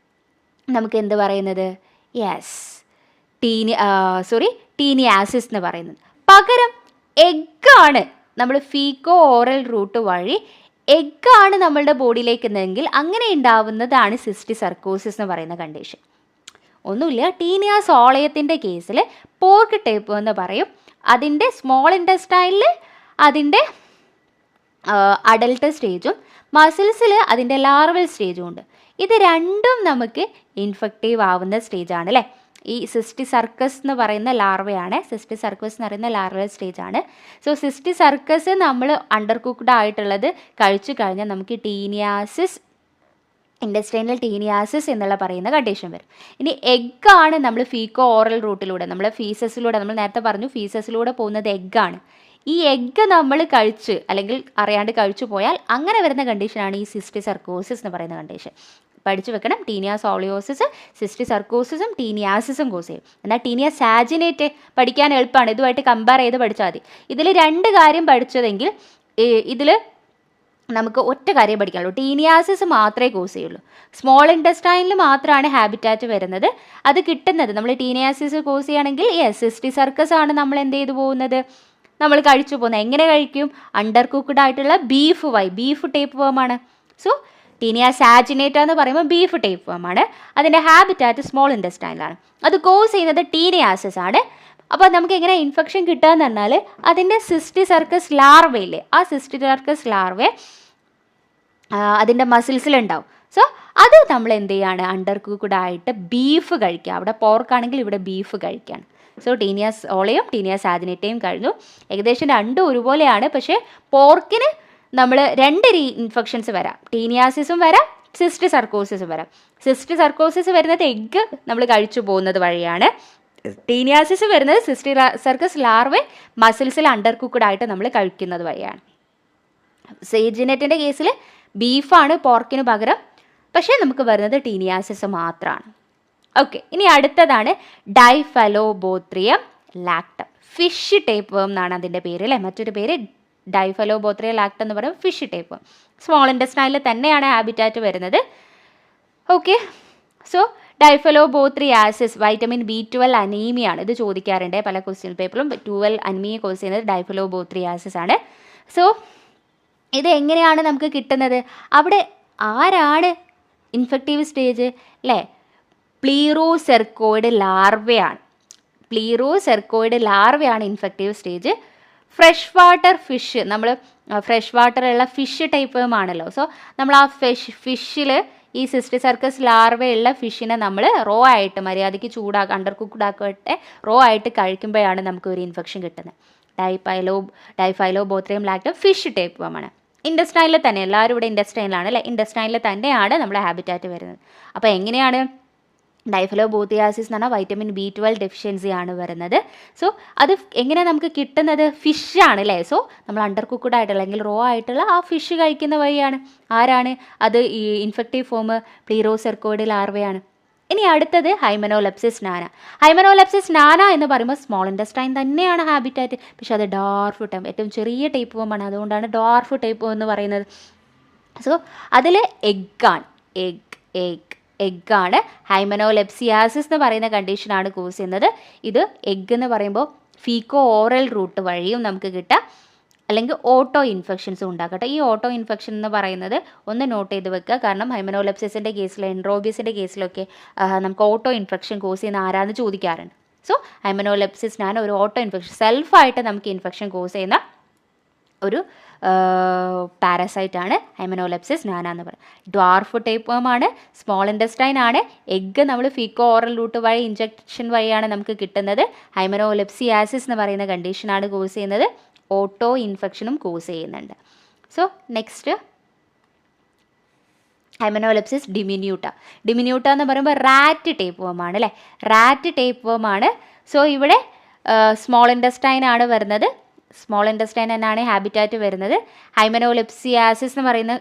നമുക്ക് എന്ത് പറയുന്നത്, യെസ്, ടീനിയാസിസ് എന്ന് പറയുന്നത്. പകരം എഗ്ഗാണ് നമ്മൾ ഫീക്കോ ഓറൽ റൂട്ട് വഴി എഗ്ഗാണ് നമ്മളുടെ ബോഡിയിലേക്ക് എന്നെങ്കിൽ അങ്ങനെ ഉണ്ടാവുന്നതാണ് സിസ്റ്റിസർക്കോസിസ് എന്ന് പറയുന്ന കണ്ടീഷൻ. ഒന്നുമില്ല, ടീനിയ സോളയത്തിൻ്റെ കേസിൽ പോർക്ക് ടേപ്പ് എന്ന് പറയും. അതിൻ്റെ സ്മോൾ ഇൻറ്റസ്റ്റൈനിൽ അതിൻ്റെ അഡൽട്ട് സ്റ്റേജും മസിൽസിൽ അതിൻ്റെ ലാർവൽ സ്റ്റേജും ഉണ്ട്. ഇത് രണ്ടും നമുക്ക് ഇൻഫെക്റ്റീവ് ആവുന്ന സ്റ്റേജാണ് അല്ലേ. ഈ സിസ്റ്റിസർക്കസ് എന്ന് പറയുന്ന ലാർവയാണ്, സിസ്റ്റിസർക്കസ് എന്ന് പറയുന്ന ലാർവൽ സ്റ്റേജാണ്. സോ സിസ്റ്റിസർക്കസ് നമ്മൾ അണ്ടർ കുക്ക്ഡ് ആയിട്ടുള്ളത് കഴിച്ചു കഴിഞ്ഞാൽ നമുക്ക് ടീനിയാസിസ്, ഇൻഡസ്ട്രിയൽ ടീനിയാസിസ് എന്നുള്ള പറയുന്ന കണ്ടീഷൻ വരും. ഇനി എഗ്ഗാണ് നമ്മൾ ഫീക്കോ ഓറൽ റൂട്ടിലൂടെ, നമ്മൾ ഫീസസിലൂടെ, നമ്മൾ നേരത്തെ പറഞ്ഞു ഫീസസിലൂടെ പോകുന്നത് എഗ്ഗാണ്. ഈ എഗ്ഗ് നമ്മൾ കഴിച്ച് അല്ലെങ്കിൽ അറിയാണ്ട് കഴിച്ചു പോയാൽ അങ്ങനെ വരുന്ന കണ്ടീഷനാണ് ഈ സിസ്റ്റിസർക്കോസിസ് എന്ന് പറയുന്ന കണ്ടീഷൻ. പഠിച്ചു വെക്കണം. ടീനിയ സോളിയോസിസ്, സിസ്റ്റിസർക്കോസിസും ടീനിയാസിസും കോസ് ചെയ്യും. എന്നാൽ ടീനിയ സാജിനേറ്റ് പഠിക്കാൻ എളുപ്പമാണ്, ഇതുമായിട്ട് കമ്പയർ ചെയ്ത് പഠിച്ചാൽ മതി. ഇതിൽ 2 കാര്യം പഠിച്ചതെങ്കിൽ ഇതിൽ നമുക്ക് ഒറ്റ കാര്യം പഠിക്കാനുള്ളൂ. ടീനിയാസിസ് മാത്രമേ കോസ് ചെയ്യുള്ളൂ. സ്മോൾ ഇൻറ്റസ്റ്റൈനിൽ മാത്രമാണ് ഹാബിറ്റാറ്റ് വരുന്നത്. അത് കിട്ടുന്നത് നമ്മൾ ടീനിയാസിസ് കോസ് ചെയ്യുകയാണെങ്കിൽ സിസ്റ്റിസർക്കസ് ആണ് നമ്മൾ എന്ത് ചെയ്തു പോകുന്നത്, നമ്മൾ കഴിച്ചു പോകുന്നത്. എങ്ങനെ കഴിക്കും? അണ്ടർ കുക്ക്ഡ് ആയിട്ടുള്ള ബീഫ് ടേപ്പ് വേമാണ്. സോ ടീനിയ സാജിനേറ്റ എന്ന് പറയുമ്പോൾ ബീഫ് ടേപ്പ് വേമാണ്. അതിൻ്റെ ഹാബിറ്റാറ്റ് സ്മോൾ ഇൻറ്റസ്റ്റൈനിലാണ്. അത് കോസ് ചെയ്യുന്നത് ടീനിയാസിസ് ആണ്. അപ്പോൾ നമുക്ക് എങ്ങനെ ഇൻഫെക്ഷൻ കിട്ടുക എന്ന് പറഞ്ഞാൽ അതിൻ്റെ സിസ്റ്റിസർക്കസ് ലാർവയില്ലേ, ആ സിസ്റ്റിസർക്കസ് ലാർവ അതിൻ്റെ മസിൽസിലുണ്ടാവും. സോ അത് നമ്മൾ എന്ത് ചെയ്യാണ്, അണ്ടർ കുക്ക്ഡ് ആയിട്ട് ബീഫ് കഴിക്കുക. അവിടെ പോർക്കാണെങ്കിൽ ഇവിടെ ബീഫ് കഴിക്കുകയാണ്. സോ ടീനിയ സോളയും ടീനിയ സാജിനേറ്റയും കഴിഞ്ഞു. ഏകദേശം രണ്ടും ഒരുപോലെയാണ്. പക്ഷേ പോർക്കിന് നമ്മൾ 2 ഇൻഫെക്ഷൻസ് വരാം. ടീനിയാസിസും വരാം, സിസ്റ്റിസർക്കോസിസും വരാം. സിസ്റ്റിസർക്കോസിസ് വരുന്നത് എഗ്ഗ് നമ്മൾ കഴിച്ചു പോകുന്നത് വഴിയാണ്. ടീനിയാസിസ് വരുന്നത് സിസ്റ്റിസർക്കസ് ലാർവ മസിൽസിൽ അണ്ടർ കുക്ക്ഡ് ആയിട്ട് നമ്മൾ കഴിക്കുന്നത് വഴിയാണ്. സാജിനേറ്റിൻ്റെ കേസിൽ ബീഫാണ് പോർക്കിന് പകരം, പക്ഷേ നമുക്ക് വരുന്നത് ടീനിയാസിസ് മാത്രമാണ്. ഓക്കെ, ഇനി അടുത്തതാണ് ഡൈഫലോബോത്രിയം ലാക്ടം. ഫിഷ് ടേപ്പ് വേം എന്നാണ് അതിൻ്റെ പേര് അല്ലേ. മറ്റൊരു പേര് ഡൈഫലോബോത്രിയം ലാക്ടം എന്ന് പറയുമ്പോൾ ഫിഷ് ടേപ്പ്. സ്മോൾ ഇൻറ്റസ്റ്റൈനിൽ തന്നെയാണ് ഹാബിറ്റാറ്റ് വരുന്നത്. Okay, so diphyllobothriasis vitamin B12 അനീമിയാണ്. ഇത് ചോദിക്കാറുണ്ട് പല ക്വസ്റ്റ്യൻ പേപ്പറിലും. 12 അനീമിയ കോസ് ചെയ്യുന്നത് ഡൈഫലോബോത്രിയാസിസ് ആണ്. സോ ഇത് എങ്ങനെയാണ് നമുക്ക് കിട്ടുന്നത്? അവിടെ ആരാണ് ഇൻഫെക്റ്റീവ് സ്റ്റേജ് അല്ലേ? പ്ലീറോസെർക്കോയിഡ് ലാർവയാണ് infective stage. Fresh water fish, നമ്മൾ ഫ്രഷ് വാട്ടറുള്ള ഫിഷ് ടൈപ്പുമാണല്ലോ. സോ നമ്മൾ ആ ഫിഷിൽ ഈ സിസ്റ്റിസർക്കസ് ലാർവയുള്ള ഫിഷിനെ നമ്മൾ റോ ആയിട്ട് മര്യാദയ്ക്ക് അണ്ടർ കുക്ക്ഡ് ആക്കട്ടെ റോ ആയിട്ട് കഴിക്കുമ്പോഴാണ് നമുക്ക് ഒരു ഇൻഫെക്ഷൻ കിട്ടുന്നത്. ഡൈഫൈലോബോത്രിയം ലാക്ടം ഫിഷ് ടൈപ്പുമാണ്. ഇൻഡസ്റ്റൈനിൽ തന്നെ, എല്ലാവരും ഇവിടെ ഇൻഡസ്റ്റൈനിലാണ് അല്ലേ. ഇൻഡസ്റ്റൈനിൽ തന്നെയാണ് നമ്മുടെ ഹാബിറ്റാറ്റ് വരുന്നത്. അപ്പോൾ എങ്ങനെയാണ് ഡൈഫലോബോത്തിയാസിസ് എന്ന് പറഞ്ഞാൽ വൈറ്റമിൻ B12 ഡെഫിഷ്യൻസി ആണ് വരുന്നത്. സോ അത് എങ്ങനെയാണ് നമുക്ക് കിട്ടുന്നത്? ഫിഷാണ് അല്ലേ. സോ നമ്മൾ അണ്ടർ കുക്ക്ഡ് ആയിട്ടുള്ള അല്ലെങ്കിൽ റോ ആയിട്ടുള്ള ആ ഫിഷ് കഴിക്കുന്ന വഴിയാണ്. ആരാണ് അത്? ഈ ഇൻഫെക്റ്റീവ് ഫോം പ്ലീറോസെർക്കോയിഡ് ലാർവയാണ്. ഇനി അടുത്തത് ഹൈമനോലെപ്സിസ് നാന എന്ന് പറയുമ്പോൾ സ്മോൾ ഇൻറ്റസ്റ്റൈൻ തന്നെയാണ് ഹാബിറ്റാറ്റ്. പക്ഷെ അത് ഡോർഫ് ടൈപ്പ്, ഏറ്റവും ചെറിയ ടൈപ്പ് ഫോമാണ്. അതുകൊണ്ടാണ് ഡോർഫ് ടൈപ്പ് എന്ന് പറയുന്നത്. സോ അതിൽ എഗ്ഗാണ്. ഹൈമനോലെപ്സിയാസിസ് എന്ന് പറയുന്ന കണ്ടീഷനാണ് കോസ് ചെയ്യുന്നത്. ഇത് എഗ്ഗ് എന്ന് പറയുമ്പോൾ ഫീക്കോ ഓറൽ റൂട്ട് വഴിയും നമുക്ക് കിട്ടാം, അല്ലെങ്കിൽ ഓട്ടോ ഇൻഫെക്ഷൻസും ഉണ്ടാക്കട്ടെ. ഈ ഓട്ടോ ഇൻഫെക്ഷൻ എന്ന് പറയുന്നത് ഒന്ന് നോട്ട് ചെയ്ത് വെക്കുക. കാരണം ഹൈമനോലെപ്സിസിൻ്റെ കേസിൽ, എൻട്രോബിയസിൻ്റെ കേസിലൊക്കെ നമുക്ക് ഓട്ടോ ഇൻഫെക്ഷൻ കോസ് ചെയ്യുന്ന ആരാന്ന് ചോദിക്കാറുണ്ട്. സോ ഹൈമനോലെപ്സിസ് നാന ഒരു ഓട്ടോ ഇൻഫെക്ഷൻ, സെൽഫായിട്ട് നമുക്ക് ഇൻഫെക്ഷൻ കോസ് ചെയ്യുന്ന ഒരു പാരസൈറ്റാണ് ഹൈമനോലെപ്സിസ് നാന എന്ന് പറയുന്നത്. ഡ്വാർഫ് ടൈപ്പ് ആണ്, സ്മോൾ ഇൻറ്റസ്റ്റൈൻ ആണ്. എഗ്ഗ് നമ്മൾ ഫീക്കോ ഓറൽ റൂട്ട് വഴി ഇഞ്ചക്ഷൻ വഴിയാണ് നമുക്ക് കിട്ടുന്നത്. ഹൈമനോലെപ്സിയാസിസ് എന്ന് പറയുന്ന കണ്ടീഷനാണ് കോസ് ചെയ്യുന്നത്. ഓട്ടോ ഇൻഫെക്ഷനും കോസ് ചെയ്യുന്നുണ്ട്. സോ നെക്സ്റ്റ് ഹൈമനോലെപ്സിസ് ഡിമിന്യൂട്ട എന്ന് പറയുമ്പോൾ റാറ്റ് ടേപ്പ് വേമാണ് അല്ലേ. റാറ്റ് ടേപ്പ് വേമാണ്. സോ ഇവിടെ സ്മോൾ ഇൻറ്റസ്റ്റൈൻ ആണ് വരുന്നത്. സ്മോൾ ഇൻറ്റസ്റ്റൈൻ തന്നെയാണ് ഹാബിറ്റാറ്റ് വരുന്നത്. ഹൈമനോലെപ്സിയാസിസ് എന്ന് പറയുന്ന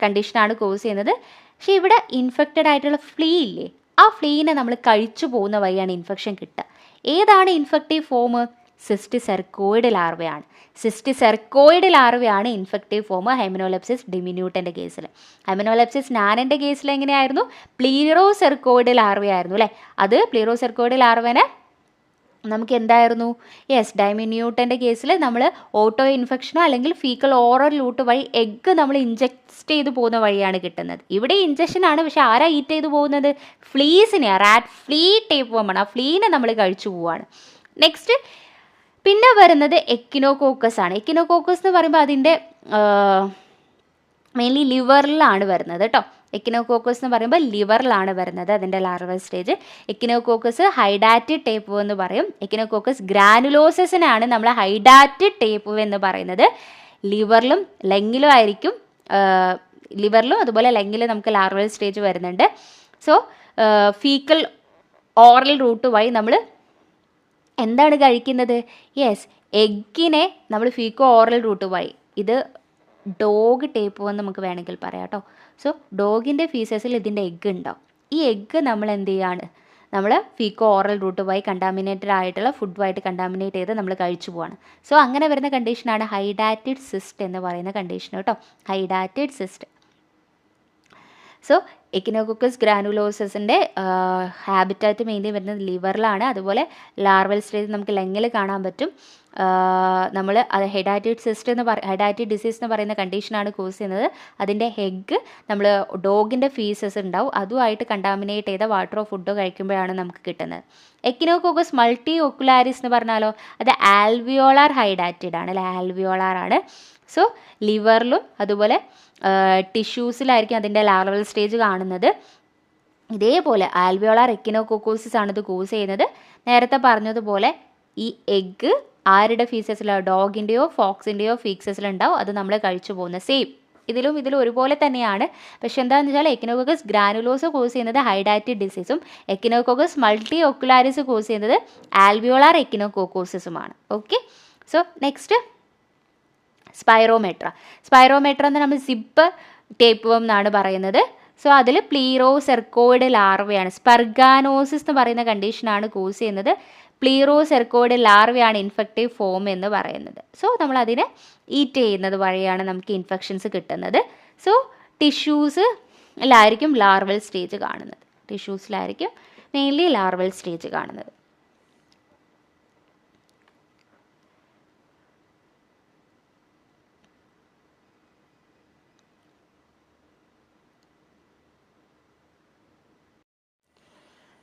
കണ്ടീഷനാണ് കോസ് ചെയ്യുന്നത്. പക്ഷേ ഇവിടെ ഇൻഫെക്റ്റഡ് ആയിട്ടുള്ള ഫ്ലീ ഇല്ലേ, ആ ഫ്ലീനെ നമ്മൾ കഴിച്ചു പോകുന്ന വഴിയാണ് ഇൻഫെക്ഷൻ കിട്ടുക. ഏതാണ് ഇൻഫെക്റ്റീവ് ഫോം? സിസ്റ്റിസെർക്കോയിഡ് ലാർവയാണ്. സിസ്റ്റിസെർക്കോയിഡ് ലാർവയാണ് ഇൻഫെക്റ്റീവ് ഫോം ഹൈമനോലെപ്സിസ് ഡിമിന്യൂട്ടൻ്റെ കേസിൽ. ഹൈമനോലെപ്സിസ് നാനൻ്റെ കേസിൽ എങ്ങനെയായിരുന്നു? പ്ലീറോസെർക്കോയിഡ് ലാർവയായിരുന്നു അല്ലേ. അത് പ്ലീറോസെർക്കോയിഡ് ലാർവനെ നമുക്ക് എന്തായിരുന്നു? യെസ്, ഡൈമിന്യൂട്ടൻ്റെ കേസിൽ നമ്മൾ ഓട്ടോ ഇൻഫെക്ഷനോ അല്ലെങ്കിൽ ഫീക്കൽ ഓറൽ റൂട്ട് വഴി എഗ്ഗ് നമ്മൾ ഇഞ്ചക്ട് ചെയ്ത് പോകുന്ന വഴിയാണ് കിട്ടുന്നത്. ഇവിടെ ഇഞ്ചക്ഷൻ ആണ്, പക്ഷേ ആരാ ഈറ്റ് ചെയ്ത് പോകുന്നത്? ഫ്ലീസിനെ, റാറ്റ് ഫ്ലീ ടൈപ്പ് ഫോമാണ്. ആ ഫ്ലീനെ നമ്മൾ കഴിച്ചു പോവുകയാണ്. നെക്സ്റ്റ് പിന്നെ വരുന്നത് എക്കിനോകോക്കസ് ആണ്. എക്കിനോകോക്കസ് എന്ന് പറയുമ്പോൾ അതിൻ്റെ മെയിൻലി ലിവറിലാണ് വരുന്നത് കേട്ടോ. എക്കിനോകോക്കസ് എന്ന് പറയുമ്പോൾ ലിവറിലാണ് വരുന്നത് അതിൻ്റെ ലാർവൽ സ്റ്റേജ്. എക്കിനോകോക്കസ് ഹൈഡാറ്റഡ് ടൈപ്പ് എന്ന് പറയും. എക്കിനോകോക്കസ് ഗ്രാനുലോസസിനാണ് നമ്മൾ ഹൈഡാറ്റഡ് ടൈപ്പ് എന്ന് പറയുന്നത്. ലിവറിലും ലങ്ങിലും ആയിരിക്കും, ലിവറിലും അതുപോലെ ലങ്ങിലും നമുക്ക് ലാർവൽ സ്റ്റേജ് വരുന്നുണ്ട്. സോ ഫീക്കൽ ഓറൽ റൂട്ട് വഴി നമ്മൾ എന്താണ് കഴിക്കുന്നത്? യെസ്, എഗ്ഗിനെ നമ്മൾ ഫീക്കോ ഓറൽ റൂട്ട് വഴി, ഇത് ഡോഗ് ടേപ്പ് എന്ന് നമുക്ക് വേണമെങ്കിൽ പറയാം കേട്ടോ. സോ ഡോഗിൻ്റെ ഫീസസിൽ ഇതിൻ്റെ എഗ്ഗ് ഉണ്ടാവും. ഈ എഗ്ഗ് നമ്മൾ എന്ത് ചെയ്യാണ്? നമ്മൾ ഫീക്കോ ഓറൽ റൂട്ട് വഴി കണ്ടാമിനേറ്റഡ് ആയിട്ടുള്ള ഫുഡുമായിട്ട് കണ്ടാമിനേറ്റ് ചെയ്ത് നമ്മൾ കഴിച്ചു പോവാണ്. സോ അങ്ങനെ വരുന്ന കണ്ടീഷനാണ് ഹൈഡാറ്റഡ് സിസ്റ്റ് എന്ന് പറയുന്ന കണ്ടീഷൻ കേട്ടോ. Hydatid cyst. സോ എക്കിനോകോക്കസ് ഗ്രാനുലോസസിൻ്റെ ഹാബിറ്റാറ്റ് മെയിൻലി വരുന്നത് ലിവറിലാണ്. അതുപോലെ ലാർവൽ സ്റ്റേജ് നമുക്ക് ലങ്ങിൽ കാണാൻ പറ്റും. നമ്മൾ അത് ഹൈഡാറ്റഡ് സിസ്റ്റ് ഹൈഡാറ്റഡ് ഡിസീസ് എന്ന് പറയുന്ന കണ്ടീഷനാണ് കോസ് ചെയ്യുന്നത്. അതിൻ്റെ എഗ്ഗ് നമ്മൾ ഡോഗിൻ്റെ ഫീസസ് ഉണ്ടാവും, അതുമായിട്ട് കണ്ടാമിനേറ്റ് ചെയ്ത വാട്ടറോ ഫുഡോ കഴിക്കുമ്പോഴാണ് നമുക്ക് കിട്ടുന്നത്. എക്കിനോകോക്കസ് മൾട്ടി ഒക്കുലാരിസ് എന്ന് പറഞ്ഞാലോ അത് ആൽവിയോളാർ ഹൈഡാറ്റഡ് ആണ് അല്ലെ, ആൽവിയോളാർ ആണ്. സോ ലിവറിലും അതുപോലെ ടിഷ്യൂസിലായിരിക്കും അതിൻ്റെ ലാർവൽ സ്റ്റേജ് കാണുന്നത്. ഇതേപോലെ ആൽവിയോളാർ എക്കിനോകോക്കോസിസ് ആണ് ഇത് കോസ് ചെയ്യുന്നത്. നേരത്തെ പറഞ്ഞതുപോലെ ഈ എഗ്ഗ് ആരുടെ ഫീസസിലോ ഡോഗിൻ്റെയോ ഫോക്സിൻ്റെയോ ഫീസസിലുണ്ടാവും, അത് നമ്മൾ കഴിച്ചു പോകുന്ന സെയിം ഇതിലും ഒരുപോലെ തന്നെയാണ്. പക്ഷെ എന്താണെന്ന് വെച്ചാൽ എക്കിനോകോക്കസ് ഗ്രാനുലോസ് കോസ് ചെയ്യുന്നത് ഹൈഡാറ്റഡ് ഡിസീസും എക്കിനോകോക്കസ് മൾട്ടി ഒക്കുലാരിസ് കോസ് ചെയ്യുന്നത് ആൽവിയോളാർ എക്കിനോകോക്കോസിസുമാണ്. Okay, so next Spirometra. Spirometra എന്ന് നമ്മൾ സിപ്പ് ടേപ്പ് വർം എന്നാണ് പറയുന്നത്. സോ അതിൽ പ്ലീറോസെർക്കോയിഡ് ലാർവയാണ്. സ്പെർഗാനോസിസ് എന്ന് പറയുന്ന കണ്ടീഷനാണ് കോസ് ചെയ്യുന്നത്. പ്ലീറോസെർക്കോയിഡ് ലാർവയാണ് ഇൻഫെക്റ്റീവ് ഫോം എന്ന് പറയുന്നത്. സോ നമ്മൾ അതിനെ ഈറ്റ് ചെയ്യുന്നത് വഴിയാണ് നമുക്ക് ഇൻഫെക്ഷൻസ് കിട്ടുന്നത്. സോ ടിഷ്യൂസിലായിരിക്കും ലാർവൽ സ്റ്റേജ് കാണുന്നത്. ടിഷ്യൂസിലായിരിക്കും മെയിൻലി ലാർവൽ സ്റ്റേജ് കാണുന്നത്.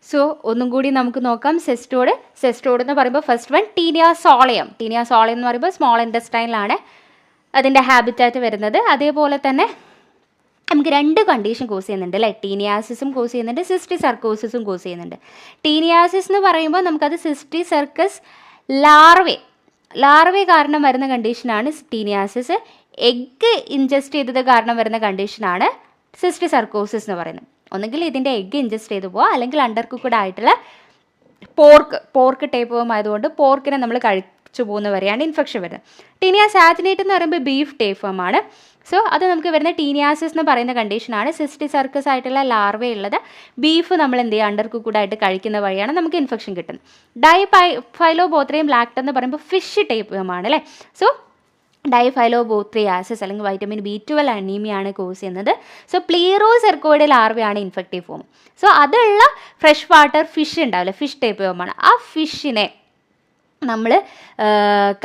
സോ ഒന്നും കൂടി നമുക്ക് നോക്കാം. സെസ്റ്റോഡ് എന്ന് പറയുമ്പോൾ ഫസ്റ്റ് വൺ ടീനിയ സോളയം എന്ന് പറയുമ്പോൾ സ്മോൾ ഇൻറ്റസ്റ്റൈനിലാണ് അതിൻ്റെ ഹാബിറ്റാറ്റ് വരുന്നത്. അതേപോലെ തന്നെ നമുക്ക് രണ്ട് കണ്ടീഷൻ കോസ് ചെയ്യുന്നുണ്ട് അല്ലേ. ടീനിയാസിസും കോസ് ചെയ്യുന്നുണ്ട്, സിസ്റ്റിസെർക്കോസിസും കോസ് ചെയ്യുന്നുണ്ട്. ടീനിയാസിസ് എന്ന് പറയുമ്പോൾ നമുക്കത് സിസ്റ്റിസെർക്കസ് ലാർവേ കാരണം വരുന്ന കണ്ടീഷനാണ് ടീനിയാസിസ്. എഗ്ഗ് ഇൻജസ്റ്റ് ചെയ്തത് കാരണം വരുന്ന കണ്ടീഷനാണ് സിസ്റ്റിസെർക്കോസിസ് എന്ന് പറയുന്നത്. ഒന്നുകിൽ ഇതിൻ്റെ എഗ്ഗ് ഇൻജസ്റ്റ് ചെയ്ത് പോവുക, അല്ലെങ്കിൽ അണ്ടർ കുക്ക്ഡ് ആയിട്ടുള്ള പോർക്ക് ടൈപ്പ് ഫോം ആയതുകൊണ്ട് പോർക്കിനെ നമ്മൾ കഴിച്ചു പോകുന്ന വരെയാണ് ഇൻഫെക്ഷൻ വരുന്നത്. ടീനിയ സാറ്റിനേറ്റ് എന്ന് പറയുമ്പോൾ ബീഫ് ടൈപ്പ് ഫോം ആണ്. സോ അത് നമുക്ക് വരുന്ന ടീനിയാസിസ് എന്ന് പറയുന്ന കണ്ടീഷനാണ്. സിസ്റ്റിസെർക്കസ് ആയിട്ടുള്ള ലാർവ ഉള്ളത് ബീഫ് നമ്മൾ എന്ത് ചെയ്യുക അണ്ടർ കുക്ക്ഡ് ആയിട്ട് കഴിക്കുന്ന വഴിയാണ് നമുക്ക് ഇൻഫെക്ഷൻ കിട്ടുന്നത്. ഡൈഫൈലോബോത്രയും ലാക്ടം എന്ന് പറയുമ്പോൾ ഫിഷ് ടൈപ്പ് ഫോം ആണ് അല്ലേ. സോ ഡൈഫൈലോബോത്രിയാസിസ് അല്ലെങ്കിൽ വൈറ്റമിൻ B12 അനീമിയാണ് കോസ് ചെയ്യുന്നത്. സോ പ്ലീറോസെർക്കോയിഡ് ലാർവയാണ് ഇൻഫെക്റ്റീവ് ഫോം. സോ അതുള്ള ഫ്രഷ് വാട്ടർ ഫിഷ് ഉണ്ടാവില്ല, ഫിഷ് ടൈപ്പ് ഫോമാണ്. ആ ഫിഷിനെ നമ്മൾ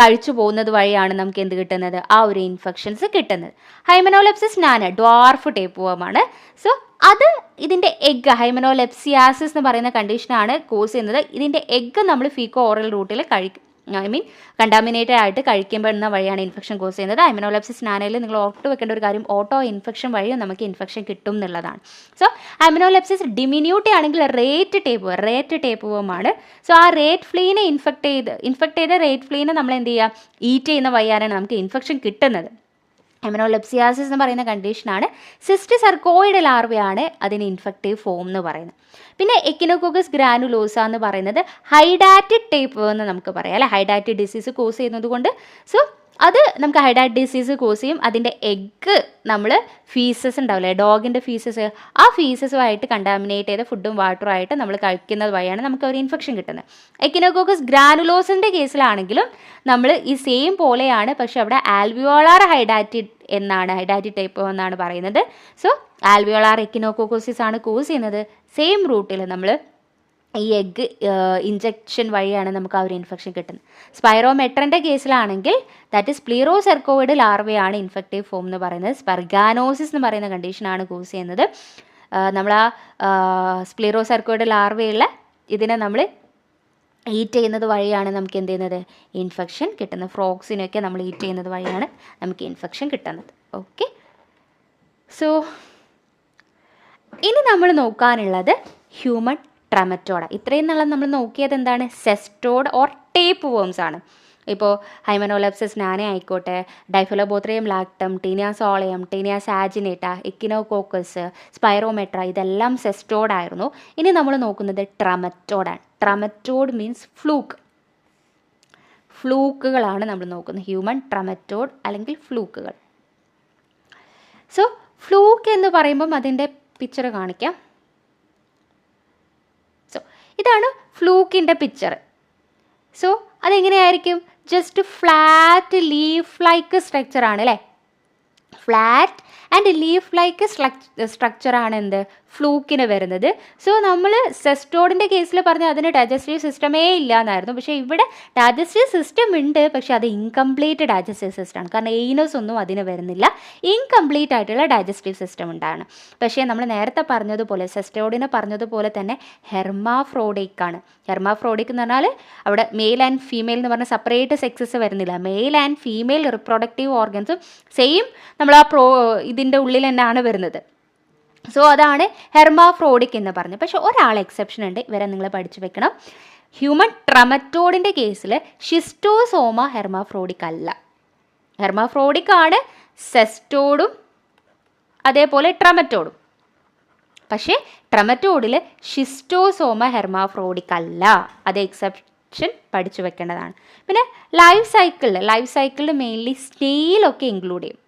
കഴിച്ചു പോകുന്നത് വഴിയാണ് നമുക്ക് എന്ത് കിട്ടുന്നത്? ആ ഒരു ഇൻഫെക്ഷൻസ് കിട്ടുന്നത്. ഹൈമനോലെപ്സിസ് നാന ഡ്വാർഫ് ടൈപ്പ് ഫോമാണ്. സോ അത് ഇതിൻ്റെ എഗ്ഗ് ഹൈമനോലെപ്സിയാസിസ് എന്ന് പറയുന്ന കണ്ടീഷനാണ് കോസ് ചെയ്യുന്നത്. ഇതിൻ്റെ എഗ്ഗ് നമ്മൾ ഫീക്കോ ഓറൽ റൂട്ടിൽ കണ്ടാമിനേറ്റഡ് ആയിട്ട് കഴിക്കുമ്പോഴുന്ന വഴിയാണ് ഇൻഫെക്ഷൻ കോസ് ചെയ്യുന്നത്. ഹൈമനോലെപ്സിസ് നാനയിൽ നിങ്ങൾ ഓർത്ത് വെക്കേണ്ട ഒരു കാര്യം ഓട്ടോ ഇൻഫെക്ഷൻ വഴിയും നമുക്ക് ഇൻഫെക്ഷൻ കിട്ടും എന്നുള്ളതാണ്. സോ ഹൈമനോലെപ്സിസ് ഡിമിന്യൂട്ടി ആണെങ്കിൽ റേറ്റ് ടേപ്പ് ഫോമാണ്. സോ ആ റേറ്റ് ഫ്ലീനെ ഇൻഫെക്ട് ചെയ്ത റേറ്റ് ഫ്ലീനെ നമ്മൾ എന്ത് ചെയ്യുക? ഈറ്റ് ചെയ്യുന്ന വഴിയാണ് നമുക്ക് ഇൻഫെക്ഷൻ കിട്ടുന്നത്. ഹൈമനോലെപ്സിയാസിസ് എന്ന് പറയുന്ന കണ്ടീഷനാണ്. സിസ്റ്റിസെർക്കോയിഡ് ലാർവയാണ് അതിന് ഇൻഫെക്റ്റീവ് ഫോം എന്ന് പറയുന്നത്. പിന്നെ എക്കിനോകോക്കസ് ഗ്രാനുലോസ എന്ന് പറയുന്നത് ഹൈഡാറ്റഡ് ടൈപ്പ് എന്ന് നമുക്ക് പറയാം അല്ലെ. ഹൈഡാറ്റഡ് ഡിസീസ് കോസ് ചെയ്യുന്നത് കൊണ്ട് സോ അത് നമുക്ക് ഹൈഡാറ്റ് ഡിസീസ് കോസ് ചെയ്യും. അതിൻ്റെ എഗ്ഗ് നമ്മൾ ഫീസസ് ഉണ്ടാവില്ലേ, ഡോഗിൻ്റെ ഫീസസ്, ആ ഫീസസുമായിട്ട് കണ്ടാമിനേറ്റ് ചെയ്ത ഫുഡും വാട്ടറും ആയിട്ട് നമ്മൾ കഴിക്കുന്നത് വഴിയാണ് നമുക്ക് ഒരു ഇൻഫെക്ഷൻ കിട്ടുന്നത്. എക്കിനോകോക്കസ് ഗ്രാനുലോസിൻ്റെ കേസിലാണെങ്കിലും നമ്മൾ ഈ സെയിം പോലെയാണ്, പക്ഷെ അവിടെ ആൽവിയോളാർ ഹൈഡാറ്റിഡ് ടൈപ്പ് എന്നാണ് പറയുന്നത്. സോ ആൽവിയോളാർ എക്കിനോകോക്കോസിസ് ആണ് കോസ് ചെയ്യുന്നത്. സെയിം റൂട്ടിൽ നമ്മൾ ഈ എഗ്ഗ് ഇഞ്ചക്ഷൻ വഴിയാണ് നമുക്ക് ആ ഒരു ഇൻഫെക്ഷൻ കിട്ടുന്നത്. സ്പൈറോമെട്രൻ്റെ കേസിലാണെങ്കിൽ ദാറ്റ് ഇസ് പ്ലീറോസെർക്കോയിഡ് ലാർവയാണ് ഇൻഫെക്റ്റീവ് ഫോം എന്ന് പറയുന്നത്. സ്പെർഗാനോസിസ് എന്ന് പറയുന്ന കണ്ടീഷനാണ് കോസ് ചെയ്യുന്നത്. നമ്മൾ ആ സ്പ്ലീറോസെർക്കോയിഡ് ലാർവയുള്ള ഇതിനെ നമ്മൾ ഈറ്റ് ചെയ്യുന്നത് വഴിയാണ് നമുക്ക് എന്ത് ചെയ്യുന്നത്, ഇൻഫെക്ഷൻ കിട്ടുന്നത്. ഫ്രോക്സിനൊക്കെ നമ്മൾ ഈറ്റ് ചെയ്യുന്നത് വഴിയാണ് നമുക്ക് ഇൻഫെക്ഷൻ കിട്ടുന്നത്. ഓക്കെ, സോ ഇനി നമ്മൾ നോക്കാനുള്ളത് ഹ്യൂമൻ ട്രമറ്റോഡ. ഇത്രയും നാളെ നമ്മൾ നോക്കിയത് എന്താണ്, സെസ്റ്റോഡ് ഓർ ടേപ്പ് വേംസ് ആണ്. ഇപ്പോൾ ഹൈമനോലെപ്സിസ് നാനെ ആയിക്കോട്ടെ, ഡൈഫിലോബോത്രിയം ലാക്ടം, ടീനിയ സോളയം, ടീനിയ സാജിനേറ്റ, എക്കിനോകോക്കസ്, സ്പൈറോമെട്ര, ഇതെല്ലാം സെസ്റ്റോഡ് ആയിരുന്നു. ഇനി നമ്മൾ നോക്കുന്നത് ട്രമറ്റോഡാണ്. ട്രമറ്റോഡ് മീൻസ് ഫ്ലൂക്കുകളാണ് നമ്മൾ നോക്കുന്നത്. ഹ്യൂമൻ ട്രമറ്റോഡ് അല്ലെങ്കിൽ ഫ്ലൂക്കുകൾ. സോ ഫ്ലൂക്ക് എന്ന് പറയുമ്പം അതിൻ്റെ പിക്ചർ കാണിക്കാം. സോ ഇതാണ് ഫ്ലൂക്കിൻ്റെ പിക്ചർ. സോ അതെങ്ങനെയായിരിക്കും, ജസ്റ്റ് ഫ്ലാറ്റ് ലീഫ് ലൈക്ക് സ്ട്രക്ചറാണ് അല്ലേ. ഫ്ലാറ്റ് ആൻഡ് ലീഫ് ലൈക്ക് സ്ട്രക്ചറാണ് എന്ത്, ഫ്ലൂക്കിന് വരുന്നത്. സോ നമ്മൾ സെസ്റ്റോഡിൻ്റെ കേസിൽ പറഞ്ഞാൽ അതിന് ഡൈജസ്റ്റീവ് സിസ്റ്റമേ ഇല്ല എന്നായിരുന്നു. പക്ഷേ ഇവിടെ ഡൈജസ്റ്റീവ് സിസ്റ്റം ഉണ്ട്, പക്ഷേ അത് ഇൻകംപ്ലീറ്റ് ഡൈജസ്റ്റീവ് സിസ്റ്റമാണ്. കാരണം എയ്നസ് ഒന്നും അതിന് വരുന്നില്ല, ഇൻകംപ്ലീറ്റ് ആയിട്ടുള്ള ഡൈജസ്റ്റീവ് സിസ്റ്റം ഉണ്ടാണ്. പക്ഷേ നമ്മൾ നേരത്തെ പറഞ്ഞതുപോലെ സെസ്റ്റോഡിനെ പറഞ്ഞതുപോലെ തന്നെ ഹെർമാഫ്രോഡിക് ആണ്. ഹെർമാഫ്രോഡിക് എന്ന് പറഞ്ഞാൽ അവിടെ മെയിൽ ആൻഡ് ഫീമെയിൽ എന്ന് പറഞ്ഞാൽ സെപ്പറേറ്റ് സെക്സസ് വരുന്നില്ല. മെയിൽ ആൻഡ് ഫീമെയിൽ റിപ്രൊഡക്റ്റീവ് ഓർഗൻസും സെയിം നമ്മൾ ആ ഇതിൻ്റെ ഉള്ളിൽ തന്നെയാണ് വരുന്നത്. സോ അതാണ് ഹെർമാഫ്രോഡിക് എന്ന് പറഞ്ഞത്. പക്ഷെ ഒരാൾ എക്സെപ്ഷൻ ഉണ്ട്, ഇവരെ നിങ്ങൾ പഠിച്ചു വെക്കണം. ഹ്യൂമൻ ട്രമറ്റോഡിൻ്റെ കേസിൽ ഷിസ്റ്റോസോമ ഹെർമാഫ്രോഡിക് അല്ല. ഹെർമാഫ്രോഡിക് ആണ് സെസ്റ്റോഡും അതേപോലെ ട്രമറ്റോഡും. പക്ഷേ ട്രമറ്റോഡിൽ ഷിസ്റ്റോസോമ ഹെർമാഫ്രോഡിക് അല്ല. അത് എക്സെപ്ഷൻ പഠിച്ചു വെക്കേണ്ടതാണ്. പിന്നെ ലൈഫ് സൈക്കിളിൽ മെയിൻലി സ്നെയിലൊക്കെ ഇൻക്ലൂഡ് ചെയ്യും.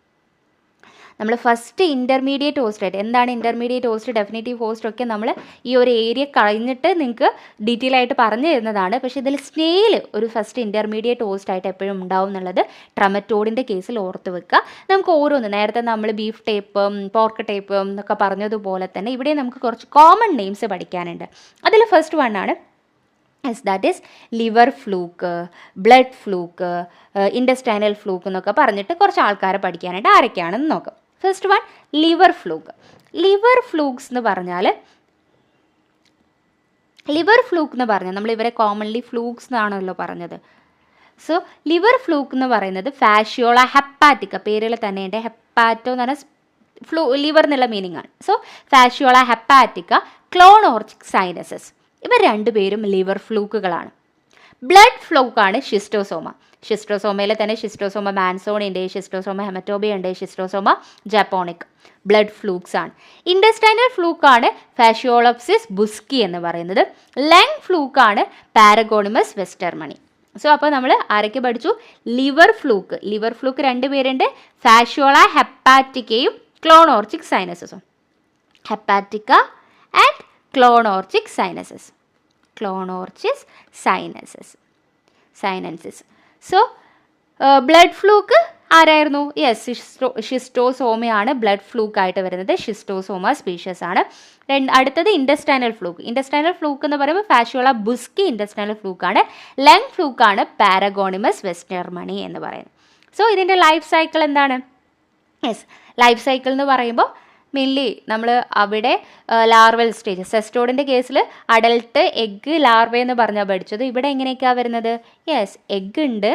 നമ്മൾ ഫസ്റ്റ് ഇൻ്റർമീഡിയറ്റ് ഹോസ്റ്റായിട്ട്, എന്താണ് ഇൻ്റർമീഡിയറ്റ് ഹോസ്റ്റ്, ഡെഫിനറ്റീവ് ഹോസ്റ്റ് ഒക്കെ നമ്മൾ ഈ ഒരു ഏരിയ കഴിഞ്ഞിട്ട് നിങ്ങൾക്ക് ഡീറ്റെയിൽ ആയിട്ട് പറഞ്ഞു തരുന്നതാണ്. പക്ഷേ ഇതിൽ സ്നെയിൽ ഒരു ഫസ്റ്റ് ഇൻ്റർമീഡിയറ്റ് ഹോസ്റ്റായിട്ട് എപ്പോഴും ഉണ്ടാവും എന്നുള്ളത് ട്രമറ്റോഡിൻ്റെ കേസിൽ ഓർത്ത് വെക്കുക. നമുക്ക് ഓരോന്ന് നേരത്തെ നമ്മൾ ബീഫ് ടേപ്പും പോർക്ക് ടേപ്പും എന്നൊക്കെ പറഞ്ഞതുപോലെ തന്നെ ഇവിടെ നമുക്ക് കുറച്ച് കോമൺ നെയിംസ് പഠിക്കാനുണ്ട്. അതിൽ ഫസ്റ്റ് വൺ ആണ് that is liver fluke, blood fluke, intestinal fluke എന്നൊക്കെ പറഞ്ഞിട്ട് കുറച്ച് ആൾക്കാരെ പഠിക്കാനായിട്ട് ആരൊക്കെയാണെന്ന് നോക്കാം. First one liver fluke. Liver flukes എന്ന് പറഞ്ഞാൽ നമ്മൾ ഇവരെ കോമൺലി ഫ്ലൂക്സ് എന്നാണല്ലോ പറഞ്ഞത്. സോ ലിവർ ഫ്ലൂക്ക് എന്ന് പറയുന്നത് ഫാഷ്യോള ഹെപ്പാറ്റിക്ക, പേരിൽ തന്നെ ഉണ്ട്. ഹെപ്പാറ്റോ എന്ന് പറഞ്ഞാൽ ലിവർ എന്നുള്ള മീനിങ് ആണ്. സോ ഫാഷ്യോള ഹെപ്പാറ്റിക്ക, ക്ലോണോർച്ചിക് സൈനസസ്, ഇവർ രണ്ടുപേരും ലിവർ ഫ്ലൂക്കുകളാണ്. ബ്ലഡ് ഫ്ലൂക്കാണ് ഷിസ്റ്റോസോമയിൽ തന്നെ ഷിസ്റ്റോസോമ മാൻസോണി ഉണ്ട്, ഷിസ്റ്റോസോമ ഹെമറ്റോബിയ ഉണ്ട്, ഷിസ്റ്റോസോമ ജാപ്പോണിക്, ബ്ലഡ് ഫ്ലൂക്സ് ആണ്. ഇൻഡസ്റ്റൈനൽ ഫ്ലൂക്കാണ് ഫാഷ്യോളോപ്സിസ് ബുസ്കി എന്ന് പറയുന്നത്. ലങ് ഫ്ലൂക്കാണ് പാരഗോണിമസ് വെസ്റ്റർമണി. സോ അപ്പോൾ നമ്മൾ ആരൊക്കെ പഠിച്ചു, ലിവർ ഫ്ലൂക്ക് രണ്ടുപേരുണ്ട്, ഫാഷ്യോള ഹെപ്പാറ്റിക്കയും ക്ലോണോർച്ചിക് സൈനസസും. Hepatica and Clonorchis sinensis. So blood fluke ആരായിരുന്നു, യെസ് ഷിസ്റ്റോസോമയാണ് ബ്ലഡ് ഫ്ലൂക്ക് ആയിട്ട് വരുന്നത്. ഷിസ്റ്റോസോമ സ്പീഷ്യസ് ആണ്. അടുത്തത് ഇൻഡസ്റ്റൈനൽ ഫ്ലൂക്ക് എന്ന് പറയുമ്പോൾ ഫാഷ്യോള ബുസ്കി ഇൻഡസ്റ്റൈനൽ ഫ്ലൂക്കാണ്. ലങ് ഫ്ലൂക്കാണ് പാരഗോണിമസ് വെസ്റ്റർമണി എന്ന് പറയുന്നത്. സോ ഇതിൻ്റെ ലൈഫ് സൈക്കിൾ എന്താണ്, യെസ് ലൈഫ് സൈക്കിൾ എന്ന് പറയുമ്പോൾ മെയിൻലി നമ്മൾ അവിടെ ലാർവൽ സ്റ്റേജ്, സെസ്റ്റോഡിൻ്റെ കേസിൽ അഡൽട്ട്, എഗ്ഗ്, ലാർവ എന്ന് പറഞ്ഞാൽ പഠിച്ചത്. ഇവിടെ എങ്ങനെയൊക്കെയാണ് വരുന്നത്, യെസ് എഗ്ഗ് ഉണ്ട്,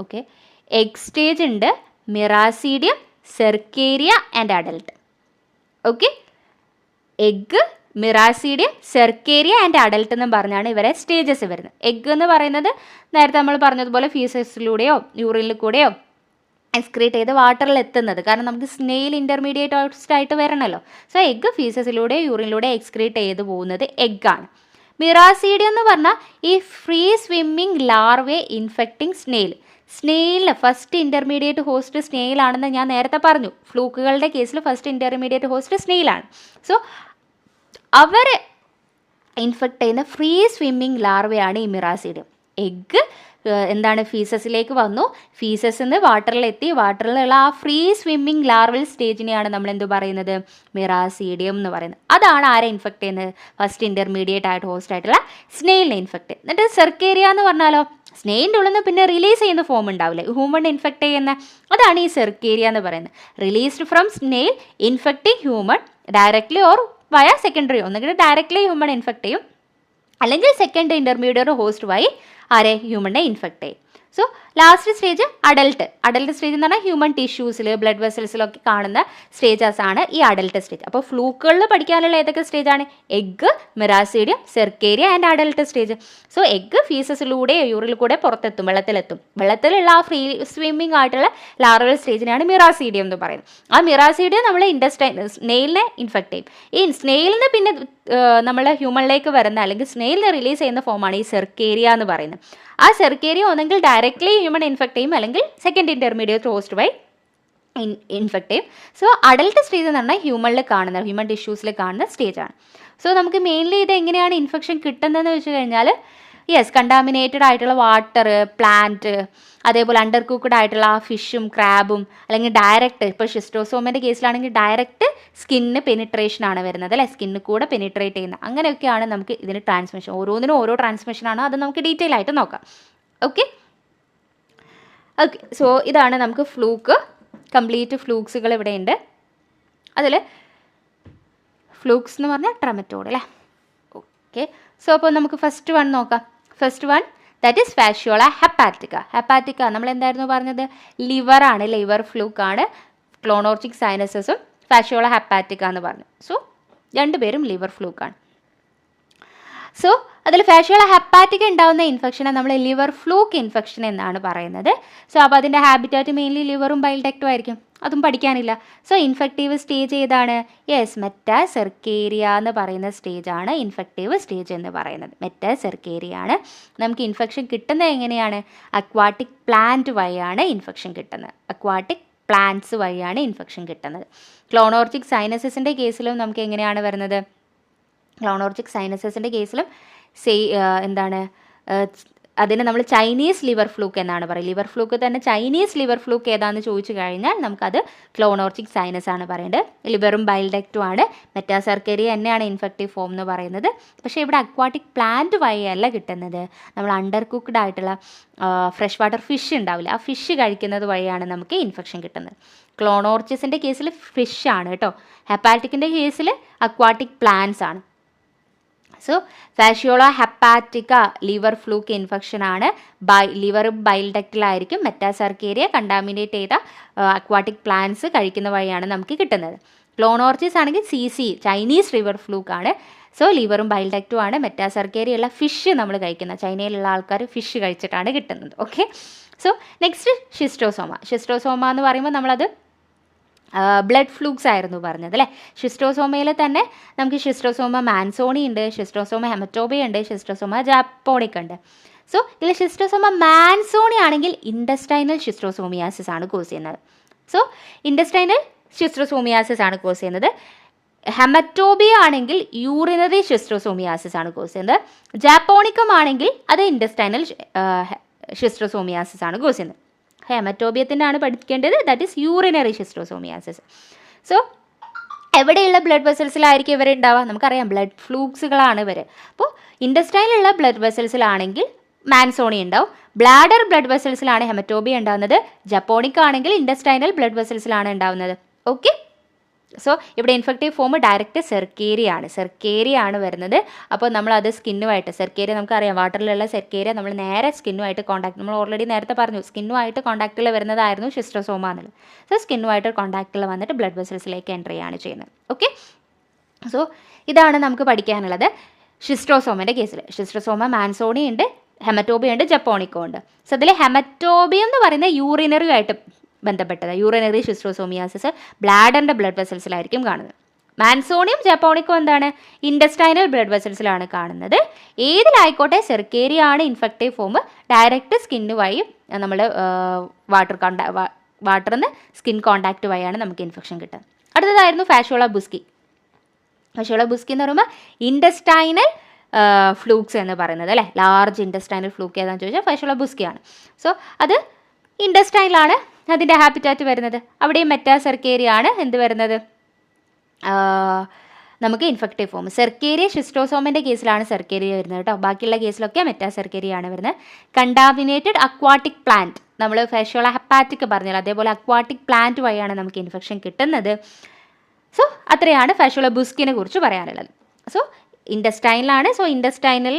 ഓക്കെ, എഗ് സ്റ്റേജ് ഉണ്ട്, miracidium, cercaria and adult. Okay, egg, miracidium, cercaria and adult എന്ന് പറഞ്ഞാണ് ഇവരെ സ്റ്റേജസ് വരുന്നത്. എഗ്ഗ് എന്ന് പറയുന്നത് നേരത്തെ നമ്മൾ പറഞ്ഞതുപോലെ ഫീസസിലൂടെയോ യൂറിനിൽ കൂടെയോ എക്സ്ക്രീറ്റ് ചെയ്ത് വാട്ടറിൽ എത്തുന്നത്. കാരണം നമുക്ക് സ്നെയിൽ ഇൻ്റർമീഡിയറ്റ് ഹോസ്റ്റ് ആയിട്ട് വരണമല്ലോ. സോ എഗ്ഗ് ഫീസസിലൂടെ യൂറിനിലൂടെ എക്സ്ക്രീറ്റ് ചെയ്ത് പോകുന്നത് എഗ്ഗാണ്. മിറാസീഡിയം എന്ന് പറഞ്ഞാൽ ഈ free swimming larvae infecting snail. സ്നെയിലിന് ഫസ്റ്റ് ഇൻ്റർമീഡിയറ്റ് ഹോസ്റ്റ് സ്നെയിലാണെന്ന് ഞാൻ നേരത്തെ പറഞ്ഞു. ഫ്ലൂക്കുകളുടെ കേസിൽ ഫസ്റ്റ് ഇൻ്റർമീഡിയറ്റ് ഹോസ്റ്റ് സ്നെയിലാണ്. സോ അവർ ഇൻഫെക്റ്റ് ചെയ്യുന്ന ഫ്രീ സ്വിമ്മിങ് ലാർവയാണ് ഈ മിറാസീഡിയം. എഗ്ഗ് എന്താണ് ഫീസസിലേക്ക് വന്നു, ഫീസസിൽ നിന്ന് വാട്ടറിലെത്തി, വാട്ടറിലുള്ള ആ ഫ്രീ സ്വിമ്മിങ് ലാർവൽ സ്റ്റേജിനെയാണ് നമ്മൾ എന്ത് പറയുന്നത്, മിറാസീഡിയം എന്ന് പറയുന്നത്. അതാണ് ആരെ ഇൻഫെക്റ്റ് ചെയ്യുന്നത്, ഫസ്റ്റ് ഇൻ്റർമീഡിയറ്റ് ആയിട്ട് ഹോസ്റ്റ് ആയിട്ടുള്ള സ്നെയിലിനെ ഇൻഫെക്റ്റ് ചെയ്യും. എന്നിട്ട് സെർക്കേരിയ എന്ന് പറഞ്ഞാലോ സ്നെയിലിൻ്റെ ഉള്ളിൽ നിന്ന് പിന്നെ റിലീസ് ചെയ്യുന്ന ഫോം ഉണ്ടാവില്ലേ ഹ്യൂമൺ ഇൻഫെക്റ്റ് ചെയ്യുന്ന, അതാണ് ഈ സെർക്കേരിയ എന്ന് പറയുന്നത്. Released from snail infecting human directly or via secondary. ഒന്നുകിൽ ഡയറക്ട്ലി ഹ്യൂമൺ ഇൻഫെക്റ്റ് ചെയ്യും, അല്ലെങ്കിൽ സെക്കൻഡ് ഇൻ്റർമീഡിയറ്റ് ഹോസ്റ്റ് വഴി ആരെ ഹ്യൂമനെ ഇൻഫെക്റ്റ് ചെയ്യും. So last stage adult stage എന്ന് പറഞ്ഞാൽ ഹ്യൂമൻ ടിഷ്യൂസിൽ ബ്ലഡ് വെസൽസിലൊക്കെ കാണുന്ന സ്റ്റേജസ് ആണ് ഈ അഡൽട്ട് സ്റ്റേജ്. അപ്പോൾ ഫ്ലൂക്കുകളിൽ പഠിക്കാനുള്ള ഏതൊക്കെ സ്റ്റേജാണ്, egg, miracidium, cercaria and adult stage. So egg ഫീസസിലൂടെ യൂറിൽ കൂടെ പുറത്തെത്തും, വെള്ളത്തിലുള്ള ആ ഫ്രീ സ്വിമ്മിങ് ആയിട്ടുള്ള ലാർവൽ സ്റ്റേജിനാണ് മിറാസീഡിയം എന്ന് പറയുന്നത്. ആ മിറാസീഡിയം നമ്മൾ സ്നെയിലിനെ ഇൻഫെക്റ്റ് ചെയ്യും. ഈ സ്നെയിലിന് പിന്നെ നമ്മൾ ഹ്യൂമണിലേക്ക് വരുന്ന അല്ലെങ്കിൽ സ്നെയിലിനെ റിലീസ് ചെയ്യുന്ന ഫോമാണ് ഈ സെർക്കേരിയ എന്ന് പറയുന്നത്. ആ സെർക്കേരിയ ഒന്നെങ്കിൽ ഡയറക്റ്റ്ലി ഹ്യൂമൺ ഇൻഫെക്റ്റ് ചെയ്യും, അല്ലെങ്കിൽ സെക്കൻഡ് ഇൻ്റർമീഡിയറ്റ് ഹോസ്റ്റ് വഴി ഇൻഫെക്റ്റ് ചെയ്യും. സോ അഡൽട്ട് സ്റ്റേജ് എന്ന് പറഞ്ഞാൽ ഹ്യൂമൺ ടിഷ്യൂസിൽ കാണുന്ന സ്റ്റേജാണ്. സോ നമുക്ക് മെയിൻലി ഇത് എങ്ങനെയാണ് ഇൻഫെക്ഷൻ കിട്ടുന്നതെന്ന് വെച്ച് കഴിഞ്ഞാൽ, യെസ്, കണ്ടാമിനേറ്റഡ് ആയിട്ടുള്ള വാട്ടർ, പ്ലാന്റ്, അതേപോലെ അണ്ടർ കുക്ക്ഡ് ആയിട്ടുള്ള ആ ഫിഷും ക്രാബും, അല്ലെങ്കിൽ ഡയറക്റ്റ്, ഇപ്പോൾ ഷിസ്റ്റോസോമേൻ്റെ കേസിലാണെങ്കിൽ ഡയറക്റ്റ് സ്കിന്നിന് പെനിട്രേഷൻ ആണ് വരുന്നത് അല്ലേ, സ്കിന്നിൽ കൂടെ പെനിട്രേറ്റ് ചെയ്യുന്ന, അങ്ങനെയൊക്കെയാണ് നമുക്ക് ഇതിന് ട്രാൻസ്മിഷൻ. ഓരോന്നിനും ഓരോ ട്രാൻസ്മിഷനാണ്, അത് നമുക്ക് ഡീറ്റെയിൽ ആയിട്ട് നോക്കാം. ഓക്കെ. സോ ഇതാണ് നമുക്ക് ഫ്ലൂക്ക്, കംപ്ലീറ്റ് ഫ്ലൂക്സുകൾ ഇവിടെ ഉണ്ട്. അതിൽ ഫ്ലൂക്സ് എന്ന് പറഞ്ഞാൽ ട്രമറ്റോഡ് അല്ലേ. ഓക്കെ. സോ അപ്പോൾ നമുക്ക് ഫസ്റ്റ് വൺ നോക്കാം. First one that is Fasciola hepatica. നമ്മൾ എന്തായിരുന്നു പറഞ്ഞത്, ലിവറാണ്, ലിവർ ഫ്ലൂക്കാണ്. ക്ലോണോർച്ചിക് സൈനസസും ഫാഷ്യോള ഹെപ്പാറ്റിക്ക എന്ന് പറഞ്ഞു. സോ രണ്ടുപേരും ലിവർ ഫ്ലൂക്കാണ്. സോ അതിൽ ഫാഷ്യോള ഹെപ്പാറ്റിക്ക ഉണ്ടാകുന്ന ഇൻഫെക്ഷനെ നമ്മൾ ലിവർ ഫ്ലൂക്ക് ഇൻഫെക്ഷൻ എന്നാണ് പറയുന്നത്. സോ അപ്പോൾ അതിൻ്റെ ഹാബിറ്റാറ്റ് മെയിൻലി ലിവറും ബൈൽ ഡക്റ്റും ആയിരിക്കും, അതും പഠിക്കാനില്ല. സോ ഇൻഫെക്റ്റീവ് സ്റ്റേജ് ഏതാണ്, യെസ്, മെറ്റാസെർക്കേരിയ എന്ന് പറയുന്ന സ്റ്റേജാണ് ഇൻഫെക്റ്റീവ് സ്റ്റേജ് എന്ന് പറയുന്നത്. മെറ്റാസെർക്കേരിയ ആണ്. നമുക്ക് ഇൻഫെക്ഷൻ കിട്ടുന്നത് എങ്ങനെയാണ്, അക്വാട്ടിക് പ്ലാന്റ് വഴിയാണ് ഇൻഫെക്ഷൻ കിട്ടുന്നത്. അക്വാട്ടിക് പ്ലാന്റ്സ് വഴിയാണ് ഇൻഫെക്ഷൻ കിട്ടുന്നത്. ക്ലോണോർച്ചിക് സൈനസസിൻ്റെ കേസിലും നമുക്ക് എങ്ങനെയാണ് വരുന്നത്, ക്ലോണോർച്ചിക് സൈനസസിൻ്റെ കേസിലും എന്താണ്, അതിന് നമ്മൾ ചൈനീസ് ലിവർ ഫ്ലൂക്ക് എന്നാണ് പറയുക. ലിവർ ഫ്ലൂക്ക് തന്നെ ചൈനീസ് ലിവർ ഫ്ലൂക്ക് ഏതാണെന്ന് ചോദിച്ചു കഴിഞ്ഞാൽ നമുക്കത് ക്ലോണോർച്ചിക് സൈനസ് ആണ് പറയേണ്ടത്. ലിവറും ബൈൽ ഡക്റ്റും ആണ്. മെറ്റാസെർക്കേരിയ തന്നെയാണ് ഇൻഫെക്റ്റീവ് ഫോം എന്ന് പറയുന്നത്. പക്ഷേ ഇവിടെ അക്വാട്ടിക് പ്ലാന്റ് വഴിയല്ല കിട്ടുന്നത്, നമ്മൾ അണ്ടർ കുക്ക്ഡ് ആയിട്ടുള്ള ഫ്രഷ് വാട്ടർ ഫിഷ് ഉണ്ടാവില്ല, ആ ഫിഷ് കഴിക്കുന്നത് വഴിയാണ് നമുക്ക് ഇൻഫെക്ഷൻ കിട്ടുന്നത്. ക്ലോണോർച്ചിസിൻ്റെ കേസിൽ ഫിഷാണ് കേട്ടോ, ഹെപ്പാറ്റിക്കിൻ്റെ കേസിൽ അക്വാട്ടിക് പ്ലാന്റ്സ് ആണ്. So Fasciola hepatica liver fluke infection ആണ്. ലിവർ ബൈൽ ഡക്റ്റിലായിരിക്കും. മെറ്റാസെർക്കേരിയ കണ്ടാമിനേറ്റ് ചെയ്ത അക്വാട്ടിക് പ്ലാന്റ്സ് കഴിക്കുന്ന വഴിയാണ് നമുക്ക് കിട്ടുന്നത്. ക്ലോണോർച്ചിസ് ആണെങ്കിൽ ചൈനീസ് ലിവർ ഫ്ലൂക്ക് ആണ്. സോ ലിവറും ബൈൽ ഡക്റ്റും ആണ്. മെറ്റാസെർക്കേരിയ ഉള്ള ഫിഷ് നമ്മൾ കഴിക്കുന്നത്, ചൈനയിലുള്ള ആൾക്കാർ ഫിഷ് കഴിച്ചിട്ടാണ് കിട്ടുന്നത്. ഓക്കെ. സോ നെക്സ്റ്റ് ഷിസ്റ്റോസോമ എന്ന് പറയുമ്പോൾ നമ്മളത് ബ്ലഡ് ഫ്ലൂക്സ് ആയിരുന്നു പറഞ്ഞത് അല്ലേ. ഷിസ്റ്റോസോമയിൽ തന്നെ നമുക്ക് ഷിസ്റ്റോസോമ മാൻസോണി ഉണ്ട്, ഷിസ്റ്റോസോമ ഹെമറ്റോബിയ ഉണ്ട്, ഷിസ്റ്റോസോമ ജാപ്പോണിക് ഉണ്ട്. സോ ഇതിൽ ഷിസ്റ്റോസോമ മാൻസോണി ആണെങ്കിൽ ഇൻഡസ്റ്റൈനൽ ഷിസ്റ്റോസോമിയാസിസ് ആണ് കോസ് ചെയ്യുന്നത്. സോ ഇൻഡസ്റ്റൈനൽ ഷിസ്റ്റോസോമിയാസിസ് ആണ് കോസ് ചെയ്യുന്നത്. ഹെമറ്റോബിയ ആണെങ്കിൽ യൂറിനറി ഷിസ്റ്റോസോമിയാസിസ് ആണ് കോസ് ചെയ്യുന്നത്. ജാപ്പോണിക്കം ആണെങ്കിൽ അത് ഇൻഡസ്റ്റൈനൽ ഷിസ്റ്റോസോമിയാസിസ് ആണ് കോസ് ചെയ്യുന്നത്. ഹെമറ്റോബിയത്തിനാണ് പഠിക്കേണ്ടത്, that is urinary schistosomiasis. So എവിടെയുള്ള ബ്ലഡ് വെസൽസിലായിരിക്കും ഇവർ ഉണ്ടാവുക, നമുക്കറിയാം ബ്ലഡ് ഫ്ലൂക്സുകളാണ് ഇവർ. അപ്പോൾ ഇൻഡസ്റ്റൈനിലുള്ള ബ്ലഡ് വെസൽസിലാണെങ്കിൽ മാൻസോണി ഉണ്ടാവും. ബ്ലാഡർ ബ്ലഡ് വെസൽസിലാണ് ഹെമറ്റോബിയ ഉണ്ടാകുന്നത്. ജപ്പോണിക് ആണെങ്കിൽ ഇൻഡസ്റ്റൈനൽ ബ്ലഡ് വെസൽസിലാണ് ഉണ്ടാകുന്നത്. ഓക്കെ. സോ ഇവിടെ ഇൻഫെക്റ്റീവ് ഫോം ഡയറക്റ്റ് സെർക്കേരിയ ആണ് വരുന്നത്. അപ്പോൾ നമ്മളത് സ്കിന്നുമായിട്ട്, സെർക്കേരിയ നമുക്കറിയാം വാട്ടറിലുള്ള സെർക്കേരിയ നമ്മൾ നേരെ സ്കിന്നുമായിട്ട് നമ്മൾ ഓൾറെഡി നേരത്തെ പറഞ്ഞു സ്കിന്നുമായിട്ട് കോൺടാക്റ്റിൽ വരുന്നതായിരുന്നു ഷിസ്റ്റോസോമ എന്നുള്ളത്. സോ സ്കിന്നുമായിട്ട് കോൺടാക്റ്റിൽ വന്നിട്ട് ബ്ലഡ് വെസൽസിലേക്ക് എൻ്റർ ചെയ്യാണ് ചെയ്യുന്നത്. ഓക്കെ. സോ ഇതാണ് നമുക്ക് പഠിക്കാനുള്ളത് ഷിസ്റ്റോസോമൻ്റെ കേസിൽ. ഷിസ്റ്റോസോമ മാൻസോണി ഉണ്ട്, ഹെമറ്റോബിയ ഉണ്ട്, ജപ്പോണിക്കോ ഉണ്ട്. സോ അതിൽ ഹെമറ്റോബിയം എന്ന് പറയുന്ന യൂറിനറി ആയിട്ട് ബന്ധപ്പെട്ടത്, യൂറിനറി ഷിസ്റ്റോസോമിയാസിസ് ബ്ലാഡറിൻ്റെ ബ്ലഡ് വെസൽസിലായിരിക്കും കാണുന്നത്. മാൻസോണിയും ജപ്പോണിക്കും എന്താണ് ഇൻഡസ്റ്റൈനൽ ബ്ലഡ് വെസൽസിലാണ് കാണുന്നത്. ഏതിലായിക്കോട്ടെ സെർക്കേരിയ ആണ് ഇൻഫെക്റ്റീവ് ഫോം. ഡയറക്റ്റ് സ്കിന്ന് വഴി നമ്മൾ വാട്ടറിൽ നിന്ന് സ്കിൻ കോണ്ടാക്ട് വഴിയാണ് നമുക്ക് ഇൻഫെക്ഷൻ കിട്ടുക. അടുത്തതായിരുന്നു ഫാഷോള ബുസ്കി. ഫാഷോള ബുസ്കി എന്ന് പറയുമ്പോൾ ഇൻഡസ്റ്റൈനൽ ഫ്ലൂക്സ് എന്ന് പറയുന്നത് അല്ലേ, ലാർജ് ഇൻഡസ്റ്റൈനൽ ഫ്ലൂക്ക് ഏതാണെന്ന് ചോദിച്ചാൽ ഫാഷോള ബുസ്കിയാണ്. സോ അത് ഇൻഡസ്റ്റൈനിലാണ് അതിൻ്റെ ഹാബിറ്റാറ്റ് വരുന്നത്. അവിടെയും മെറ്റാസെർക്കേരിയ ആണ് എന്ത് വരുന്നത്, നമുക്ക് ഇൻഫെക്റ്റീവ് ഫോം. സെർക്കേരിയ ഷിസ്റ്റോസോമിൻ്റെ കേസിലാണ് സെർക്കേരിയ വരുന്നത് കേട്ടോ. ബാക്കിയുള്ള കേസിലൊക്കെ മെറ്റാസെർക്കേരിയ ആണ് വരുന്നത്. കണ്ടാമിനേറ്റഡ് അക്വാട്ടിക് പ്ലാന്റ്, നമ്മൾ ഫാഷോള ഹെപ്പാറ്റിക് പറഞ്ഞല്ലോ, അതേപോലെ അക്വാട്ടിക് പ്ലാന്റ് വഴിയാണ് നമുക്ക് ഇൻഫെക്ഷൻ കിട്ടുന്നത്. സോ അത്രയാണ് ഫാഷോള ബുസ്കിനെ കുറിച്ച് പറയാനുള്ളത്. സോ ഇൻഡസ്റ്റൈനിലാണ്. സോ ഇൻഡസ്റ്റൈനൽ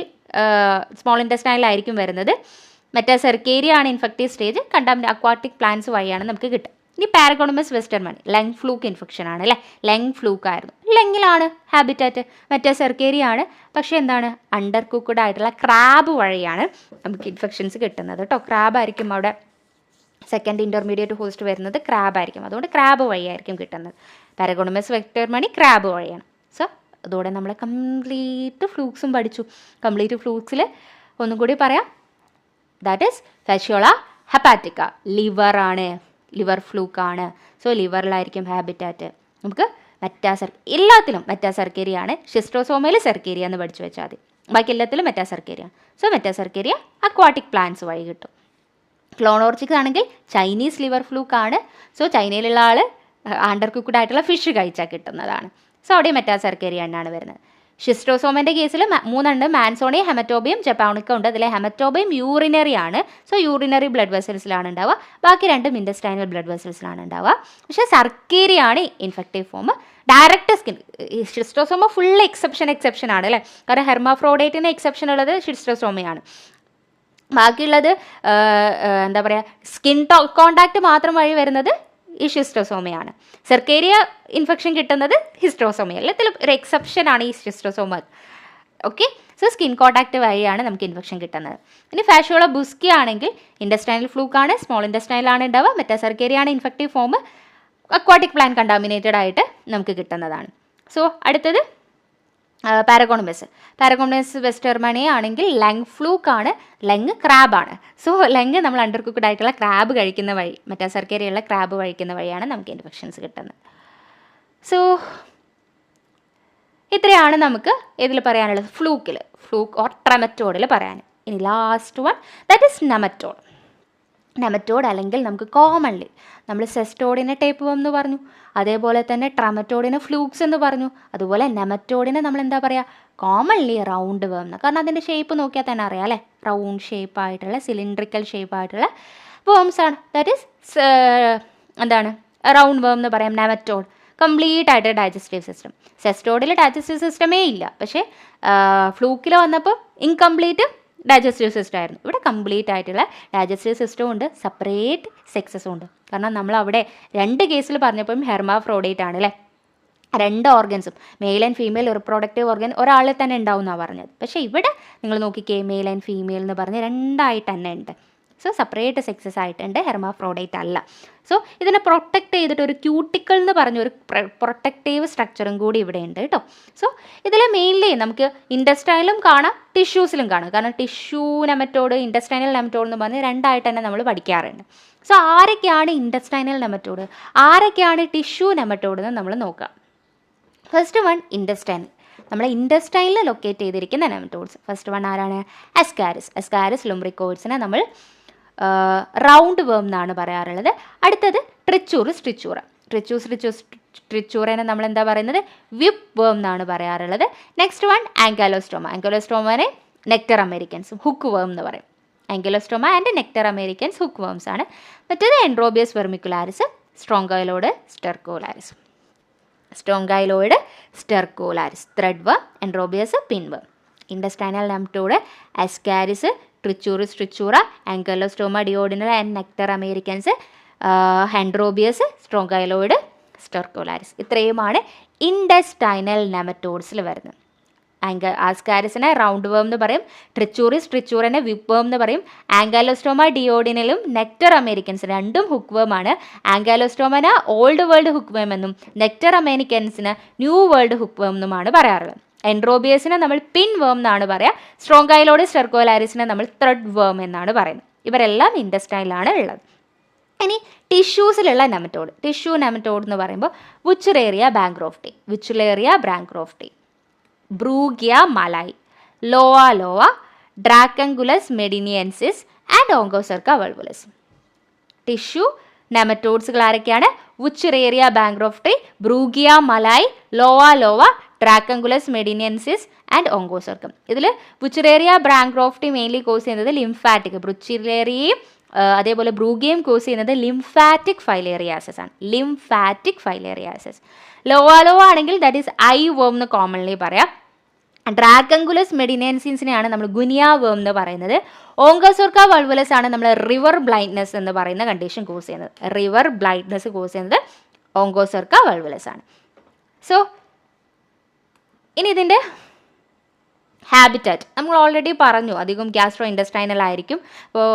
സ്മോൾ ഇൻഡസ്റ്റൈനിലായിരിക്കും വരുന്നത്. മെറ്റാസെർക്കേരിയ ആണ് ഇൻഫെക്റ്റീവ് സ്റ്റേജ്. അക്വാട്ടിക് പ്ലാന്റ്സ് വഴിയാണ് നമുക്ക് കിട്ടുക. ഇനി പാരഗോണമസ് വെസ്റ്റർമണി ലങ് ഫ്ലൂക്ക് ഇൻഫെക്ഷൻ ആണ് അല്ലേ. ലങ് ഫ്ലൂക്ക് ആയിരുന്നു, ലങ്ങിലാണ് ഹാബിറ്റാറ്റ്. മെറ്റാസെർക്കേരിയ ആണ്, പക്ഷേ എന്താണ് അണ്ടർ കുക്ക്ഡ് ആയിട്ടുള്ള ക്രാബ് വഴിയാണ് നമുക്ക് ഇൻഫെക്ഷൻസ് കിട്ടുന്നത് കേട്ടോ. ക്രാബ് ആയിരിക്കും അവിടെ സെക്കൻഡ് ഇൻ്റർമീഡിയറ്റ് ഹോസ്റ്റ് വരുന്നത്, ക്രാബ് ആയിരിക്കും. അതുകൊണ്ട് ക്രാബ് വഴിയായിരിക്കും കിട്ടുന്നത്. പാരഗോണമസ് വെസ്റ്റർമണി ക്രാബ് വഴിയാണ്. സോ അതോടെ നമ്മൾ കംപ്ലീറ്റ് ഫ്ലൂക്സും പഠിച്ചു. കംപ്ലീറ്റ് ഫ്ലൂക്സിൽ ഒന്നും കൂടി പറയാം. ദാറ്റ് ഈസ് ഫാഷോള ഹെപ്പാറ്റിക്ക, ലിവറാണ്, ലിവർ ഫ്ലൂക്കാണ്. സോ ലിവറിലായിരിക്കും ഹാബിറ്റാറ്റ്. നമുക്ക് എല്ലാത്തിലും മെറ്റാസെർക്കേരിയ ആണ്. ഷിസ്റ്റോസോമയിൽ സെർക്കേരിയ എന്ന് പഠിച്ചു വെച്ചാൽ മതി. ബാക്കി എല്ലാത്തിലും മെറ്റാസെർക്കേരിയ. സോ മെറ്റാസെർക്കേരിയ അക്വാട്ടിക് പ്ലാന്റ്സ് വഴി കിട്ടും. ക്ലോണോർച്ചിക് ആണെങ്കിൽ ചൈനീസ് ലിവർ ഫ്ലൂക്കാണ്. സോ ചൈനയിലുള്ള ആൾ അണ്ടർ കുക്ക്ഡ് ആയിട്ടുള്ള ഫിഷ് കഴിച്ചാൽ കിട്ടുന്നതാണ്. സോ അവിടെ മെറ്റാസെർക്കേരിയ എന്നാണ് വരുന്നത്. ഷിസ്റ്റോസോമൻ്റെ കേസിൽ 3 മാൻസോണിയ, ഹെമറ്റോബിയം, ജപ്പാണിക്ക ഉണ്ട്. അതിലെ ഹെമറ്റോബിയം യൂറിനറി ആണ്. സോ യൂറിനറി ബ്ലഡ് വെസൽസിലാണ് ഉണ്ടാവുക. ബാക്കി 2 ഇൻഡസ്റ്റൈനൽ ബ്ലഡ് വെസൽസിലാണ് ഉണ്ടാവുക. പക്ഷേ സർക്കേരിയ ആണ് infective form. Direct skin, Schistosoma full exception ആണ് അല്ലേ. കാരണം ഹെർമാഫ്രോഡൈറ്റിന് എക്സെപ്ഷൻ ഉള്ളത് ഷിസ്റ്റോസോമയാണ്. ബാക്കിയുള്ളത് എന്താ പറയുക, സ്കിൻ കോണ്ടാക്ട് മാത്രം വഴി വരുന്നത് ഈ ഷിസ്റ്റോസോമയാണ്. സെർക്കേരിയ ഇൻഫെക്ഷൻ കിട്ടുന്നത് ഹിസ്റ്റോസോമ. എല്ലാത്തിലും ഒരു എക്സെപ്ഷനാണ് ഈ ഷിസ്റ്റോസോമ. ഓക്കെ. സോ സ്കിൻ കോണ്ടാക്ട് വഴിയാണ് നമുക്ക് ഇൻഫെക്ഷൻ കിട്ടുന്നത്. ഇനി ഫാഷോള ബുസ്കി ആണെങ്കിൽ ഇൻഡസ്റ്റൈനൽ ഫ്ലൂക്കാണ്, സ്മോൾ ഇൻഡസ്റ്റൈനിലാണ് ഉണ്ടാവുക. മെറ്റാസെർക്കേരിയ ആണ് infective form. Aquatic plant contaminated ആയിട്ട് നമുക്ക് കിട്ടുന്നതാണ്. സോ അടുത്തത് പാരഗോണമസ് വെസ്റ്റർമണി ആണെങ്കിൽ ലങ് ഫ്ലൂക്കാണ്, ലങ് ക്രാബാണ്. സോ ലങ് നമ്മൾ അണ്ടർ കുക്ക്ഡ് ആയിട്ടുള്ള ക്രാബ് കഴിക്കുന്ന വഴി, മെറ്റാസെർക്കേരിയുള്ള ക്രാബ് കഴിക്കുന്ന വഴിയാണ് നമുക്ക് ഇൻഫെക്ഷൻസ് കിട്ടുന്നത്. സോ ഇത്രയാണ് നമുക്ക് ഇതിൽ പറയാനുള്ളത് ഫ്ലൂക്ക് ഓർ ട്രമറ്റോഡിൽ പറയാൻ. ഇനി last one, that is nematode അല്ലെങ്കിൽ നമുക്ക് കോമൺലി നമ്മൾ സെസ്റ്റോഡിനെ ടേപ്പ് വേം എന്ന് പറഞ്ഞു, അതേപോലെ തന്നെ ട്രമറ്റോഡിനെ ഫ്ലൂക്സ് എന്ന് പറഞ്ഞു. അതുപോലെ നെമറ്റോഡിനെ നമ്മൾ എന്താ പറയുക, കോമൺലി റൗണ്ട് വേം എന്ന്. കാരണം അതിൻ്റെ ഷേപ്പ് നോക്കിയാൽ തന്നെ അറിയാം അല്ലേ, റൗണ്ട് ഷേപ്പായിട്ടുള്ള സിലിണ്ട്രിക്കൽ ഷേപ്പായിട്ടുള്ള വേംസ് ആണ്. ദാറ്റ് ഈസ് എന്താണ് റൗണ്ട് വേം എന്ന് പറയാം. നെമറ്റോഡ് കംപ്ലീറ്റ് ആയിട്ട് ഡൈജസ്റ്റീവ് സിസ്റ്റം. സെസ്റ്റോഡിൽ ഡൈജസ്റ്റീവ് സിസ്റ്റമേ ഇല്ല, പക്ഷേ ഫ്ലൂക്കിൽ വന്നപ്പോൾ ഇൻകംപ്ലീറ്റ് ഡൈജസ്റ്റീവ് സിസ്റ്റം ആയിരുന്നു. ഇവിടെ കംപ്ലീറ്റ് ആയിട്ടുള്ള ഡൈജസ്റ്റീവ് സിസ്റ്റവും ഉണ്ട്, സെപ്പറേറ്റ് സെക്സസും ഉണ്ട്. കാരണം നമ്മൾ അവിടെ 2 കേസിൽ പറഞ്ഞപ്പോഴും ഹെർമാഫ്രോഡൈറ്റ് ആണ് അല്ലേ. 2 ഓർഗൻസും male and female reproductive organ ഒരാളിൽ തന്നെ ഉണ്ടാവും എന്നാണ് പറഞ്ഞത്. പക്ഷേ ഇവിടെ നിങ്ങൾ നോക്കിക്കേ, മെയിൽ ആൻഡ് ഫീമെയിൽ എന്ന് പറഞ്ഞ് 2 ആയിട്ട് തന്നെ ഉണ്ട്. സോ സെപ്പറേറ്റ് സെക്സസ് ആയിട്ടുണ്ട്, ഹെർമാഫ്രോഡൈറ്റ് അല്ല. സോ ഇതിനെ പ്രൊട്ടക്റ്റ് ചെയ്തിട്ട് ഒരു ക്യൂട്ടിക്കിൾ എന്ന് പറഞ്ഞൊരു പ്രൊട്ടക്റ്റീവ് സ്ട്രക്ചറും കൂടി ഇവിടെ ഉണ്ട് കേട്ടോ. സോ ഇതിൽ മെയിൻലി നമുക്ക് ഇൻഡസ്റ്റൈനിലും കാണാം, ടിഷ്യൂസിലും കാണാം. കാരണം ടിഷ്യൂ നെമറ്റോഡ്, ഇൻഡസ്റ്റൈനൽ നെമറ്റോഡ് എന്ന് പറഞ്ഞ് 2 ആയിട്ട് തന്നെ നമ്മൾ പഠിക്കാറുണ്ട്. സോ ആരൊക്കെയാണ് ഇൻഡസ്റ്റൈനൽ നെമറ്റോഡ്, ആരൊക്കെയാണ് ടിഷ്യൂ നെമറ്റോഡ് എന്ന് നമ്മൾ നോക്കാം. First one intestinal. നമ്മൾ ഇൻഡസ്റ്റൈനിൽ ലൊക്കേറ്റ് ചെയ്തിരിക്കുന്ന നെമറ്റോഡ്സ്. ഫസ്റ്റ് വൺ ആരാണ്, അസ്കാരിസ് ലുംബ്രിക്കോയിഡ്സിനെ നമ്മൾ റൗണ്ട് വേം എന്നാണ് പറയാറുള്ളത്. അടുത്തത് ട്രിച്ചൂറിനെ നമ്മൾ എന്താ പറയുന്നത്, വിപ്പ് വേം എന്നാണ് പറയാറുള്ളത്. നെക്സ്റ്റ് വൺ ആങ്കലോസ്റ്റോമനെ നെക്ടർ അമേരിക്കൻസും ഹുക്ക് വേം എന്ന് പറയും. Ancylostoma and Necator americanus hook worms ആണ്. മറ്റേത് എൻഡ്രോബിയസ് വെർമിക്കുലാരിസ്, സ്ട്രോങ്കൈലോയിഡ് സ്റ്റെർക്കോലാരിസ്, ത്രെഡ് വേം, Enterobius pin worm. Intestinal nematode Ascaris, Trichuris, Ancylostoma duodenale and Necator americanus, Enterobius, Strongyloides, stercoralis. ഇത്രയുമാണ് ഇൻഡസ്റ്റൈനൽ നെമറ്റോഡ്സിൽ വരുന്നത്. ആസ്കാരിസിനെ റൗണ്ട് വേം എന്ന് പറയും, ട്രിച്ചൂറിനെ വിപ്പ് വേം എന്ന് പറയും. ആംഗാലോസ്റ്റോമ ഡിയോഡിനലും നെക്ടർ അമേരിക്കൻസ് രണ്ടും ഹുക്ക് വേം ആണ്. ആംഗാലോസ്റ്റോമന ഓൾഡ് വേൾഡ് ഹുക്ക് വേം എന്നും നെക്ടർ അമേരിക്കൻസിന് ന്യൂ വേൾഡ് ഹുക്ക് വേം എന്നുമാണ് പറയാറുള്ളത്. എൻഡ്രോബിയസിനെ നമ്മൾ പിൻ വേം എന്നാണ് പറയുക. സ്ട്രോങ്കൈലോഡിസ് ടെർക്കോലാരിസിനെ നമ്മൾ ത്രെഡ് വേം എന്നാണ് പറയുന്നത്. ഇവരെല്ലാം ഇൻഡസ്റ്റൈനിലാണ് ഉള്ളത്. ഇനി ടിഷ്യൂസിലുള്ള നെമറ്റോഡ്. ടിഷ്യൂ നെമറ്റോഡ് എന്ന് പറയുമ്പോൾ വുച്ചുലേറിയ ബാങ്ക്രോഫ്റ്റി, ബ്രൂഗിയ മലായി, ലോവ, ഡ്രാക്കങ്കുലസ് മെഡിനിയൻസിസ് ആൻഡ് ഓങ്കോസെർക്ക വൾവുലസ്. ടിഷ്യൂ നെമറ്റോഡ്സുകൾ ആരൊക്കെയാണ്? വുച്ചുലേറിയ ബാങ്ക്രോഫ്റ്റി, ബ്രൂഗിയ മലായി, ലോവ, ഡ്രാക്കങ്കുലസ് മെഡിനിയൻസിസ് ആൻഡ് ഓങ്കോസെർക്കം. ഇതിൽ വുച്ചുലേറിയ ബാങ്ക്രോഫ്റ്റി മെയിൻലി കോസ് ചെയ്യുന്നത് ലിംഫാറ്റിക്, വുച്ചുലേറിയയും അതേപോലെ ബ്രൂഗിയം കോസ് ചെയ്യുന്നത് ലിംഫാറ്റിക് ഫൈലേറിയാസിസ് ആണ്. ലോവ ആണെങ്കിൽ ദാറ്റ് ഈസ് ഐ വേം എന്ന് കോമൺലി പറയാം. ഡ്രാക്കങ്കുലസ് മെഡിനൻസിൻസിനെയാണ് നമ്മൾ ഗുനിയ വേം എന്ന് പറയുന്നത്. ഓങ്കോസെർക്ക വൾവുലസ് ആണ് നമ്മൾ റിവർ ബ്ലൈൻഡ്നെസ് എന്ന് പറയുന്ന കണ്ടീഷൻ കോസ് ചെയ്യുന്നത്. ഓങ്കോസെർക്ക വൾവുലസ് ആണ്. സോ ഇനി ഇതിൻ്റെ ഹാബിറ്റാറ്റ് നമ്മൾ ഓൾറെഡി പറഞ്ഞു, അധികം ഗ്യാസ്ട്രോ ഇൻഡസ്റ്റൈനൽ ആയിരിക്കും. അപ്പോൾ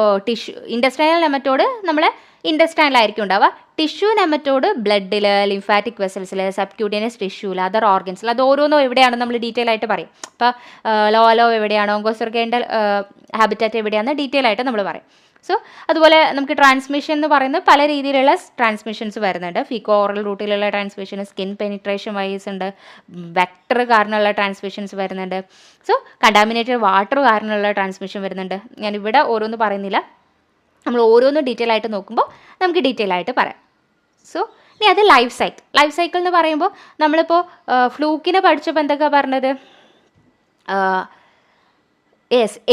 ഇൻഡസ്റ്റൈനൽ നെമറ്റോഡ് നമ്മൾ ഇൻഡസ്റ്റൈനിലായിരിക്കും ഉണ്ടാവുക. ടിഷ്യൂ നെമറ്റോഡ് ബ്ലഡിൽ, ലിംഫാറ്റിക് വെസൽസിൽ, സബ്ക്യൂട്ടേനിയസ് ടിഷ്യൂവിൽ, അതർ ഓർഗൻസിൽ, അത് ഓരോന്നോ എവിടെയാണെന്ന് നമ്മൾ ഡീറ്റെയിൽ ആയിട്ട് പറയും. അപ്പോൾ ലോവ എവിടെയാണ്, ഓങ്കോസെർക്കയുടെ ഹാബിറ്റാറ്റ് എവിടെയാണെന്ന് ഡീറ്റെയിൽ ആയിട്ട് നമ്മൾ പറയും. സോ അതുപോലെ നമുക്ക് ട്രാൻസ്മിഷൻ എന്ന് പറയുന്നത് പല രീതിയിലുള്ള ട്രാൻസ്മിഷൻസ് വരുന്നുണ്ട്. ഫീക്കോ ഓറൽ റൂട്ടിലുള്ള ട്രാൻസ്മിഷൻ, സ്കിൻ പെനിട്രേഷൻ വൈസ് ഉണ്ട്, വെക്ടർ കാരണമുള്ള ട്രാൻസ്മിഷൻസ് വരുന്നുണ്ട്. സോ കണ്ടാമിനേറ്റഡ് വാട്ടർ കാരണമുള്ള ട്രാൻസ്മിഷൻ വരുന്നുണ്ട്. ഞാനിവിടെ ഓരോന്ന് പറയുന്നില്ല, നമ്മൾ ഓരോന്നും ഡീറ്റെയിൽ ആയിട്ട് നോക്കുമ്പോൾ നമുക്ക് ഡീറ്റെയിൽ ആയിട്ട് പറയാം. സോ ഇനി അത് ലൈഫ് സൈക്കിൾ എന്ന് പറയുമ്പോൾ നമ്മളിപ്പോൾ ഫ്ലൂക്കിനെ പഠിച്ചപ്പോൾ എന്തൊക്കെയാണ് പറഞ്ഞത്?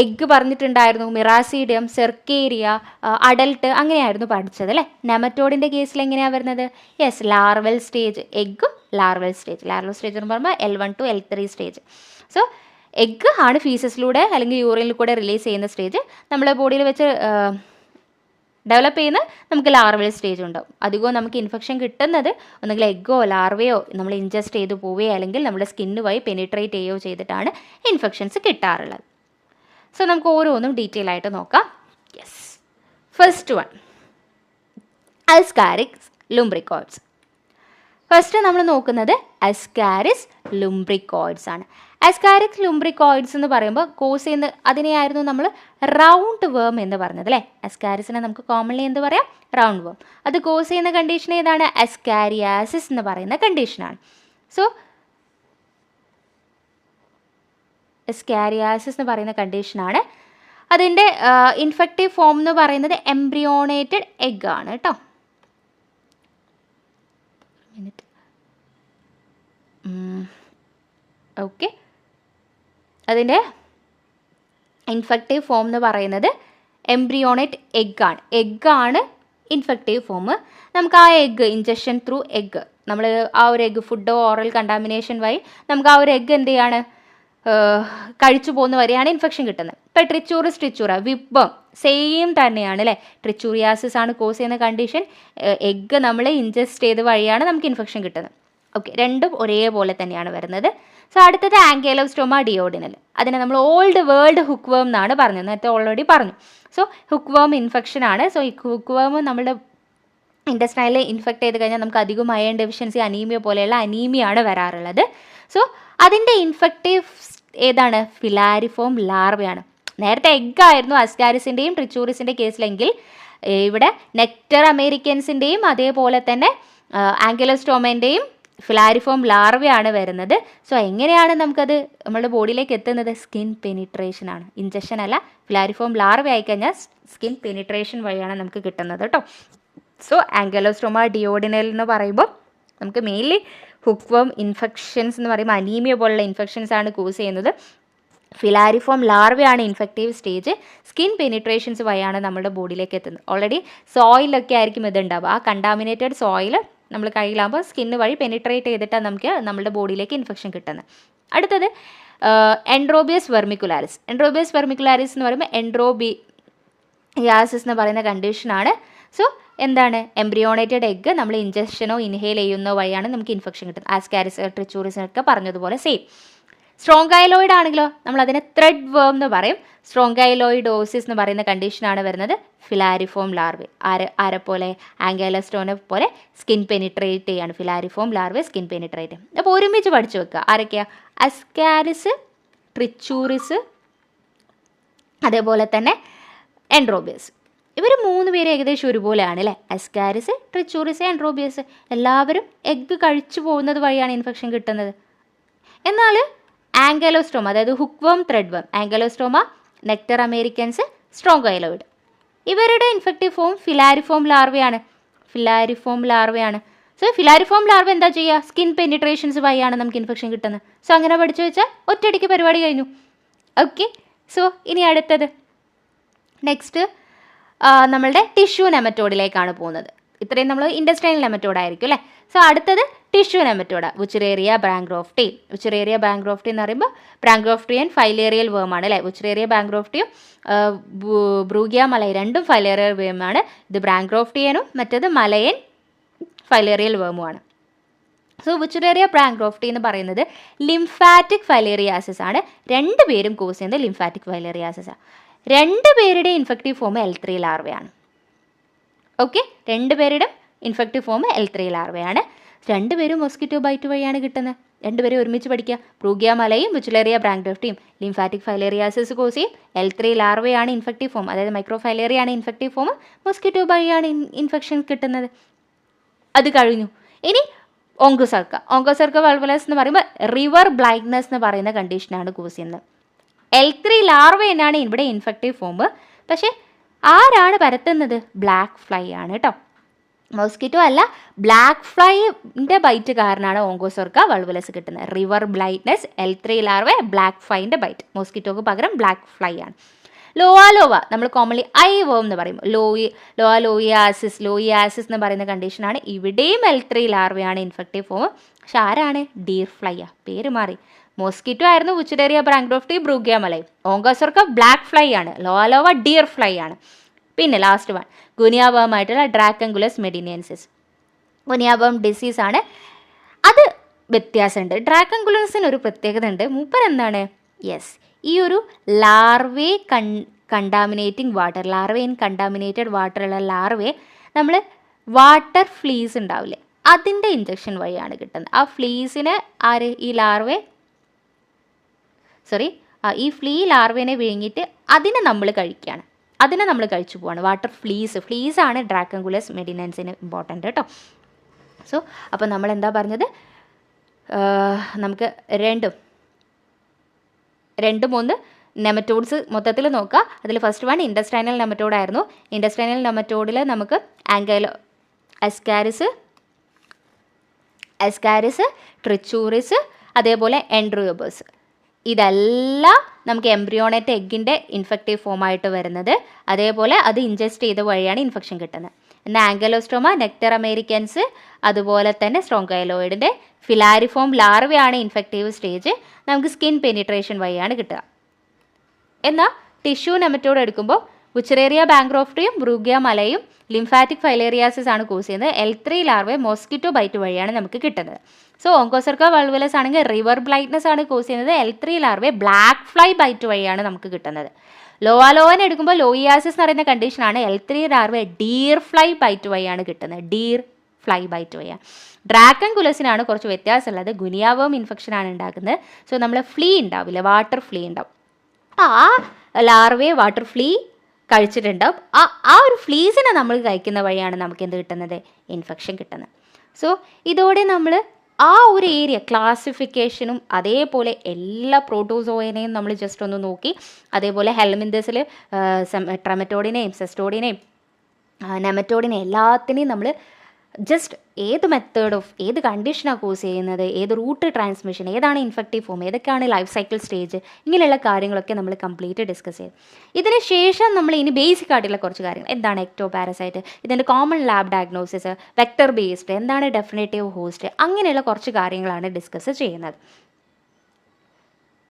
എഗ്ഗ് പറഞ്ഞിട്ടുണ്ടായിരുന്നു, മിറാസീഡിയം, സെർക്കേരിയ, അഡൽട്ട്, അങ്ങനെയായിരുന്നു പഠിച്ചത് അല്ലേ. നെമറ്റോഡിൻ്റെ കേസിൽ എങ്ങനെയാണ് വരുന്നത്? ലാർവൽ സ്റ്റേജ്, എഗ്ഗും ലാർവൽ സ്റ്റേജ് എന്ന് പറയുമ്പോൾ L1 to L3 stage. So egg ആണ് ഫീസസിലൂടെ അല്ലെങ്കിൽ യൂറിനിൽ കൂടെ റിലീസ് ചെയ്യുന്ന സ്റ്റേജ്. നമ്മളെ ബോഡിയിൽ വെച്ച് ഡെവലപ്പ് ചെയ്യുന്ന നമുക്ക് ലാർവൽ സ്റ്റേജ് ഉണ്ടാവും. അധികവും നമുക്ക് ഇൻഫെക്ഷൻ കിട്ടുന്നത് ഒന്നുകിൽ എഗ്ഗോ ലാർവയോ നമ്മൾ ഇൻജസ്റ്റ് ചെയ്ത് പോവുകയോ അല്ലെങ്കിൽ നമ്മുടെ സ്കിന്നുമായി പെനിട്രേറ്റ് ചെയ്യുകയോ ചെയ്തിട്ടാണ് ഇൻഫെക്ഷൻസ് കിട്ടാറുള്ളത്. സോ നമുക്ക് ഓരോന്നും ഡീറ്റെയിൽ ആയിട്ട് നോക്കാം. First one, Ascaris lumbricoides. First നമ്മൾ നോക്കുന്നത് അസ്കാരിസ് ലുംബ്രിക്കോയിഡ്സ് ആണ്. അസ്കാരിസ് ലുംബ്രിക്കോയിഡ്സ് എന്ന് പറയുമ്പോൾ കോസ് ചെയ്യുന്ന അതിനെയായിരുന്നു നമ്മൾ റൗണ്ട് വേം എന്ന് പറഞ്ഞത് അല്ലേ. അസ്കാരിസിനെ നമുക്ക് കോമൺലി എന്ത് പറയാം? റൗണ്ട് വേം. അത് കോസ് ചെയ്യുന്ന കണ്ടീഷൻ ഏതാണ്? അസ്കാരിയാസിസ് എന്ന് പറയുന്ന കണ്ടീഷനാണ്. സോ അസ്കാരിയാസിസ് എന്ന് പറയുന്ന കണ്ടീഷനാണ്. അതിൻ്റെ ഇൻഫെക്റ്റീവ് ഫോം എന്ന് പറയുന്നത് എംബ്രിയോണേറ്റഡ് എഗ് ആണ് കേട്ടോ. ഓക്കെ, അതിൻ്റെ ഇൻഫെക്റ്റീവ് ഫോം എന്ന് പറയുന്നത് എംബ്രിയോണേറ്റ് എഗ്ഗാണ് ഇൻഫെക്റ്റീവ് ഫോം. നമുക്ക് ആ എഗ്ഗ് ഇഞ്ചക്ഷൻ ത്രൂ എഗ്ഗ് നമ്മൾ ആ ഒരു എഗ്ഗ് ഫുഡോ ഓറൽ കണ്ടാമിനേഷൻ വഴി നമുക്ക് ആ ഒരു എഗ്ഗ് എന്ത് ചെയ്യാണ് കഴിച്ചു പോകുന്ന വരെയാണ് ഇൻഫെക്ഷൻ കിട്ടുന്നത്. ഇപ്പോൾ ട്രിച്ചൂറ വിപ്പം സെയിം തന്നെയാണ് അല്ലേ. ട്രിച്ചൂറിയാസിസ് ആണ് കോസ് ചെയ്യുന്ന കണ്ടീഷൻ. എഗ്ഗ് നമ്മൾ ഇൻജസ്റ്റ് ചെയ്ത് വഴിയാണ് നമുക്ക് ഇൻഫെക്ഷൻ കിട്ടുന്നത്. ഓക്കെ, രണ്ടും ഒരേപോലെ തന്നെയാണ് വരുന്നത്. സോ അടുത്തത് ആങ്കൈലോസ്റ്റോമ ഡിയോഡിനൽ. അതിനെ നമ്മൾ ഓൾഡ് വേൾഡ് ഹുക്ക് വേം എന്നാണ് പറഞ്ഞത്, നേരത്തെ ഓൾറെഡി പറഞ്ഞു. സോ ഹുക്ക് വേം ഇൻഫെക്ഷൻ ആണ്. സോ ഈ ഹുക്ക് വേം നമ്മുടെ ഇൻറ്റസ്റ്റൈനിൽ ഇൻഫെക്റ്റ് ചെയ്ത് കഴിഞ്ഞാൽ നമുക്ക് അധികം അയൺ ഡെഫിഷ്യൻസി, അനീമിയ പോലെയുള്ള അനീമിയാണ് വരാറുള്ളത്. സോ അതിൻ്റെ ഇൻഫെക്റ്റീവ് ഏതാണ്? ഫിലാരിഫോം ലാർവയാണ്. നേരത്തെ എഗ്ഗായിരുന്നു അസ്കാരിസിൻ്റെയും ട്രിച്ചൂറിസിൻ്റെ കേസിലെങ്കിൽ ഇവിടെ നെക്ടർ അമേരിക്കൻസിൻ്റെയും അതേപോലെ തന്നെ ആങ്കൈലോസ്റ്റോമേൻ്റെയും ഫിലാരിഫോം ലാർവയാണ് വരുന്നത്. സോ എങ്ങനെയാണ് നമുക്കത് നമ്മുടെ ബോഡിയിലേക്ക് എത്തുന്നത്? സ്കിൻ പെനിട്രേഷൻ ആണ്, ഇഞ്ചക്ഷൻ അല്ല. ഫിലാരിഫോം ലാർവ ആയിക്കഴിഞ്ഞാൽ സ്കിൻ പെനിട്രേഷൻ വഴിയാണ് നമുക്ക് കിട്ടുന്നത് കേട്ടോ. സോ ആങ്കൈലോസ്റ്റോമ ഡിയോഡിനൽ എന്ന് പറയുമ്പോൾ നമുക്ക് മെയിൻലി ഹുക്ക് വേം ഇൻഫെക്ഷൻസ് എന്ന് പറയുമ്പോൾ അനീമിയ പോലുള്ള ഇൻഫെക്ഷൻസ് ആണ് കോസ് ചെയ്യുന്നത്. ഫിലാരിഫോം ലാർവയാണ് ഇൻഫെക്റ്റീവ് സ്റ്റേജ്. സ്കിൻ പെനിട്രേഷൻസ് വഴിയാണ് നമ്മുടെ ബോഡിയിലേക്ക് എത്തുന്നത്. ഓൾറെഡി സോയിലൊക്കെ ആയിരിക്കും ഇതുണ്ടാവുക. ആ കണ്ടാമിനേറ്റഡ് സോയിൽ നമ്മൾ കയ്യിലാകുമ്പോൾ സ്കിന്ന് വഴി പെനിട്രേറ്റ് ചെയ്തിട്ടാണ് നമുക്ക് നമ്മുടെ ബോഡിയിലേക്ക് ഇൻഫെക്ഷൻ കിട്ടുന്നത്. അടുത്തത് എൻഡ്രോബിയസ് വെർമിക്കുലാരിസ്. എന്ന് പറയുമ്പോൾ എൻഡ്രോബിയാസിസ് എന്ന് പറയുന്ന കണ്ടീഷനാണ്. സോ എന്താണ്? എംബ്രിയോണേറ്റഡ് എഗ്ഗ് നമ്മൾ ഇഞ്ചക്ഷനോ ഇൻഹെയിൽ ചെയ്യുന്നോ വഴിയാണ് നമുക്ക് ഇൻഫെക്ഷൻ കിട്ടുന്നത്. ആസ്കാരിസ് ട്രിച്ചൂറിസിനൊക്കെ പറഞ്ഞതുപോലെ സെയിം. സ്ട്രോങ്കൈലോയിഡ് ആണെങ്കിലോ നമ്മൾ അതിനെ ത്രെഡ് വേം എന്ന് പറയും. സ്ട്രോങ്കൈലോയിഡോസിസ് എന്ന് പറയുന്ന കണ്ടീഷനാണ് വരുന്നത് ഫിലാരിഫോം ലാർവെ. ആരെ പോലെ? ആംഗൈലോസ്റ്റോനെ പോലെ സ്കിൻ പെനിട്രേറ്റ് ചെയ്യാണ്. ഫിലാരിഫോം ലാർവെ സ്കിൻ പെനിട്രേറ്റ്. അപ്പോൾ ഒരുമിച്ച് പഠിച്ചു വെക്കുക. ആരൊക്കെയാണ്? അസ്കാരിസ്, ട്രിച്ചൂറിസ്, അതേപോലെ തന്നെ എൻഡ്രോബിയസ്. ഇവർ 3 പേര് ഏകദേശം ഒരുപോലെയാണ് അല്ലേ? അസ്കാരിസ്, ട്രിച്ചൂറിസ്, എൻഡ്രോബിയസ് എല്ലാവരും എഗ്ഗ് കഴിച്ചു പോകുന്നത് വഴിയാണ് ഇൻഫെക്ഷൻ കിട്ടുന്നത്. എന്നാൽ ആംഗലോസ്റ്റോമ, അതായത് ഹുക്ക്വേം, ത്രെഡ് വേം, ആംഗലോസ്റ്റോമ, നെക്ടർ അമേരിക്കൻസ്, സ്ട്രോങ്കൈലോയിഡ്, ഇവരുടെ ഇൻഫെക്റ്റീവ് ഫോം ഫിലാരിഫോം ലാർവയാണ്. സോ ഫിലാരിഫോം ലാർവ എന്താ ചെയ്യുക? സ്കിൻ പെനിട്രേഷൻസ് വഴിയാണ് നമുക്ക് ഇൻഫെക്ഷൻ കിട്ടുന്നത്. സോ അങ്ങനെ പഠിച്ചു വെച്ചാൽ ഒറ്റയടിക്ക് പരിപാടി കഴിഞ്ഞു. ഓക്കെ, സോ ഇനി അടുത്തത് നെക്സ്റ്റ് നമ്മളുടെ ടിഷ്യൂ നെമറ്റോഡിലേക്കാണ് പോകുന്നത്. ഇത്രയും നമ്മൾ ഇൻഡസ്ട്രിയൽ നെമറ്റോഡ് ആയിരിക്കും അല്ലേ. സോ അടുത്തത് ടിഷ്യൂ നെമറ്റോഡ, വുച്ചറേറിയ ബാങ്ക്രോഫ്റ്റി. വുച്ചറേറിയ ബാങ്ക്രോഫ്റ്റി എന്ന് പറയുമ്പോൾ ബാങ്ക്രോഫ്റ്റിയൻ ഫൈലേറിയൽ വേമാണ് അല്ലേ. വുച്ചറേറിയ ബാങ്ക്രോഫ്റ്റിയും ബ്രൂഗിയ മലൈ രണ്ടും ഫൈലേറിയൽ വേമാണ്. ഇത് ബാങ്ക്രോഫ്റ്റിയനും മറ്റേത് മലയൻ ഫൈലേറിയൽ വേമുമാണ്. സോ വുച്ചറേറിയ ബാങ്ക്രോഫ്റ്റി എന്ന് പറയുന്നത് ലിംഫാറ്റിക് ഫൈലേറിയാസിസ് ആണ്. 2 പേരും കോസ് ചെയ്യുന്നത് ലിംഫാറ്റിക് ഫൈലേറിയാസിസ് ആണ്. 2 പേരുടെ ഇൻഫെക്റ്റീവ് ഫോം L3 ലാർവയാണ്. ഓക്കെ, 2 പേരുടെ ഇൻഫെക്റ്റീവ് ഫോം L3 ലാർവയാണ്. 2 പേരും മോസ്കിറ്റോ ബൈറ്റ് വഴിയാണ് കിട്ടുന്നത്. 2 പേരും ഒരുമിച്ച് പഠിക്കുക. ബ്രൂഗിയ മലയും വുച്ചറേറിയ ബാങ്ക്രോഫ്റ്റിയും ലിംഫാറ്റിക് ഫൈലേറിയാസിസ് കോസ് ചെയ്യും. L3 ലാർവയാണ് ഇൻഫെക്റ്റീവ് ഫോം, അതായത് മൈക്രോഫൈലേറിയാണ് ഇൻഫെക്റ്റീവ് ഫോം. മോസ്കിറ്റോ വഴിയാണ് ഇൻഫെക്ഷൻ കിട്ടുന്നത്. അത് കഴിഞ്ഞു. ഇനി ഓങ്കോസർക്ക വൾവുലസ് എന്ന് പറയുമ്പോൾ റിവർ ബ്ലൈൻഡ്നെസ് എന്ന് പറയുന്ന കണ്ടീഷനാണ് കോസ് ചെയ്യുന്നത്. L3 ലാർവ എന്നാണ് ഇവിടെ ഇൻഫെക്റ്റീവ് ഫോം. പക്ഷേ ആരാണ് പരത്തുന്നത്? ബ്ലാക്ക് ഫ്ലൈ ആണ് കേട്ടോ. മോസ്കിറ്റോ അല്ല, ബ്ലാക്ക് ഫ്ലൈൻ്റെ ബൈറ്റ് കാരണമാണ് ഓങ്കോസോർക്ക വൾവുലസ് കിട്ടുന്നത്. River blindness, L3 larva, black ഫ്ലൈൻ്റെ ബൈറ്റ്. മോസ്കിറ്റോക്ക് പകരം ബ്ലാക്ക് ഫ്ലൈ ആണ്. ലോവ നമ്മൾ കോമൺലി ഐ വേം എന്ന് പറയും. ലോയിയാസിസ് എന്ന് പറയുന്ന കണ്ടീഷനാണ്. ഇവിടെയും L3 ലാർവയാണ് ഇൻഫെക്റ്റീവ് ഫോം. പക്ഷെ ആരാണ്? ഡീർ ഫ്ലൈയാ, പേര് മാറി. മോസ്കിറ്റോ ആയിരുന്നു വുച്ചറേറിയ ബാങ്ക്രോഫ്റ്റി, ബ്രൂഗിയ മലൈ. ഓങ്കോസോർക്ക ബ്ലാക്ക് ഫ്ലൈ ആണ്. ലോവ ഡിയർ ഫ്ലൈ ആണ്. പിന്നെ ലാസ്റ്റ് വൺ ഗുനിയാവേമായിട്ടുള്ള ഡ്രാക്കങ്കുലസ് മെഡിനിയൻസിസ്. ഗുനിയാവേം ഡിസീസ് ആണ്. അത് വ്യത്യാസമുണ്ട്. ഡ്രാക്കങ്കുലസിന് ഒരു പ്രത്യേകത ഉണ്ട്. എന്താണ്? യെസ്, ഈ ഒരു larvae contaminating water, larvae in contaminated വാട്ടറുള്ള ലാർവേ നമ്മൾ വാട്ടർ ഫ്ലീസ് ഉണ്ടാവില്ലേ, അതിൻ്റെ ഇഞ്ചക്ഷൻ വഴിയാണ് കിട്ടുന്നത്. ആ ഫ്ലീസിന് ഈ ഫ്ലീ ലാർവേനെ വിഴുങ്ങിയിട്ട് അതിനെ നമ്മൾ കഴിക്കുകയാണ്. അതിനെ നമ്മൾ കഴിച്ചു പോവാണ്. വാട്ടർ ഫ്ലീസാണ് ഡ്രാക്കങ്കുലസ് മെഡിനൻസിന് ഇമ്പോർട്ടൻ്റ് കേട്ടോ. സോ അപ്പോൾ നമ്മൾ എന്താ പറഞ്ഞത്? നമുക്ക് രണ്ടും 3 നെമറ്റോഡ്സ് മൊത്തത്തിൽ നോക്കുക. അതിൽ ഫസ്റ്റ് വൺ ഇൻഡസ്ട്രൈനൽ നെമറ്റോഡ് ആയിരുന്നു. ഇൻഡസ്ട്രൈനൽ നെമറ്റോഡിൽ നമുക്ക് അസ്കാരിസ്, ട്രിച്ചൂറിസ്, അതേപോലെ എൻഡ്രോബസ്, ഇതെല്ലാം നമുക്ക് എംബ്രിയോണേറ്റ് എഗ്ഗിൻ്റെ ഇൻഫെക്റ്റീവ് ഫോമായിട്ട് വരുന്നത്. അതേപോലെ അത് ഇൻജസ്റ്റ് ചെയ്ത വഴിയാണ് ഇൻഫെക്ഷൻ കിട്ടുന്നത്. എന്നാൽ ആംഗലോസ്റ്റോമ, നെക്ടർ അമേരിക്കൻസ്, അതുപോലെ തന്നെ സ്ട്രോങ്കൈലോയിഡിൻ്റെ ഫിലാരിഫോം ലാർവയാണ് ഇൻഫെക്റ്റീവ് സ്റ്റേജ്. നമുക്ക് സ്കിൻ പെനിട്രേഷൻ വഴിയാണ് കിട്ടുക. എന്നാൽ ടിഷ്യൂ നെമറ്റോഡ് എടുക്കുമ്പോൾ വുച്ചറേറിയ ബാങ്ക്രോഫ്റ്റിയും ബ്രൂഗിയ മലയും ലിംഫാറ്റിക് ഫൈലേറിയാസിസ് ആണ് കോസ് ചെയ്യുന്നത്. L3 ലാർവ മോസ്കിറ്റോ ബൈറ്റ് വഴിയാണ് നമുക്ക് കിട്ടുന്നത്. സോ ഓങ്കോസർക്ക വൾവുലസ് ആണെങ്കിൽ റിവർ ബ്ലൈൻഡ്നെസ് ആണ് കോസ് ചെയ്യുന്നത്. L3 larva black fly byte വഴിയാണ് നമുക്ക് കിട്ടുന്നത്. ലോവൻ എടുക്കുമ്പോൾ ലോയിയാസിസ് എന്ന് പറയുന്ന കണ്ടീഷനാണ്. L3 larva deer fly byte വഴിയാണ് കിട്ടുന്നത്. ഡ്രാക്കങ്കുലസിനാണ് കുറച്ച് വ്യത്യാസമുള്ളത്. ഗുനിയാവേം ഇൻഫെക്ഷനാണ് ഉണ്ടാക്കുന്നത്. സോ നമ്മൾ ഫ്ലീ ഉണ്ടാവില്ല, വാട്ടർ ഫ്ലീ ഉണ്ടാവും. ആ ലാർവയെ വാട്ടർ ഫ്ലീ കഴിച്ചിട്ടുണ്ടാവും. ആ ഒരു ഫ്ലീസിനെ നമ്മൾ കഴിക്കുന്ന വഴിയാണ് നമുക്ക് എന്ത് കിട്ടുന്നത്? ഇൻഫെക്ഷൻ കിട്ടുന്നത്. സോ ഇതോടെ നമ്മൾ ആ ഒരു ഏരിയ ക്ലാസിഫിക്കേഷനും അതേപോലെ എല്ലാ പ്രോട്ടോസോയിനെയും നമ്മൾ ജസ്റ്റ് ഒന്ന് നോക്കി. അതേപോലെ ഹെൽമിന്തസിൽ ട്രമറ്റോഡിനെയും സെസ്റ്റോഡിനെയും നെമറ്റോഡിനെയും എല്ലാത്തിനെയും നമ്മൾ ജസ്റ്റ് ഏത് കണ്ടീഷനാണ് കോസ് ചെയ്യുന്നത്, ഏത് റൂട്ട് ട്രാൻസ്മിഷൻ, ഏതാണ് ഇൻഫെക്റ്റീവ് ഫോം, ഏതൊക്കെയാണ് ലൈഫ് സൈക്കിൾ സ്റ്റേജ്, ഇങ്ങനെയുള്ള കാര്യങ്ങളൊക്കെ നമ്മൾ കംപ്ലീറ്റ് ഡിസ്കസ് ചെയ്തു. ഇതിന് ശേഷം നമ്മൾ ഇനി ബേസിക് ആയിട്ടുള്ള കുറച്ച് കാര്യങ്ങൾ, എന്താണ് എക്ടോ പാരസൈറ്റ്, ഇതിൻ്റെ common lab diagnosis, vector based, എന്താണ് ഡെഫിനേറ്റീവ് ഹോസ്റ്റ്, അങ്ങനെയുള്ള കുറച്ച് കാര്യങ്ങളാണ് ഡിസ്കസ് ചെയ്യുന്നത്.